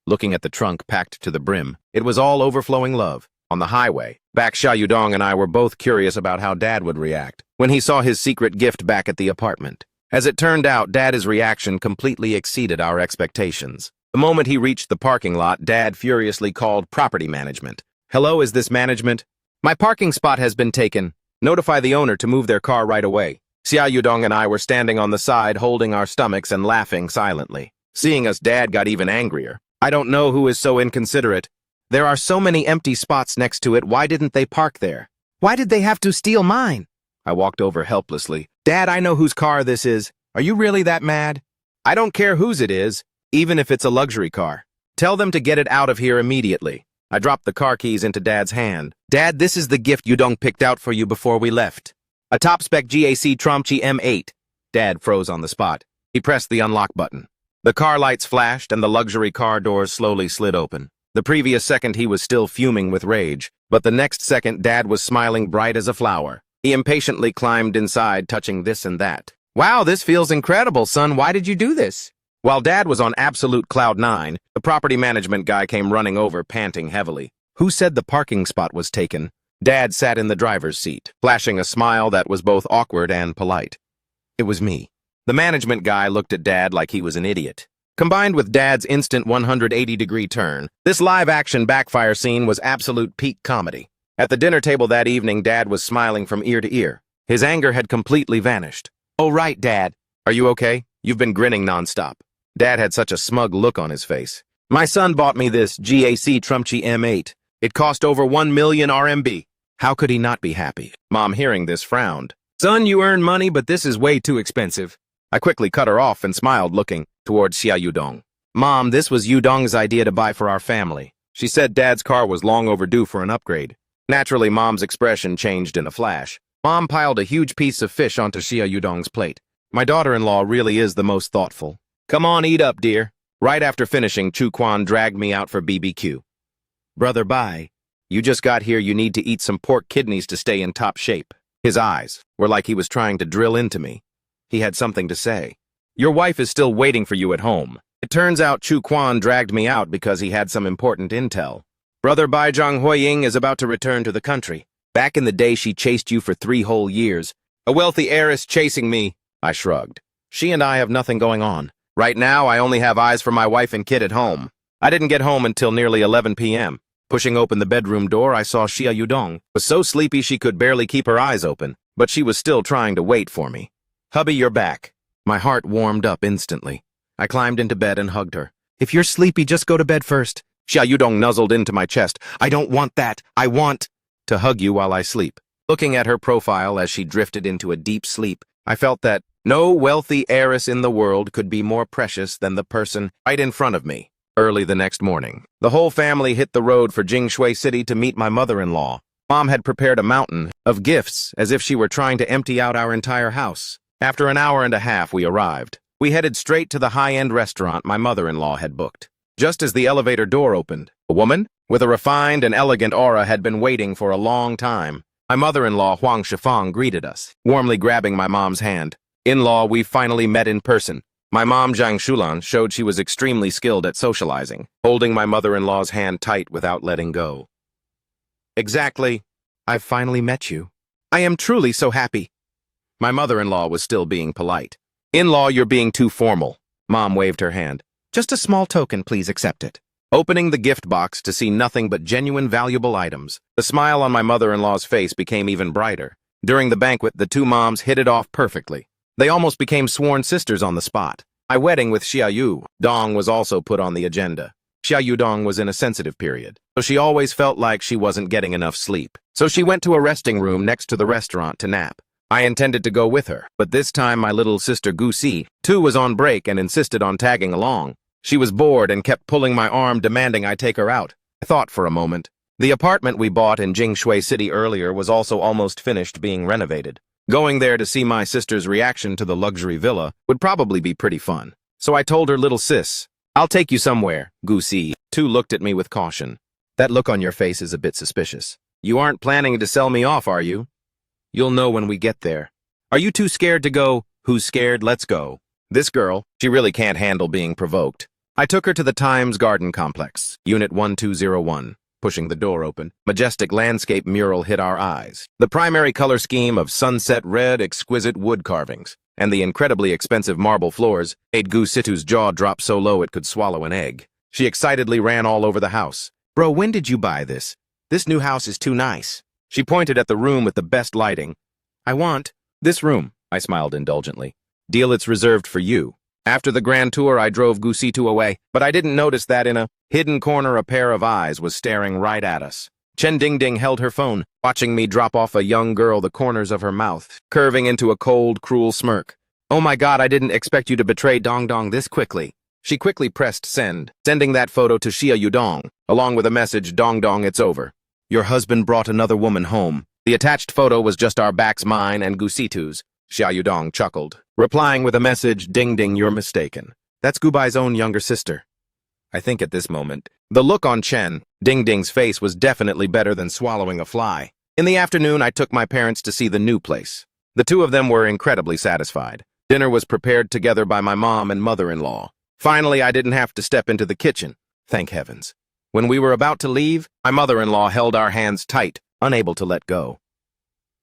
Looking at the trunk packed to the brim, it was all overflowing love. On the highway, back, Xia Yudong and I were both curious about how Dad would react when he saw his secret gift back at the apartment. As it turned out, Dad's reaction completely exceeded our expectations. The moment he reached the parking lot, Dad furiously called property management. "Hello, is this management? My parking spot has been taken. Notify the owner to move their car right away." Xia Yudong and I were standing on the side, holding our stomachs and laughing silently. Seeing us, Dad got even angrier. "I don't know who is so inconsiderate. There are so many empty spots next to it. Why didn't they park there? Why did they have to steal mine?" I walked over helplessly. Dad, I know whose car this is. Are you really that mad? I don't care whose it is, even if it's a luxury car. Tell them to get it out of here immediately. I dropped the car keys into Dad's hand. Dad, this is the gift Yudong picked out for you before we left. A top-spec GAC Tromchi M8. Dad froze on the spot. He pressed the unlock button. The car lights flashed and the luxury car doors slowly slid open. The previous second he was still fuming with rage, but the next second Dad was smiling bright as a flower. He impatiently climbed inside, touching this and that. Wow, this feels incredible, son. Why did you do this? While Dad was on absolute cloud nine, the property management guy came running over, panting heavily. Who said the parking spot was taken? Dad sat in the driver's seat, flashing a smile that was both awkward and polite. It was me. The management guy looked at Dad like he was an idiot. Combined with Dad's instant 180-degree turn, this live-action backfire scene was absolute peak comedy. At the dinner table that evening, Dad was smiling from ear to ear. His anger had completely vanished. Oh, right, Dad. Are you okay? You've been grinning nonstop. Dad had such a smug look on his face. My son bought me this GAC Tromchi M8. It cost over 1 million RMB. How could he not be happy? Mom, hearing this, frowned. Son, you earn money, but this is way too expensive. I quickly cut her off and smiled, looking towards Xia Yudong. Mom, this was Yudong's idea to buy for our family. She said Dad's car was long overdue for an upgrade. Naturally, Mom's expression changed in a flash. Mom piled a huge piece of fish onto Xia Yudong's plate. My daughter-in-law really is the most thoughtful. Come on, eat up, dear. Right after finishing, Chu Quan dragged me out for BBQ. Brother, bye. You just got here, you need to eat some pork kidneys to stay in top shape. His eyes were like he was trying to drill into me. He had something to say. Your wife is still waiting for you at home. It turns out Chu Quan dragged me out because he had some important intel. Brother Bai Zhang Huiying is about to return to the country. Back in the day, she chased you for 3 whole years. A wealthy heiress chasing me. I shrugged. She and I have nothing going on. Right now, I only have eyes for my wife and kid at home. I didn't get home until nearly 11 p.m. Pushing open the bedroom door, I saw Xia Yudong. Was so sleepy she could barely keep her eyes open, but she was still trying to wait for me. Hubby, you're back. My heart warmed up instantly. I climbed into bed and hugged her. If you're sleepy, just go to bed first. Xia Yudong nuzzled into my chest. I don't want that. I want to hug you while I sleep. Looking at her profile as she drifted into a deep sleep, I felt that no wealthy heiress in the world could be more precious than the person right in front of me. Early the next morning, the whole family hit the road for Jingshui City to meet my mother-in-law. Mom had prepared a mountain of gifts as if she were trying to empty out our entire house. After an hour and a half, we arrived. We headed straight to the high-end restaurant my mother-in-law had booked. Just as the elevator door opened, a woman with a refined and elegant aura had been waiting for a long time. My mother-in-law, Huang Shifang, greeted us, warmly grabbing my mom's hand. In-law, we finally met in person. My mom, Zhang Shulan, showed she was extremely skilled at socializing, holding my mother-in-law's hand tight without letting go. Exactly. I've finally met you. I am truly so happy. My mother-in-law was still being polite. In-law, you're being too formal. Mom waved her hand. Just a small token, please accept it. Opening the gift box to see nothing but genuine valuable items, the smile on my mother-in-law's face became even brighter. During the banquet, the two moms hit it off perfectly. They almost became sworn sisters on the spot. My wedding with Xia Yudong was also put on the agenda. Xia Yudong was in a sensitive period, so she always felt like she wasn't getting enough sleep. So she went to a resting room next to the restaurant to nap. I intended to go with her, but this time my little sister Gu Si, too, was on break and insisted on tagging along. She was bored and kept pulling my arm, demanding I take her out. I thought for a moment. The apartment we bought in Jingshui City earlier was also almost finished being renovated. Going there to see my sister's reaction to the luxury villa would probably be pretty fun. So I told her, little sis, I'll take you somewhere, Gu Si. Tu looked at me with caution. That look on your face is a bit suspicious. You aren't planning to sell me off, are you? You'll know when we get there. Are you too scared to go? Who's scared? Let's go. This girl, she really can't handle being provoked. I took her to the Times Garden Complex, Unit 1201. Pushing the door open, majestic landscape mural hit our eyes. The primary color scheme of sunset red, exquisite wood carvings, and the incredibly expensive marble floors made Gu Situ's jaw drop so low it could swallow an egg. She excitedly ran all over the house. Bro, when did you buy this? This new house is too nice. She pointed at the room with the best lighting. I want this room, I smiled indulgently. Deal, it's reserved for you. After the grand tour, I drove Gusitu away, but I didn't notice that in a hidden corner a pair of eyes was staring right at us. Chen Dingding held her phone, watching me drop off a young girl the corners of her mouth, curving into a cold, cruel smirk. Oh my god, I didn't expect you to betray Dong Dong this quickly. She quickly pressed send, sending that photo to Xia Yudong, along with a message, Dong Dong, it's over. Your husband brought another woman home. The attached photo was just our backs, mine and Gusitu's. Xia Yudong chuckled, replying with a message, Ding Ding, you're mistaken. That's Gubai's own younger sister. I think at this moment, the look on Chen Ding Ding's face was definitely better than swallowing a fly. In the afternoon, I took my parents to see the new place. The two of them were incredibly satisfied. Dinner was prepared together by my mom and mother-in-law. Finally, I didn't have to step into the kitchen. Thank heavens. When we were about to leave, my mother-in-law held our hands tight, unable to let go.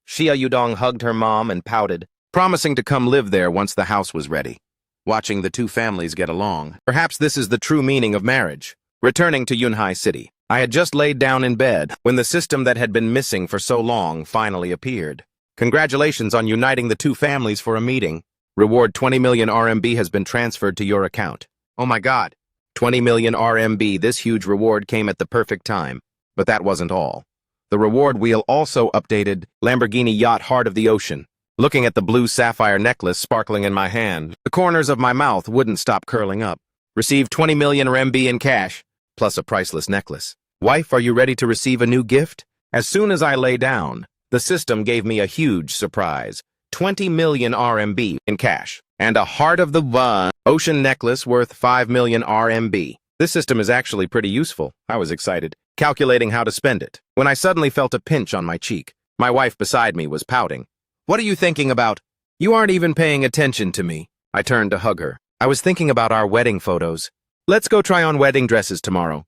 Xia Yudong hugged her mom and pouted, promising to come live there once the house was ready. Watching the two families get along, perhaps this is the true meaning of marriage. Returning to Yunhai City, I had just laid down in bed when the system that had been missing for so long finally appeared. Congratulations on uniting the two families for a meeting. Reward 20 million RMB has been transferred to your account. Oh my god. 20 million RMB, this huge reward came at the perfect time. But that wasn't all. The reward wheel also updated Lamborghini yacht Heart of the Ocean. Looking at the blue sapphire necklace sparkling in my hand, the corners of my mouth wouldn't stop curling up. Receive 20 million RMB in cash, plus a priceless necklace. Wife, are you ready to receive a new gift? As soon as I lay down, the system gave me a huge surprise. 20 million RMB in cash, and a Heart of the Ocean necklace worth 5 million RMB. This system is actually pretty useful. I was excited, calculating how to spend it, when I suddenly felt a pinch on my cheek. My wife beside me was pouting. What are you thinking about? You aren't even paying attention to me. I turned to hug her. I was thinking about our wedding photos. Let's go try on wedding dresses tomorrow.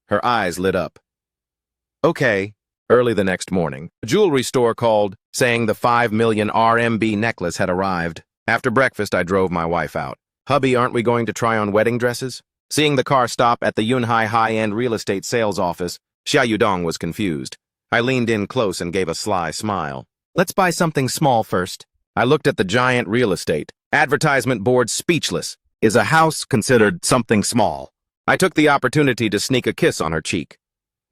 Her eyes lit up. Okay. Early the next morning, a jewelry store called, saying the 5 million RMB necklace had arrived. After breakfast, I drove my wife out. Hubby, aren't we going to try on wedding dresses? Seeing the car stop at the Yunhai high-end real estate sales office, Xia Yudong was confused. I leaned in close and gave a sly smile. Let's buy something small first. I looked at the giant real estate advertisement board, speechless. Is a house considered something small? I took the opportunity to sneak a kiss on her cheek.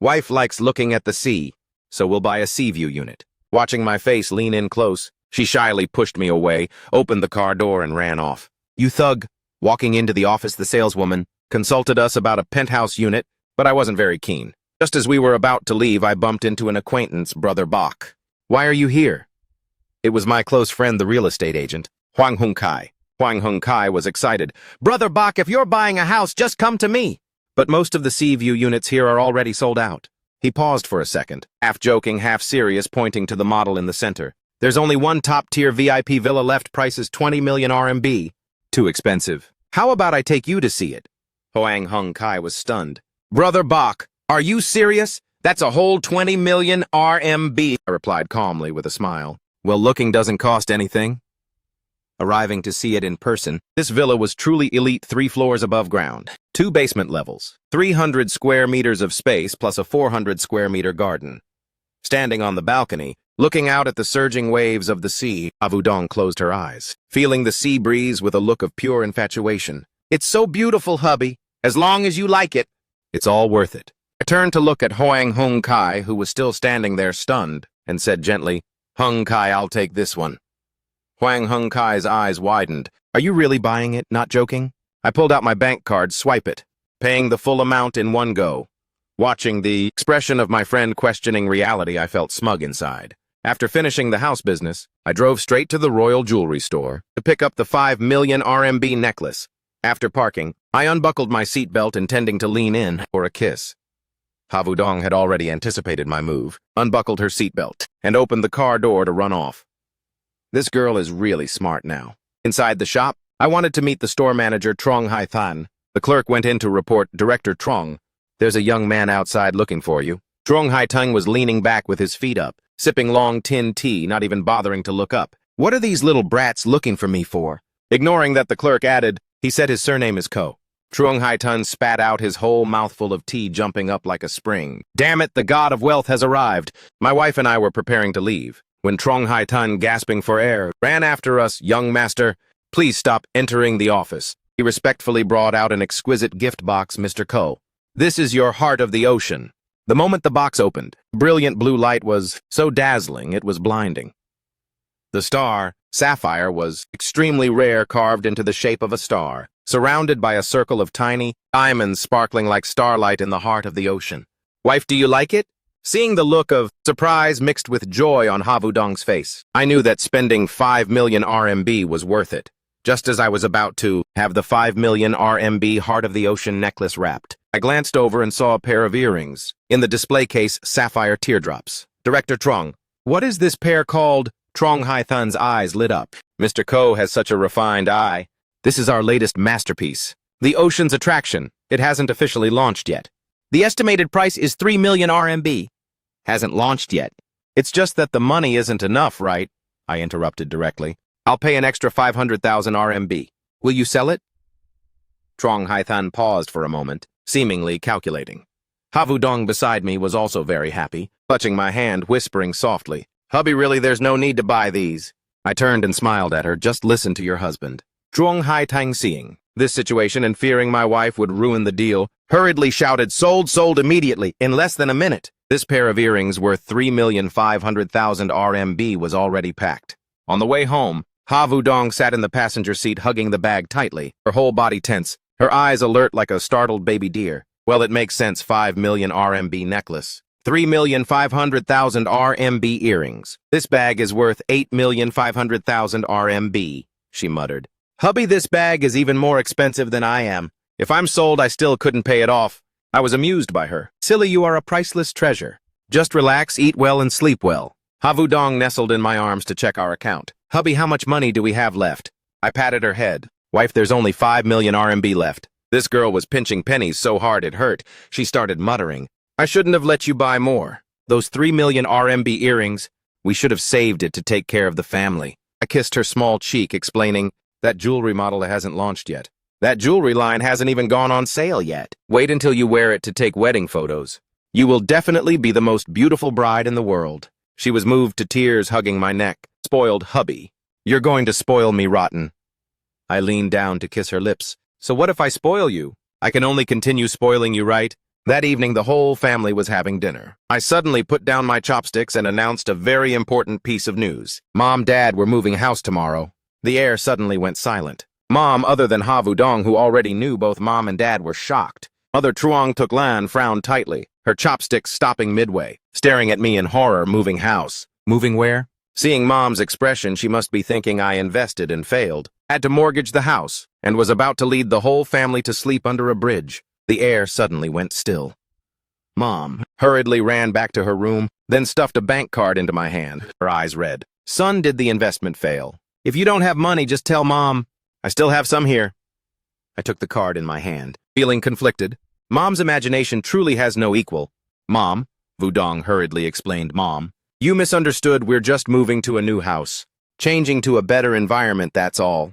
Wife likes looking at the sea, so we'll buy a sea view unit. Watching my face lean in close, she shyly pushed me away, opened the car door and ran off. You thug. Walking into the office, the saleswoman consulted us about a penthouse unit, but I wasn't very keen. Just as we were about to leave, I bumped into an acquaintance, Brother Bach. Why are you here? It was my close friend, the real estate agent, Huang Hongkai. Huang Hongkai was excited. Brother Bach, if you're buying a house, just come to me. But most of the sea view units here are already sold out. He paused for a second, half joking, half serious, pointing to the model in the center. There's only one top-tier VIP villa left, price is 20 million RMB. Too expensive. How about I take you to see it? Huang Hongkai was stunned. Brother Bach, are you serious? That's a whole 20 million RMB, I replied calmly with a smile. Well, looking doesn't cost anything. Arriving to see it in person, this villa was truly elite, 3 floors above ground, 2 basement levels, 300 square meters of space plus a 400 square meter garden. Standing on the balcony, looking out at the surging waves of the sea, Avudong closed her eyes, feeling the sea breeze with a look of pure infatuation. It's so beautiful, hubby. As long as you like it, it's all worth it. I turned to look at Huang Hongkai, who was still standing there stunned, and said gently, Hongkai, I'll take this one. Huang Hongkai's eyes widened. Are you really buying it, not joking? I pulled out my bank card, swipe it, paying the full amount in one go. Watching the expression of my friend questioning reality, I felt smug inside. After finishing the house business, I drove straight to the Royal Jewelry Store to pick up the 5 million RMB necklace. After parking, I unbuckled my seatbelt, intending to lean in for a kiss. Havudong had already anticipated my move, unbuckled her seatbelt, and opened the car door to run off. This girl is really smart now. Inside the shop, I wanted to meet the store manager, Trong Hai-than. The clerk went in to report, Director Trong, there's a young man outside looking for you. Trong Hai-than was leaning back with his feet up, sipping long tin tea, not even bothering to look up. What are these little brats looking for me for? Ignoring that, the clerk added, he said his surname is Ko. Trong Hai-than spat out his whole mouthful of tea, jumping up like a spring. Damn it, the god of wealth has arrived. My wife and I were preparing to leave, when Trong Hai-than, gasping for air, ran after us. Young master, please stop entering the office. He respectfully brought out an exquisite gift box, Mr. Ko. This is your Heart of the Ocean. The moment the box opened, brilliant blue light was so dazzling it was blinding. The star, sapphire, was extremely rare, carved into the shape of a star, surrounded by a circle of tiny diamonds sparkling like starlight in the heart of the ocean. Wife, do you like it? Seeing the look of surprise mixed with joy on Havudong's face, I knew that spending 5 million RMB was worth it. Just as I was about to have the 5 million RMB Heart of the Ocean necklace wrapped, I glanced over and saw a pair of earrings. In the display case, sapphire teardrops. Director Trong, what is this pair called? Trong Hai-thun's eyes lit up. Mr. Ko has such a refined eye. This is our latest masterpiece. The Ocean's Attraction. It hasn't officially launched yet. The estimated price is 3 million RMB. Hasn't launched yet. It's just that the money isn't enough, right? I interrupted directly. I'll pay an extra 500,000 RMB. Will you sell it? Trong Hai-thun paused for a moment, seemingly calculating. Havudong beside me was also very happy, clutching my hand, whispering softly, Hubby, really, there's no need to buy these. I turned and smiled at her. Just listen to your husband. Trong Hai-thun, seeing this situation and fearing my wife would ruin the deal, hurriedly shouted, sold immediately, in less than a minute. This pair of earrings worth 3,500,000 RMB was already packed. On the way home, Havudong sat in the passenger seat hugging the bag tightly, her whole body tense, her eyes alert like a startled baby deer. Well, it makes sense, 5 million RMB necklace. 3,500,000 RMB earrings. This bag is worth 8,500,000 RMB, she muttered. Hubby, this bag is even more expensive than I am. If I'm sold, I still couldn't pay it off. I was amused by her. Silly, you are a priceless treasure. Just relax, eat well, and sleep well. Havudong nestled in my arms to check our account. Hubby, how much money do we have left? I patted her head. Wife, there's only 5 million RMB left. This girl was pinching pennies so hard it hurt. She started muttering. I shouldn't have let you buy more. Those 3 million RMB earrings, we should have saved it to take care of the family. I kissed her small cheek, explaining, that jewelry model hasn't launched yet. That jewelry line hasn't even gone on sale yet. Wait until you wear it to take wedding photos. You will definitely be the most beautiful bride in the world. She was moved to tears, hugging my neck. Spoiled hubby. You're going to spoil me rotten. I leaned down to kiss her lips. So what if I spoil you? I can only continue spoiling you, right? That evening, the whole family was having dinner. I suddenly put down my chopsticks and announced a very important piece of news. Mom, Dad, we're moving house tomorrow. The air suddenly went silent. Mom, other than Havudong, who already knew both Mom and Dad, were shocked. Mother Truong Tuk Lan frowned tightly, her chopsticks stopping midway, staring at me in horror. Moving house. Moving where? Seeing Mom's expression, she must be thinking I invested and failed, had to mortgage the house, and was about to lead the whole family to sleep under a bridge. The air suddenly went still. Mom hurriedly ran back to her room, then stuffed a bank card into my hand. Her eyes red. Son, did the investment fail? If you don't have money, just tell Mom. I still have some here. I took the card in my hand, feeling conflicted. Mom's imagination truly has no equal. Mom, Vudong hurriedly explained, Mom, you misunderstood. We're just moving to a new house. Changing to a better environment, that's all.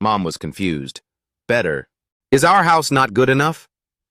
Mom was confused. Better. Is our house not good enough?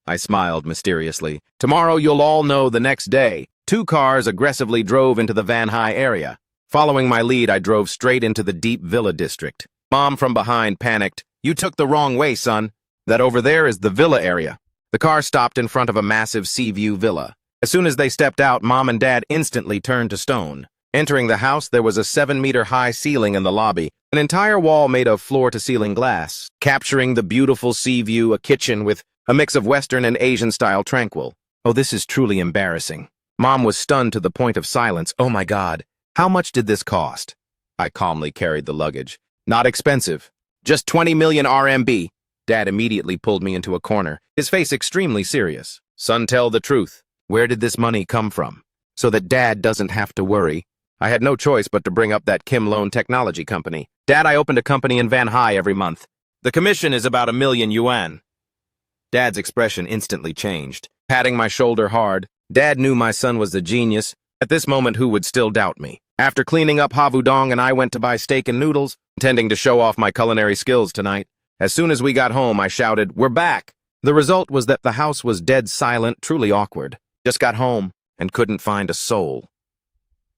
I smiled mysteriously. Tomorrow you'll all know. The next day, 2 cars aggressively drove into the Van Hai area. Following my lead, I drove straight into the deep villa district. Mom from behind panicked. You took the wrong way, son. That over there is the villa area. The car stopped in front of a massive sea view villa. As soon as they stepped out, Mom and Dad instantly turned to stone. Entering the house, there was a 7-meter-high ceiling in the lobby, an entire wall made of floor-to-ceiling glass, capturing the beautiful sea view, a kitchen with a mix of Western and Asian-style tranquil. Oh, this is truly embarrassing. Mom was stunned to the point of silence. Oh my God, how much did this cost? I calmly carried the luggage. Not expensive. Just 20 million RMB. Dad immediately pulled me into a corner, his face extremely serious. Son, tell the truth. Where did this money come from? So that Dad doesn't have to worry. I had no choice but to bring up that Kim Loan Technology Company. Dad, I opened a company in Van Hai every month. The commission is about 1 million yuan. Dad's expression instantly changed. Patting my shoulder hard, Dad knew my son was a genius. At this moment, who would still doubt me? After cleaning up, Havudong and I went to buy steak and noodles, intending to show off my culinary skills tonight. As soon as we got home, I shouted, "We're back!" The result was that the house was dead silent, truly awkward. Just got home and couldn't find a soul.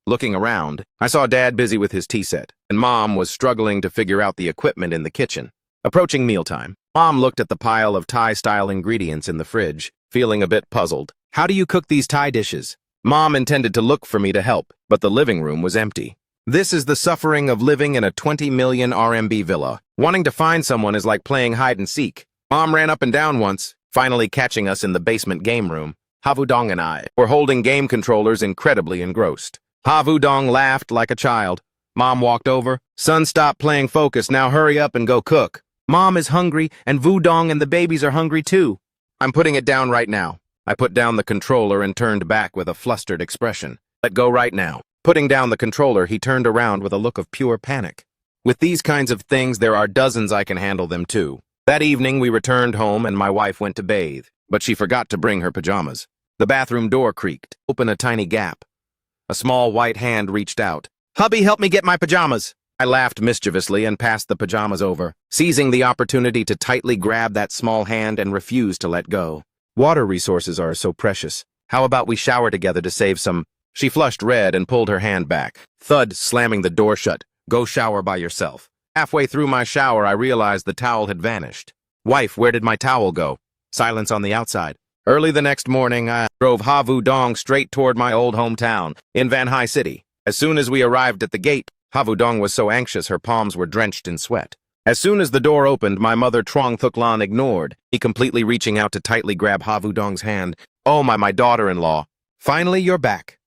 Looking around, I saw Dad busy with his tea set, and Mom was struggling to figure out the equipment in the kitchen. Approaching mealtime, Mom looked at the pile of Thai-style ingredients in the fridge, feeling a bit puzzled. How do you cook these Thai dishes? Mom intended to look for me to help, but the living room was empty. This is the suffering of living in a 20 million RMB villa. Wanting to find someone is like playing hide and seek. Mom ran up and down once, finally catching us in the basement game room. Havudong and I were holding game controllers, incredibly engrossed. Havudong laughed like a child. Mom walked over. Son, stop playing focus. Now hurry up and go cook. Mom is hungry, and Vudong and the babies are hungry too. I'm putting it down right now. I put down the controller and turned back with a flustered expression. Let go right now. Putting down the controller, he turned around with a look of pure panic. With these kinds of things, there are dozens I can handle them too. That evening, we returned home and my wife went to bathe, but she forgot to bring her pajamas. The bathroom door creaked, open a tiny gap. A small white hand reached out. Hubby, help me get my pajamas. I laughed mischievously and passed the pajamas over, seizing the opportunity to tightly grab that small hand and refuse to let go. Water resources are so precious. How about we shower together to save some? She flushed red and pulled her hand back. Thud, slamming the door shut. Go shower by yourself. Halfway through my shower, I realized the towel had vanished. Wife, where did my towel go? Silence on the outside. Early the next morning, I drove Havudong straight toward my old hometown in Manhwa City. As soon as we arrived at the gate, Havudong was so anxious her palms were drenched in sweat. As soon as the door opened, my mother Trong Thuklan ignored, me completely reaching out to tightly grab Havudong's hand. Oh, my daughter-in-law. Finally, you're back.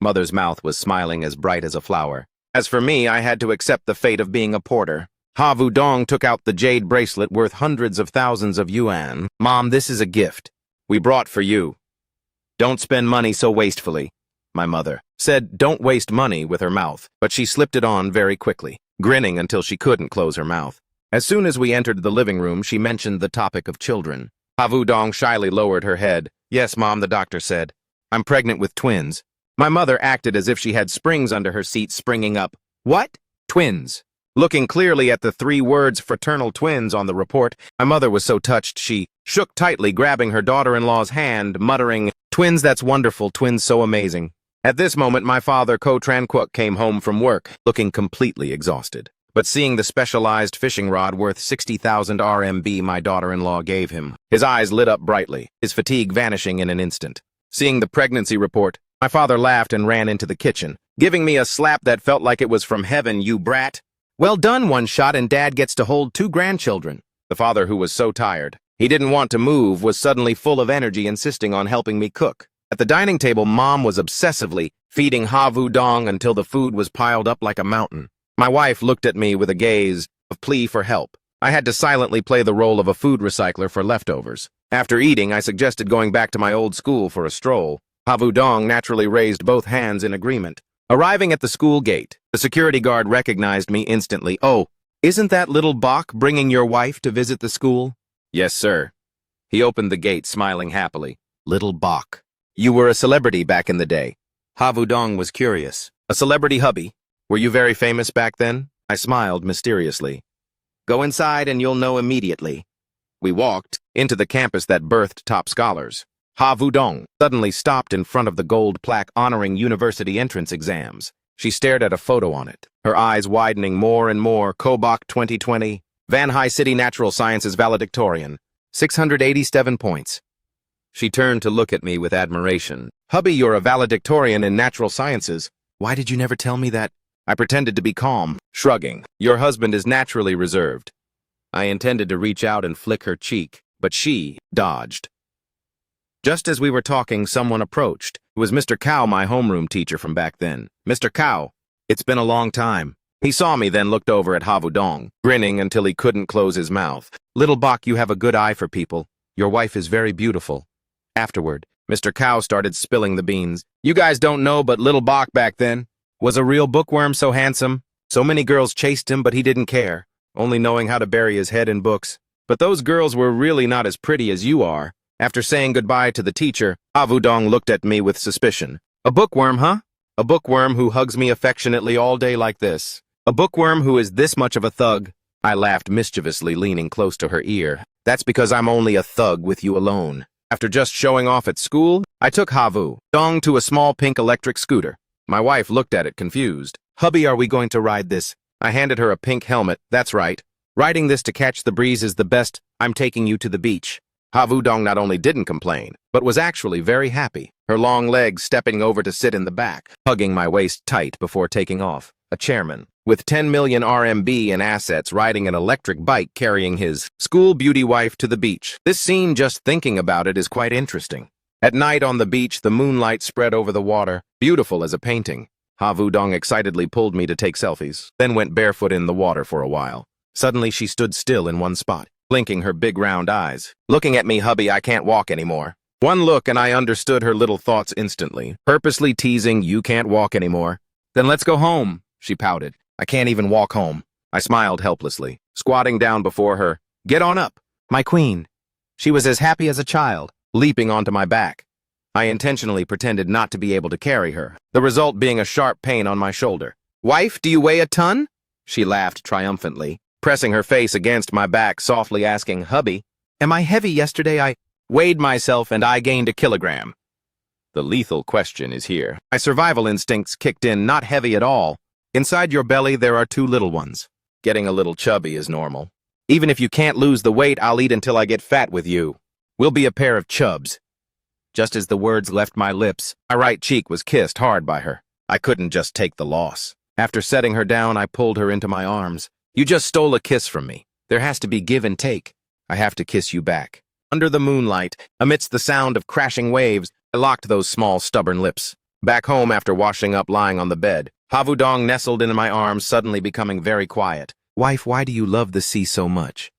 Mother's mouth was smiling as bright as a flower. As for me, I had to accept the fate of being a porter. Havudong took out the jade bracelet worth hundreds of thousands of yuan. Mom, this is a gift we brought for you. Don't spend money so wastefully. My mother said, don't waste money with her mouth, but she slipped it on very quickly, grinning until she couldn't close her mouth. As soon as we entered the living room, she mentioned the topic of children. Havudong shyly lowered her head. Yes, Mom, the doctor said. I'm pregnant with twins. My mother acted as if she had springs under her seat, springing up. What? Twins. Looking clearly at the 3 words fraternal twins on the report, my mother was so touched she shook tightly, grabbing her daughter-in-law's hand, muttering, Twins, that's wonderful, twins so amazing. At this moment, my father, Ko Tran Quok, came home from work, looking completely exhausted. But seeing the specialized fishing rod worth 60,000 RMB my daughter-in-law gave him, his eyes lit up brightly, his fatigue vanishing in an instant. Seeing the pregnancy report, my father laughed and ran into the kitchen, giving me a slap that felt like it was from heaven, you brat. Well done, one shot, and Dad gets to hold 2 grandchildren. The father, who was so tired he didn't want to move, was suddenly full of energy, insisting on helping me cook. At the dining table, Mom was obsessively feeding Havudong until the food was piled up like a mountain. My wife looked at me with a gaze of plea for help. I had to silently play the role of a food recycler for leftovers. After eating, I suggested going back to my old school for a stroll. Havudong naturally raised both hands in agreement. Arriving at the school gate, the security guard recognized me instantly. Oh, isn't that little Bok bringing your wife to visit the school? Yes, sir. He opened the gate, smiling happily. Little Bok. You were a celebrity back in the day. Havudong was curious. A celebrity, hubby? Were you very famous back then? I smiled mysteriously. Go inside and you'll know immediately. We walked into the campus that birthed top scholars. Havudong suddenly stopped in front of the gold plaque honoring university entrance exams. She stared at a photo on it, her eyes widening more and more. Kobach 2020, Manhwa City Natural Sciences valedictorian, 687 points. She turned to look at me with admiration. Hubby, you're a valedictorian in natural sciences. Why did you never tell me that? I pretended to be calm, shrugging. Your husband is naturally reserved. I intended to reach out and flick her cheek, but she dodged. Just as we were talking, someone approached. It was Mr. Cao, my homeroom teacher from back then. Mr. Cao, it's been a long time. He saw me, then looked over at Havudong, grinning until he couldn't close his mouth. Little Bok, you have a good eye for people. Your wife is very beautiful. Afterward, Mr. Cao started spilling the beans. You guys don't know, but little Bok back then was a real bookworm, so handsome. So many girls chased him, but he didn't care, only knowing how to bury his head in books. But those girls were really not as pretty as you are. After saying goodbye to the teacher, Havudong looked at me with suspicion. A bookworm, huh? A bookworm who hugs me affectionately all day like this. A bookworm who is this much of a thug. I laughed mischievously, leaning close to her ear. That's because I'm only a thug with you alone. After just showing off at school, I took Havudong to a small pink electric scooter. My wife looked at it confused. Hubby, are we going to ride this? I handed her a pink helmet. That's right. Riding this to catch the breeze is the best. I'm taking you to the beach. Ha Wudong not only didn't complain, but was actually very happy, her long legs stepping over to sit in the back, hugging my waist tight before taking off. A chairman, with 10 million RMB in assets, riding an electric bike carrying his school beauty wife to the beach. This scene, just thinking about it, is quite interesting. At night on the beach, the moonlight spread over the water, beautiful as a painting. Ha Wudong excitedly pulled me to take selfies, then went barefoot in the water for a while. Suddenly she stood still in one spot, blinking her big round eyes. Looking at me, hubby, I can't walk anymore. One look and I understood her little thoughts instantly. Purposely teasing, you can't walk anymore. Then let's go home, she pouted. I can't even walk home. I smiled helplessly, squatting down before her. Get on up, my queen. She was as happy as a child, leaping onto my back. I intentionally pretended not to be able to carry her, the result being a sharp pain on my shoulder. Wife, do you weigh a ton? She laughed triumphantly, pressing her face against my back, softly asking, hubby, am I heavy? Yesterday I weighed myself and I gained a kilogram. The lethal question is here. My survival instincts kicked in, not heavy at all. Inside your belly there are 2 little ones. Getting a little chubby is normal. Even if you can't lose the weight, I'll eat until I get fat with you. We'll be a pair of chubs. Just as the words left my lips, my right cheek was kissed hard by her. I couldn't just take the loss. After setting her down, I pulled her into my arms. You just stole a kiss from me. There has to be give and take. I have to kiss you back. Under the moonlight, amidst the sound of crashing waves, I locked those small, stubborn lips. Back home after washing up, lying on the bed, Ha Wudong nestled in my arms, suddenly becoming very quiet. Wife, why do you love the sea so much?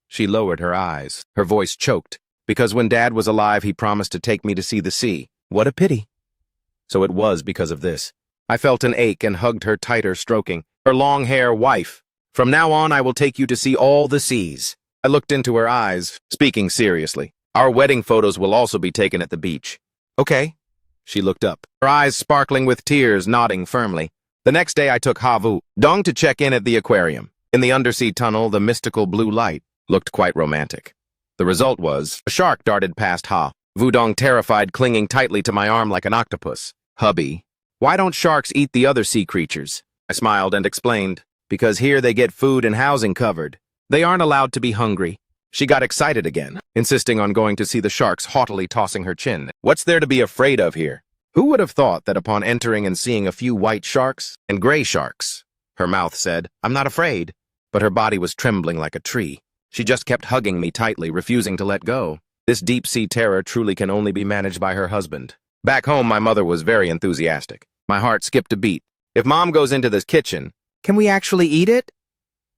She lowered her eyes. Her voice choked. Because when Dad was alive, he promised to take me to see the sea. What a pity. So it was because of this. I felt an ache and hugged her tighter, stroking her long hair. Wife, from now on I will take you to see all the seas. I looked into her eyes, speaking seriously. Our wedding photos will also be taken at the beach. Okay. She looked up, her eyes sparkling with tears, nodding firmly. The next day I took Ha Wudong to check in at the aquarium. In the undersea tunnel, the mystical blue light looked quite romantic. The result was, a shark darted past Ha Wudong, terrified, clinging tightly to my arm like an octopus. Hubby, why don't sharks eat the other sea creatures? I smiled and explained, because here they get food and housing covered. They aren't allowed to be hungry. She got excited again, insisting on going to see the sharks, haughtily tossing her chin. What's there to be afraid of here? Who would have thought that upon entering and seeing a few white sharks and gray sharks? Her mouth said, I'm not afraid, but her body was trembling like a tree. She just kept hugging me tightly, refusing to let go. This deep-sea terror truly can only be managed by her husband. Back home, my mother was very enthusiastic. My heart skipped a beat. If Mom goes into this kitchen, can we actually eat it?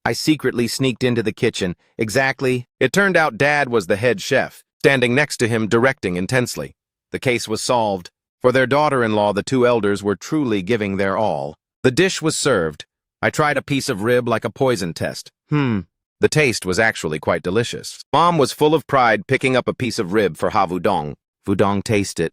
I secretly sneaked into the kitchen. Exactly. It turned out Dad was the head chef, standing next to him, directing intensely. The case was solved. For their daughter-in-law, the 2 elders were truly giving their all. The dish was served. I tried a piece of rib like a poison test. The taste was actually quite delicious. Mom was full of pride, picking up a piece of rib for Ha Wudong. Wudong, taste it.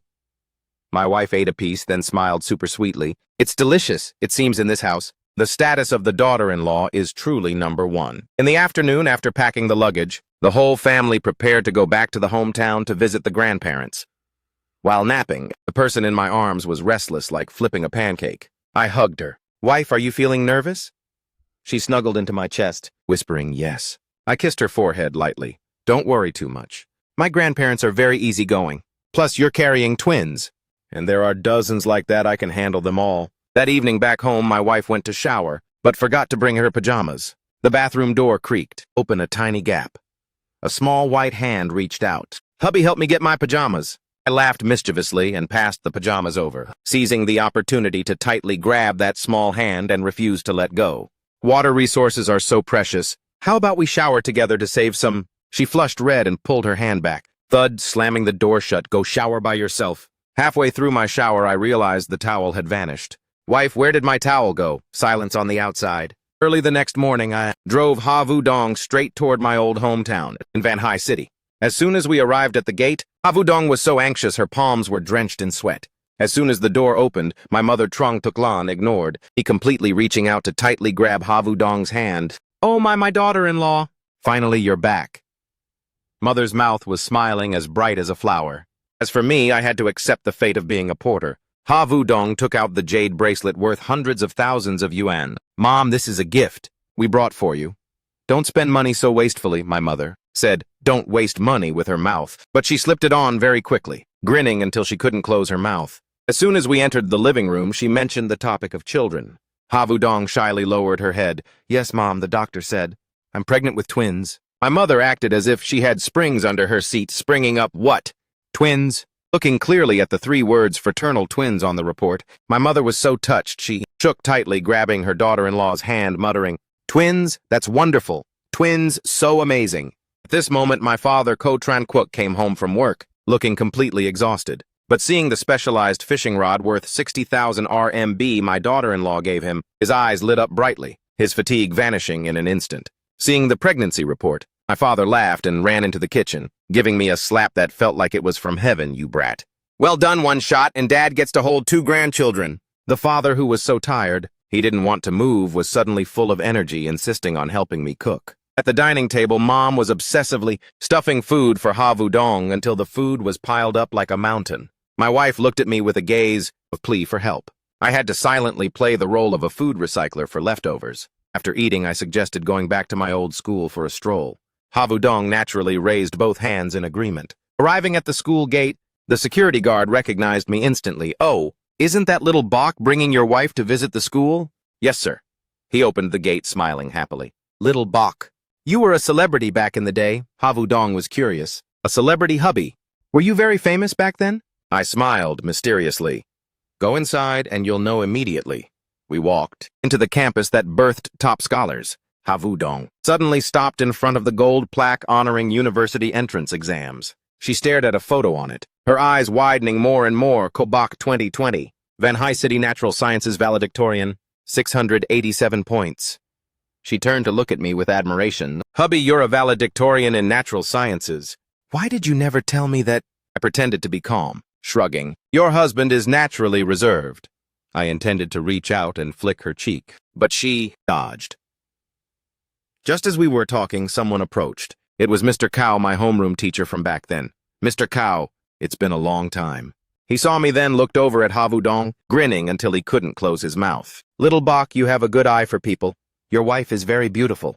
My wife ate a piece, then smiled super sweetly. It's delicious, it seems, in this house. The status of the daughter-in-law is truly #1. In the afternoon, after packing the luggage, the whole family prepared to go back to the hometown to visit the grandparents. While napping, the person in my arms was restless, like flipping a pancake. I hugged her. Wife, are you feeling nervous? She snuggled into my chest, whispering yes. I kissed her forehead lightly. Don't worry too much. My grandparents are very easygoing. Plus, you're carrying twins. And there are dozens like that. I can handle them all. That evening back home, my wife went to shower, but forgot to bring her pajamas. The bathroom door creaked, open a tiny gap. A small white hand reached out. Hubby, help me get my pajamas. I laughed mischievously and passed the pajamas over, seizing the opportunity to tightly grab that small hand and refuse to let go. Water resources are so precious. How about we shower together to save some? She flushed red and pulled her hand back. Thud, slamming the door shut. Go shower by yourself. Halfway through my shower, I realized the towel had vanished. Wife, where did my towel go? Silence on the outside. Early the next morning, I drove Ha Wudong straight toward my old hometown in Van Hai City. As soon as we arrived at the gate, Ha Wudong was so anxious her palms were drenched in sweat. As soon as the door opened, my mother Trong Tuk Lan ignored, he completely reaching out to tightly grab Ha Wudong's hand. Oh my daughter-in-law. Finally, you're back. Mother's mouth was smiling, as bright as a flower. As for me, I had to accept the fate of being a porter. Ha Wudong took out the jade bracelet worth hundreds of thousands of yuan. Mom, this is a gift we brought for you. Don't spend money so wastefully, my mother. said, "Don't waste money," with her mouth, but she slipped it on very quickly, grinning until she couldn't close her mouth. As soon as we entered the living room, she mentioned the topic of children. Havudong shyly lowered her head. "Yes, Mom, the doctor said. I'm pregnant with twins." My mother acted as if she had springs under her seat, springing up. "What? Twins?" Looking clearly at the 3 words fraternal twins on the report, my mother was so touched she shook tightly, grabbing her daughter-in-law's hand, muttering, "Twins? That's wonderful. Twins, so amazing." At this moment, my father, Ko Tran Kwok, came home from work, looking completely exhausted. But seeing the specialized fishing rod worth 60,000 RMB my daughter-in-law gave him, his eyes lit up brightly, his fatigue vanishing in an instant. Seeing the pregnancy report, my father laughed and ran into the kitchen, giving me a slap that felt like it was from heaven. "You brat. Well done, one shot, and Dad gets to hold 2 grandchildren." The father, who was so tired he didn't want to move, was suddenly full of energy, insisting on helping me cook. At the dining table, Mom was obsessively stuffing food for Havudong until the food was piled up like a mountain. My wife looked at me with a gaze of plea for help. I had to silently play the role of a food recycler for leftovers. After eating, I suggested going back to my old school for a stroll. Havudong naturally raised both hands in agreement. Arriving at the school gate, the security guard recognized me instantly. "Oh, isn't that little Bok bringing your wife to visit the school?" "Yes, sir." He opened the gate, smiling happily. "Little Bok, you were a celebrity back in the day." Havudong was curious. "A celebrity, hubby? Were you very famous back then?" I smiled mysteriously. "Go inside and you'll know immediately." We walked into the campus that birthed top scholars. Havudong suddenly stopped in front of the gold plaque honoring university entrance exams. She stared at a photo on it, her eyes widening more and more. Kobach 2020, Van High City Natural Sciences valedictorian, 687 points. She turned to look at me with admiration. "Hubby, you're a valedictorian in natural sciences. Why did you never tell me that?" I pretended to be calm, shrugging. "Your husband is naturally reserved." I intended to reach out and flick her cheek, but she dodged. Just as we were talking, someone approached. It was Mr. Kao, my homeroom teacher from back then. "Mr. Kao, it's been a long time." He saw me then, looked over at Havudong, grinning until he couldn't close his mouth. "Little Bok, you have a good eye for people. Your wife is very beautiful."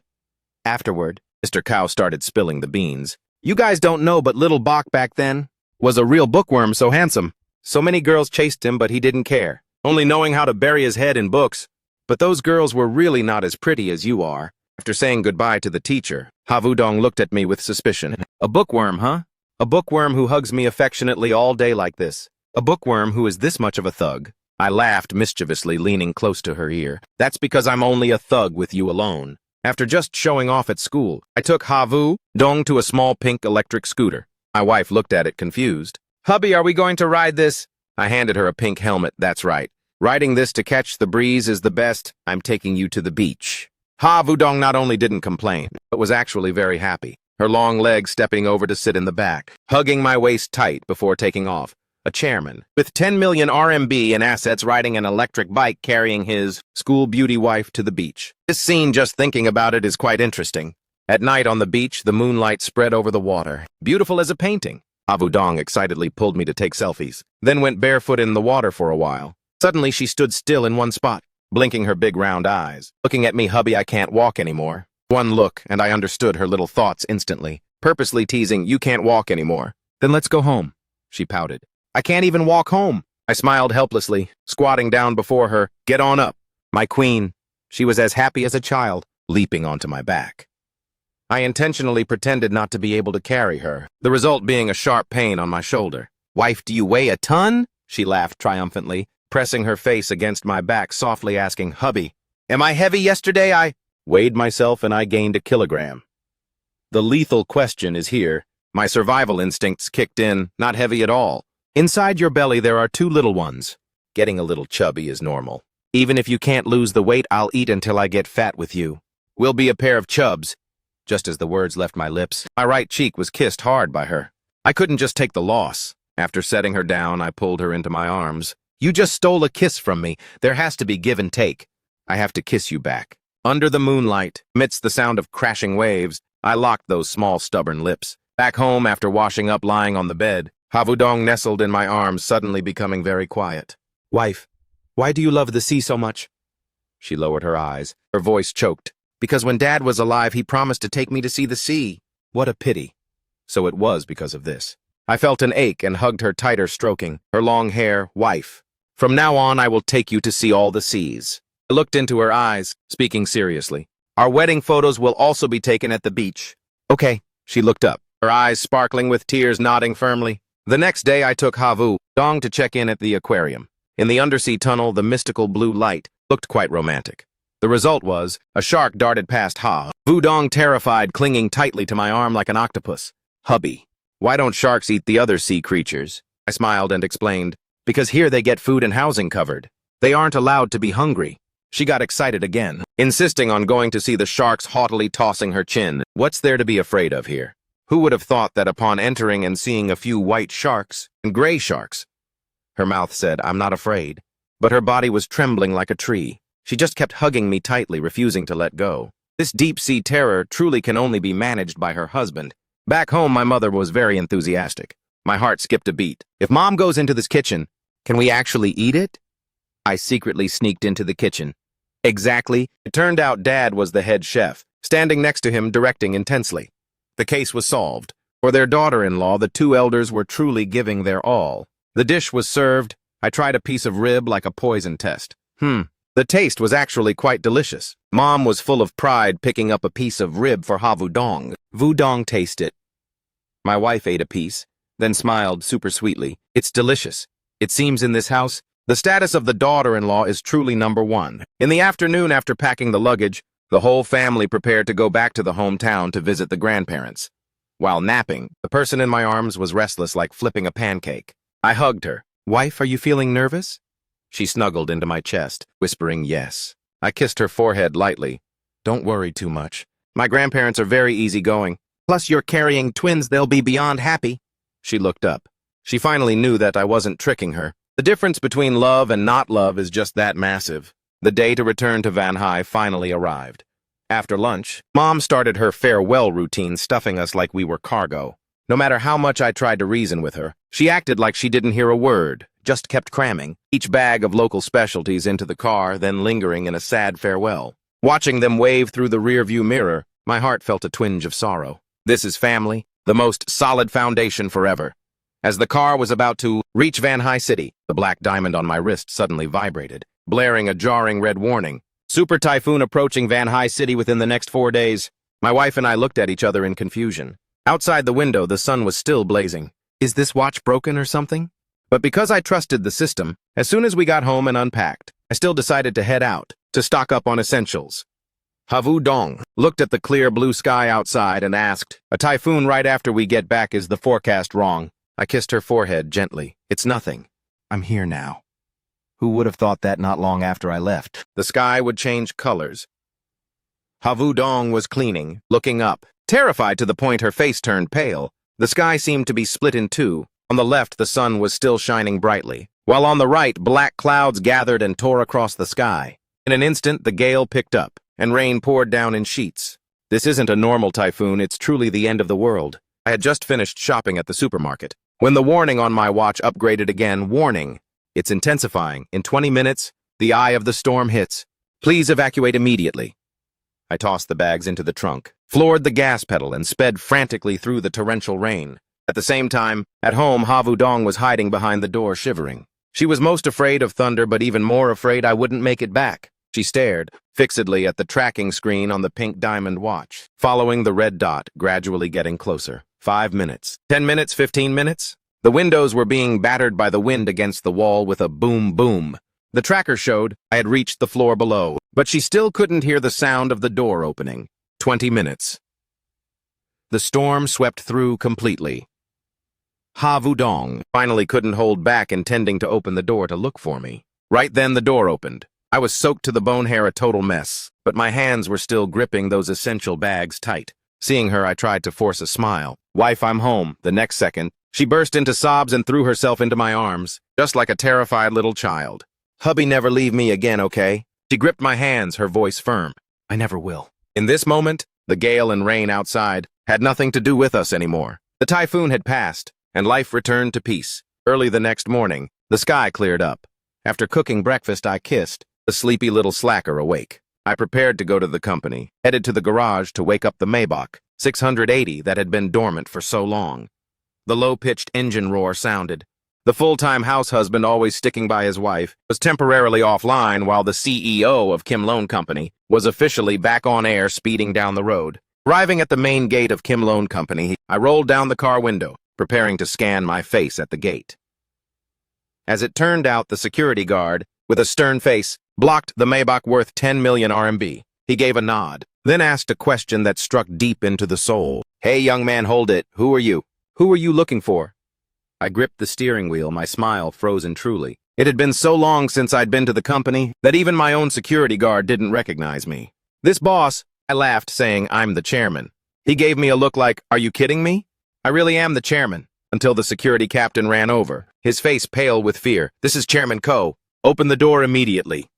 Afterward, Mr. Kao started spilling the beans. "You guys don't know, but little Bok back then was a real bookworm, so handsome. So many girls chased him, but he didn't care, only knowing how to bury his head in books. But those girls were really not as pretty as you are." After saying goodbye to the teacher, Havudong looked at me with suspicion. "A bookworm, huh? A bookworm who hugs me affectionately all day like this? A bookworm who is this much of a thug?" I laughed mischievously, leaning close to her ear. "That's because I'm only a thug with you alone." After just showing off at school, I took Havudong to a small pink electric scooter. My wife looked at it confused. "Hubby, are we going to ride this?" I handed her a pink helmet. "That's right. Riding this to catch the breeze is the best. I'm taking you to the beach." Havudong not only didn't complain, but was actually very happy, her long legs stepping over to sit in the back, hugging my waist tight before taking off. A chairman with 10 million RMB in assets riding an electric bike carrying his school beauty wife to the beach. This scene, just thinking about it, is quite interesting. At night on the beach, the moonlight spread over the water, beautiful as a painting. Havudong excitedly pulled me to take selfies, then went barefoot in the water for a while. Suddenly, she stood still in one spot, blinking her big round eyes. Looking at me, "Hubby, I can't walk anymore." One look, and I understood her little thoughts instantly. Purposely teasing, "You can't walk anymore. Then let's go home." She pouted. "I can't even walk home." I smiled helplessly, squatting down before her. "Get on up, my queen." She was as happy as a child, leaping onto my back. I intentionally pretended not to be able to carry her, the result being a sharp pain on my shoulder. "Wife, do you weigh a ton?" She laughed triumphantly, pressing her face against my back, softly asking, "Hubby, am I heavy yesterday?" I weighed myself and I gained a kilogram. The lethal question is here. My survival instincts kicked in, not heavy at all. Inside your belly there are 2 little ones. Getting a little chubby is normal. Even if you can't lose the weight, I'll eat until I get fat with you. We'll be a pair of chubs. Just as the words left my lips, my right cheek was kissed hard by her. I couldn't just take the loss. After setting her down, I pulled her into my arms. "You just stole a kiss from me. There has to be give and take. I have to kiss you back." Under the moonlight, amidst the sound of crashing waves, I locked those small, stubborn lips. Back home, after washing up lying on the bed, Havudong nestled in my arms, suddenly becoming very quiet. "Wife, why do you love the sea so much?" She lowered her eyes. Her voice choked. "Because when Dad was alive, he promised to take me to see the sea." What a pity. So it was because of this. I felt an ache and hugged her tighter, stroking her long hair. Wife, from now on I will take you to see all the seas. I looked into her eyes, speaking seriously. Our wedding photos will also be taken at the beach. Okay. She looked up, her eyes sparkling with tears, nodding firmly. The next day I took Havu Dong to check in at the aquarium. In the undersea tunnel, the mystical blue light looked quite romantic. The result was, a shark darted past Havu Dong, terrified, clinging tightly to my arm like an octopus. Hubby, why don't sharks eat the other sea creatures? I smiled and explained, because here they get food and housing covered. They aren't allowed to be hungry. She got excited again, insisting on going to see the sharks, haughtily tossing her chin. What's there to be afraid of here? Who would have thought that upon entering and seeing a few white sharks and gray sharks? Her mouth said, I'm not afraid, but her body was trembling like a tree. She just kept hugging me tightly, refusing to let go. This deep-sea terror truly can only be managed by her husband. Back home, my mother was very enthusiastic. My heart skipped a beat. If Mom goes into this kitchen, can we actually eat it? I secretly sneaked into the kitchen. Exactly. It turned out Dad was the head chef, standing next to him, directing intensely. The case was solved. For their daughter-in-law, the two elders were truly giving their all. The dish was served. I tried a piece of rib like a poison test. The taste was actually quite delicious. Mom was full of pride, picking up a piece of rib for Havu Dong. Vu Dong tasted it. My wife ate a piece, then smiled super sweetly. It's delicious. It seems in this house, the status of the daughter-in-law is truly number one. In the afternoon, after packing the luggage, the whole family prepared to go back to the hometown to visit the grandparents. While napping, the person in my arms was restless like flipping a pancake. I hugged her. Wife, are you feeling nervous? She snuggled into my chest, whispering yes. I kissed her forehead lightly. Don't worry too much. My grandparents are very easygoing. Plus you're carrying twins, they'll be beyond happy. She looked up. She finally knew that I wasn't tricking her. The difference between love and not love is just that massive. The day to return to Van Hai finally arrived. After lunch, Mom started her farewell routine, stuffing us like we were cargo. No matter how much I tried to reason with her, she acted like she didn't hear a word, just kept cramming each bag of local specialties into the car, then lingering in a sad farewell. Watching them wave through the rearview mirror, my heart felt a twinge of sorrow. This is family, the most solid foundation forever. As the car was about to reach Van Hai City, the black diamond on my wrist suddenly vibrated, blaring a jarring red warning. Super typhoon approaching Van Hai City within the next 4 days. My wife and I looked at each other in confusion. Outside the window, the sun was still blazing. Is this watch broken or something? But because I trusted the system, as soon as we got home and unpacked, I still decided to head out, to stock up on essentials. Havu Dong looked at the clear blue sky outside and asked, a typhoon right after we get back, is the forecast wrong? I kissed her forehead gently. It's nothing. I'm here now. Who would have thought that not long after I left, the sky would change colors? Havu Dong was cleaning, looking up, terrified to the point her face turned pale. The sky seemed to be split in two. On the left, the sun was still shining brightly, while on the right, black clouds gathered and tore across the sky. In an instant, the gale picked up, and rain poured down in sheets. This isn't a normal typhoon, it's truly the end of the world. I had just finished shopping at the supermarket, when the warning on my watch upgraded again. Warning. It's intensifying. In 20 minutes, the eye of the storm hits. Please evacuate immediately. I tossed the bags into the trunk, floored the gas pedal, and sped frantically through the torrential rain. At the same time, at home, Havu Dong was hiding behind the door, shivering. She was most afraid of thunder, but even more afraid I wouldn't make it back. She stared fixedly at the tracking screen on the pink diamond watch, following the red dot, gradually getting closer. 5 minutes, 10 minutes, 15 minutes. The windows were being battered by the wind against the wall with a boom boom. The tracker showed I had reached the floor below, but she still couldn't hear the sound of the door opening. 20 minutes. The storm swept through completely. Havu Dong finally couldn't hold back, intending to open the door to look for me. Right then the door opened. I was soaked to the bone hair, a total mess, but my hands were still gripping those essential bags tight. Seeing her, I tried to force a smile. Wife, I'm home. The next second, she burst into sobs and threw herself into my arms, just like a terrified little child. Hubby, never leave me again, okay? She gripped my hands, her voice firm. I never will. In this moment, the gale and rain outside had nothing to do with us anymore. The typhoon had passed, and life returned to peace. Early the next morning, the sky cleared up. After cooking breakfast, I kissed the sleepy little slacker awake. I prepared to go to the company, headed to the garage to wake up the Maybach. 680 that had been dormant for so long. The low-pitched engine roar sounded. The full-time house husband, always sticking by his wife, was temporarily offline while the CEO of Kim Loan Company was officially back on air, speeding down the road. Arriving at the main gate of Kim Loan Company, I rolled down the car window, preparing to scan my face at the gate. As it turned out, the security guard, with a stern face, blocked the Maybach worth 10 million RMB. He gave a nod, then asked a question that struck deep into the soul. "Hey, young man, hold it. Who are you? Who are you looking for?" I gripped the steering wheel, my smile frozen truly. It had been so long since I'd been to the company that even my own security guard didn't recognize me. "This boss," I laughed, saying, "I'm the chairman." He gave me a look like, "Are you kidding me?" "I really am the chairman," until the security captain ran over, his face pale with fear. "This is Chairman Ko. Open the door immediately."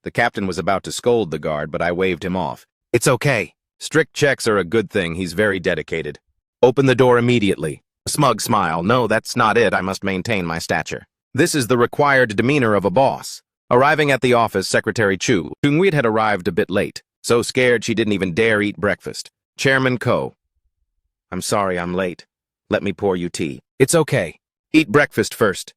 The captain was about to scold the guard, but I waved him off. "It's okay. Strict checks are a good thing. He's very dedicated. Open the door immediately." A smug smile. "No, that's not it. I must maintain my stature. This is the required demeanor of a boss." Arriving at the office, Secretary Chu Tungweet had arrived a bit late, so scared she didn't even dare eat breakfast. "Chairman Ko, I'm sorry I'm late. Let me pour you tea." "It's okay. Eat breakfast first."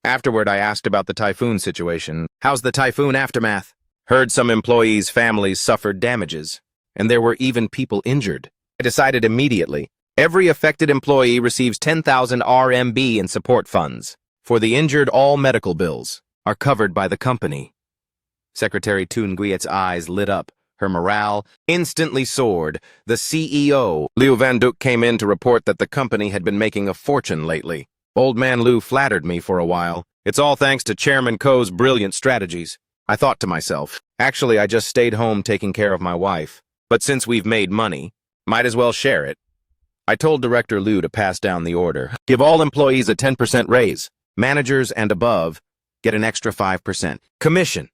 Afterward, I asked about the typhoon situation. "How's the typhoon aftermath?" "Heard some employees' families suffered damages, and there were even people injured." I decided immediately. Every affected employee receives 10,000 RMB in support funds. For the injured, all medical bills are covered by the company. Secretary Tungweet's eyes lit up. Her morale instantly soared. The CEO, Liu Van Duk, came in to report that the company had been making a fortune lately. Old man Liu flattered me for a while. "It's all thanks to Chairman Ko's brilliant strategies." I thought to myself, actually, I just stayed home taking care of my wife. But since we've made money, might as well share it. I told Director Liu to pass down the order. Give all employees a 10% raise. Managers and above get an extra 5% commission.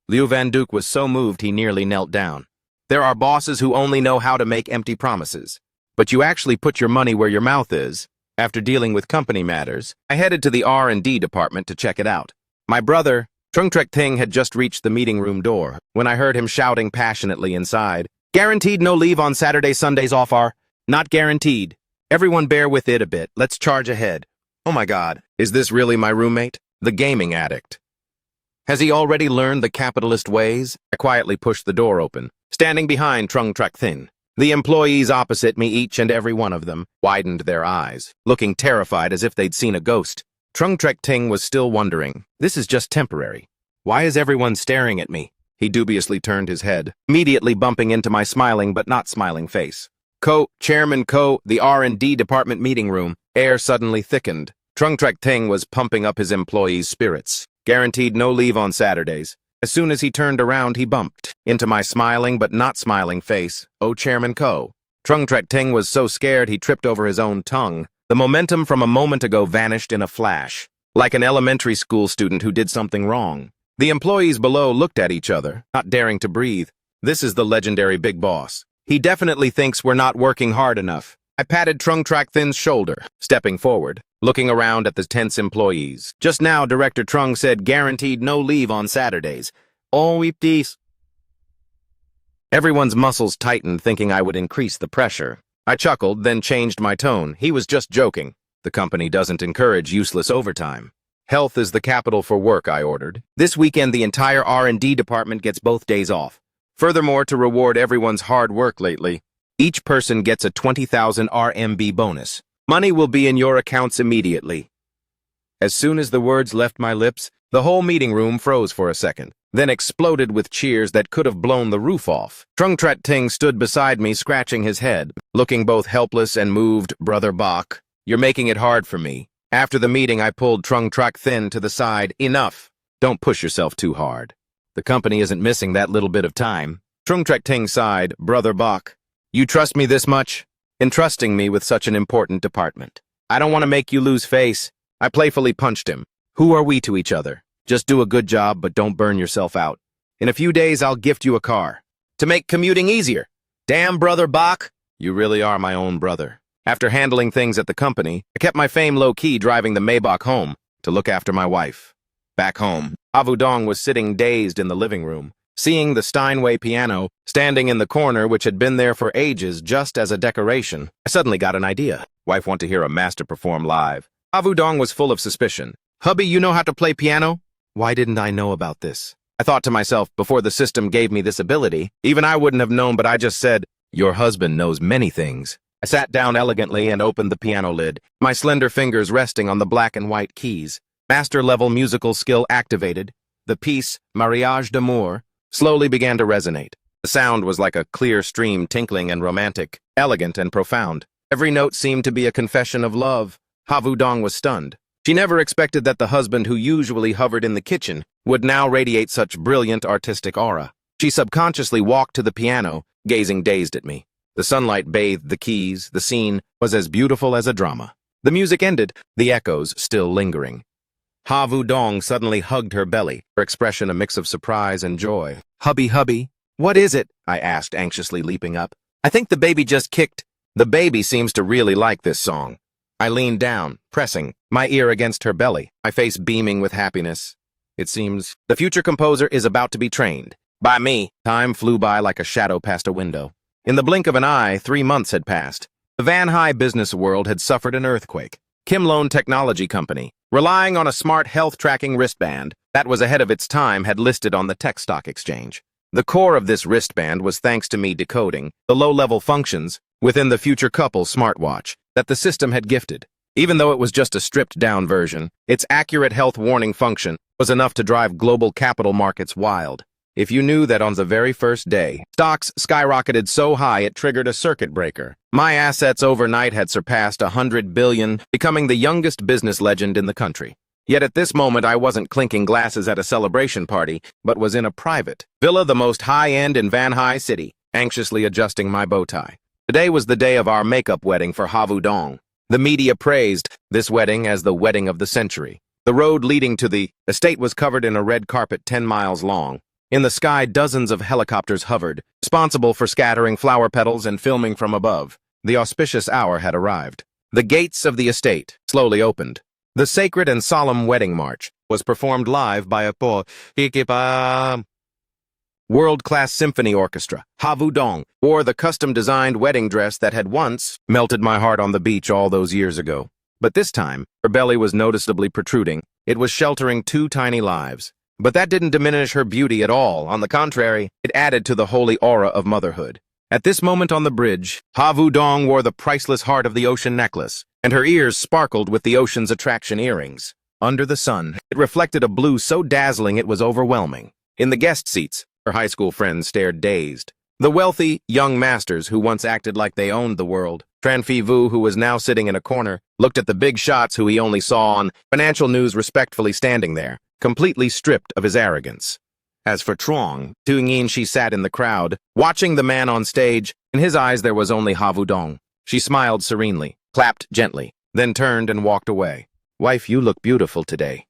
Liu Van Duk was so moved he nearly knelt down. There are bosses who only know how to make empty promises. But you actually put your money where your mouth is. After dealing with company matters, I headed to the R&D department to check it out. My brother, Trung Trek Ting, had just reached the meeting room door when I heard him shouting passionately inside. "Guaranteed no leave on Saturday, Sundays off are not guaranteed. Everyone bear with it a bit. Let's charge ahead." Oh my God, is this really my roommate? The gaming addict. Has he already learned the capitalist ways? I quietly pushed the door open, standing behind Trung Trek Thin. The employees opposite me, each and every one of them, widened their eyes, looking terrified as if they'd seen a ghost. Trung Trek Ting was still wondering, "This is just temporary. Why is everyone staring at me?" He dubiously turned his head, immediately bumping into my smiling but not smiling face. Chairman Ko, the R&D department meeting room. Air suddenly thickened. Trung Trek Ting was pumping up his employees' spirits. Guaranteed no leave on Saturdays. As soon as he turned around, he bumped into my smiling but not smiling face. "Oh, Chairman Ko." Trung Trek Ting was so scared he tripped over his own tongue. The momentum from a moment ago vanished in a flash, like an elementary school student who did something wrong. The employees below looked at each other, not daring to breathe. This is the legendary big boss. He definitely thinks we're not working hard enough. I patted Trung Trek Thin's shoulder, stepping forward, looking around at the tense employees. Just now, Director Trung said guaranteed no leave on Saturdays. Oh, weep-dees. Everyone's muscles tightened, thinking I would increase the pressure. I chuckled, then changed my tone. He was just joking. The company doesn't encourage useless overtime. "Health is the capital for work," I ordered. "This weekend, the entire R&D department gets both days off. Furthermore, to reward everyone's hard work lately, each person gets a 20,000 RMB bonus. Money will be in your accounts immediately." As soon as the words left my lips, the whole meeting room froze for a second, then exploded with cheers that could have blown the roof off. Trung Trek Ting stood beside me, scratching his head, looking both helpless and moved. "Brother Bach, you're making it hard for me." After the meeting, I pulled Trung Trek Thin to the side. "Enough. Don't push yourself too hard. The company isn't missing that little bit of time." Trung Trek Ting sighed. "Brother Bach, you trust me this much? Entrusting me with such an important department. I don't want to make you lose face." I playfully punched him. "Who are we to each other? Just do a good job, but don't burn yourself out. In a few days, I'll gift you a car to make commuting easier." "Damn, Brother Bach, you really are my own brother." After handling things at the company, I kept my fame low-key, driving the Maybach home to look after my wife. Back home, Avu Dong was sitting dazed in the living room. Seeing the Steinway piano standing in the corner which had been there for ages just as a decoration, I suddenly got an idea. Wife want to hear a master perform live. Havu Dong was full of suspicion. Hubby, you know how to play piano? Why didn't I know about this? I thought to myself, before the system gave me this ability, even I wouldn't have known, but I just said, your husband knows many things. I sat down elegantly and opened the piano lid, my slender fingers resting on the black and white keys. Master-level musical skill activated. The piece, Mariage d'amour, slowly began to resonate. The sound was like a clear stream, tinkling and romantic, elegant and profound. Every note seemed to be a confession of love. Havu Dong was stunned. She never expected that the husband who usually hovered in the kitchen would now radiate such brilliant artistic aura. She subconsciously walked to the piano, gazing dazed at me. The sunlight bathed the keys. The scene was as beautiful as a drama. The music ended, the echoes still lingering. Havu Dong suddenly hugged her belly, her expression a mix of surprise and joy. Hubby, what is it? I asked, anxiously leaping up. I think the baby just kicked. The baby seems to really like this song. I leaned down, pressing my ear against her belly, my face beaming with happiness. It seems the future composer is about to be trained. By me, time flew by like a shadow past a window. In the blink of an eye, 3 months had passed. The Van High business world had suffered an earthquake. Kim Loan Technology Company, relying on a smart health tracking wristband that was ahead of its time, had listed on the tech stock exchange. The core of this wristband was thanks to me decoding the low-level functions within the future couple smartwatch that the system had gifted. Even though it was just a stripped-down version, its accurate health warning function was enough to drive global capital markets wild. If you knew that on the very first day, stocks skyrocketed so high it triggered a circuit breaker. My assets overnight had surpassed 100 billion, becoming the youngest business legend in the country. Yet at this moment I wasn't clinking glasses at a celebration party, but was in a private villa, the most high-end in Van High City, anxiously adjusting my bow tie. Today was the day of our makeup wedding for Havu Dong. The media praised this wedding as the wedding of the century. The road leading to the estate was covered in a red carpet 10 miles long. In the sky, dozens of helicopters hovered, responsible for scattering flower petals and filming from above. The auspicious hour had arrived. The gates of the estate slowly opened. The sacred and solemn wedding march was performed live by a world-class symphony orchestra. Havu Dong wore the custom-designed wedding dress that had once melted my heart on the beach all those years ago. But this time, her belly was noticeably protruding. It was sheltering 2 tiny lives. But that didn't diminish her beauty at all. On the contrary, it added to the holy aura of motherhood. At this moment on the bridge, Havu Dong wore the priceless heart of the ocean necklace, and her ears sparkled with the ocean's attraction earrings. Under the sun, it reflected a blue so dazzling it was overwhelming. In the guest seats, her high school friends stared dazed. The wealthy, young masters who once acted like they owned the world. Tran Phi Vu, who was now sitting in a corner, looked at the big shots who he only saw on financial news, respectfully standing there, completely stripped of his arrogance. As for Trong, Tu-Yin, she sat in the crowd, watching the man on stage. In his eyes there was only Havu Dong. She smiled serenely, clapped gently, then turned and walked away. Wife, you look beautiful today.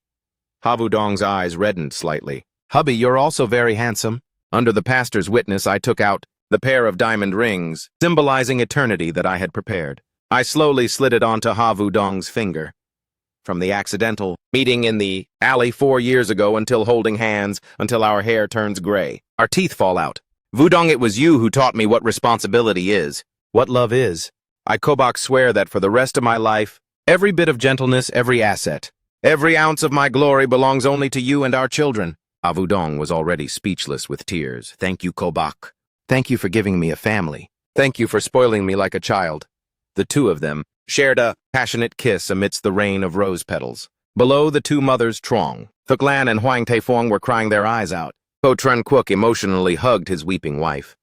Havu Dong's eyes reddened slightly. Hubby, you're also very handsome. Under the pastor's witness, I took out the pair of diamond rings, symbolizing eternity, that I had prepared. I slowly slid it onto Havu Dong's finger. From the accidental meeting in the alley 4 years ago until holding hands, until our hair turns gray, our teeth fall out. Vudong, it was you who taught me what responsibility is, what love is. I Kobak swear that for the rest of my life, every bit of gentleness, every asset, every ounce of my glory belongs only to you and our children. Havu Dong was already speechless with tears. Thank you, Kobak. Thank you for giving me a family. Thank you for spoiling me like a child. The two of them shared a passionate kiss amidst the rain of rose petals. Below, the 2 mothers, Trong, Thuc Lan and Huang Taifong, were crying their eyes out. Ko Trun Quoc emotionally hugged his weeping wife.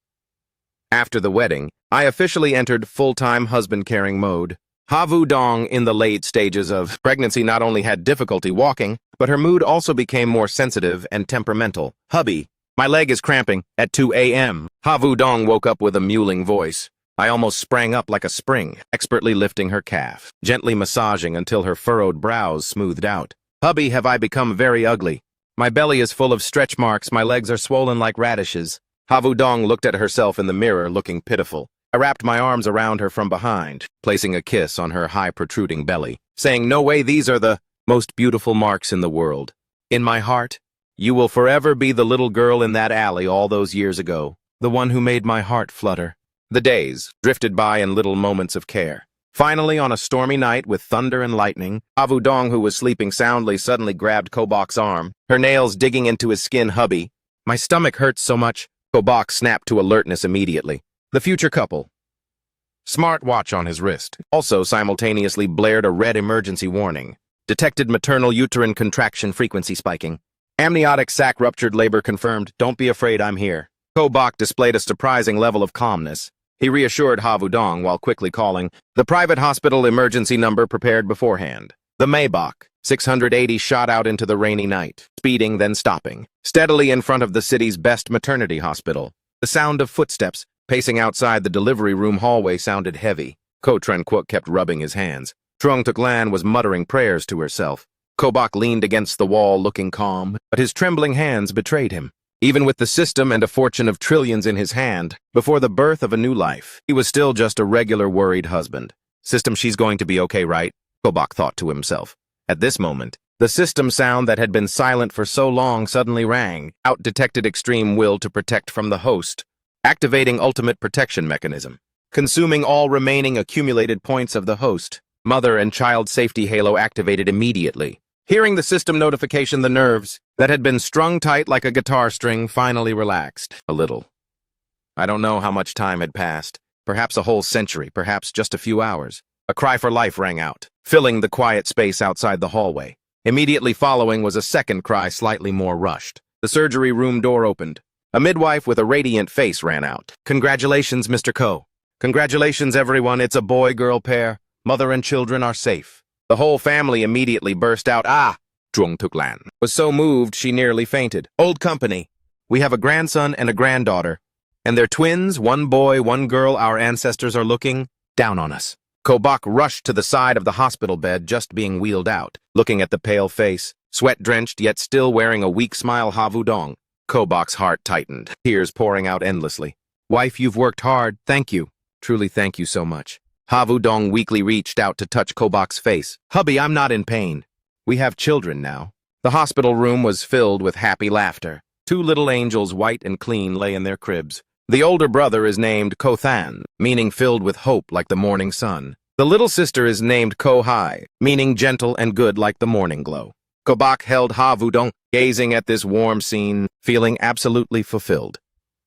After the wedding, I officially entered full-time husband-caring mode. Havu Dong, in the late stages of pregnancy, not only had difficulty walking, but her mood also became more sensitive and temperamental. Hubby, my leg is cramping. At 2 a.m., Havu Dong woke up with a mewling voice. I almost sprang up like a spring, expertly lifting her calf, gently massaging until her furrowed brows smoothed out. Hubby, have I become very ugly? My belly is full of stretch marks, my legs are swollen like radishes. Havu Dong looked at herself in the mirror, looking pitiful. I wrapped my arms around her from behind, placing a kiss on her high protruding belly, saying, no way, these are the most beautiful marks in the world. In my heart, You will forever be the little girl in that alley all those years ago, the one who made my heart flutter. The days drifted by in little moments of care. Finally, on a stormy night with thunder and lightning, Avu Dong, who was sleeping soundly, suddenly grabbed Kobak's arm, her nails digging into his skin. Hubby, my stomach hurts so much. Kobak snapped to alertness immediately. The future couple, smartwatch on his wrist, also simultaneously blared a red emergency warning. Detected maternal uterine contraction frequency spiking. Amniotic sac ruptured, labor confirmed. Don't be afraid, I'm here. Kobak displayed a surprising level of calmness. He reassured Havu Dong while quickly calling the private hospital emergency number prepared beforehand. The Maybach 680 shot out into the rainy night, speeding then stopping, steadily in front of the city's best maternity hospital. The sound of footsteps pacing outside the delivery room hallway sounded heavy. Ko Tren Kwok kept rubbing his hands. Trung Tuk Lan was muttering prayers to herself. Kobak leaned against the wall looking calm, but his trembling hands betrayed him. Even with the system and a fortune of trillions in his hand, before the birth of a new life, he was still just a regular worried husband. System, she's going to be okay, right? Kobak thought to himself. At this moment, the system sound that had been silent for so long suddenly rang, out detected extreme will to protect from the host, activating ultimate protection mechanism, consuming all remaining accumulated points of the host. Mother and child safety halo activated immediately. Hearing the system notification, the nerves that had been strung tight like a guitar string finally relaxed a little. I don't know how much time had passed. Perhaps a whole century, perhaps just a few hours. A cry for life rang out, filling the quiet space outside the hallway. Immediately following was a second cry, slightly more rushed. The surgery room door opened. A midwife with a radiant face ran out. Congratulations, Mr. Ko. Congratulations, everyone. It's a boy-girl pair. Mother and children are safe. The whole family immediately burst out. Trung Tuk Lan was so moved she nearly fainted. Old company. We have a grandson and a granddaughter. And they're twins, one boy, one girl. Our ancestors are looking down on us. Kobak rushed to the side of the hospital bed just being wheeled out, looking at the pale face, sweat-drenched yet still wearing a weak smile. Havu Dong. Kobak's heart tightened, tears pouring out endlessly. Wife, you've worked hard. Thank you. Truly thank you so much. Havu Dong weakly reached out to touch Kobak's face. Hubby, I'm not in pain. We have children now. The hospital room was filled with happy laughter. Two little angels, white and clean, lay in their cribs. The older brother is named Ko Than, meaning filled with hope like the morning sun. The little sister is named Ko Hai, meaning gentle and good like the morning glow. Kobak held Havu Dong, gazing at this warm scene, feeling absolutely fulfilled.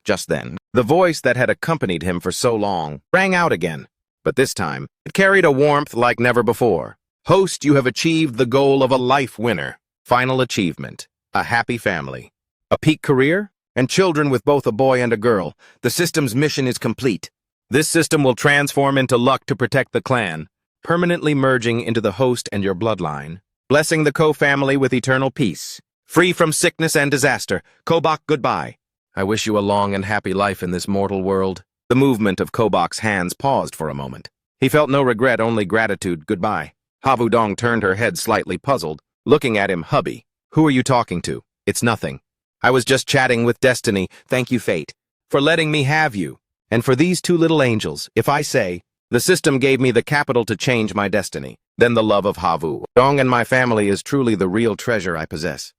Just then, the voice that had accompanied him for so long rang out again. But this time, it carried a warmth like never before. Host, you have achieved the goal of a life winner. Final achievement. A happy family. A peak career? And children with both a boy and a girl. The system's mission is complete. This system will transform into luck to protect the clan, permanently merging into the host and your bloodline, blessing the Ko family with eternal peace. Free from sickness and disaster. Kobak, goodbye. I wish you a long and happy life in this mortal world. The movement of Kobak's hands paused for a moment. He felt no regret, only gratitude. Goodbye. Havu Dong turned her head slightly puzzled, looking at him. Hubby, who are you talking to? It's nothing. I was just chatting with Destiny. Thank you, Fate, for letting me have you. And for these two little angels, if I say, the system gave me the capital to change my destiny, then the love of Havu Dong and my family is truly the real treasure I possess.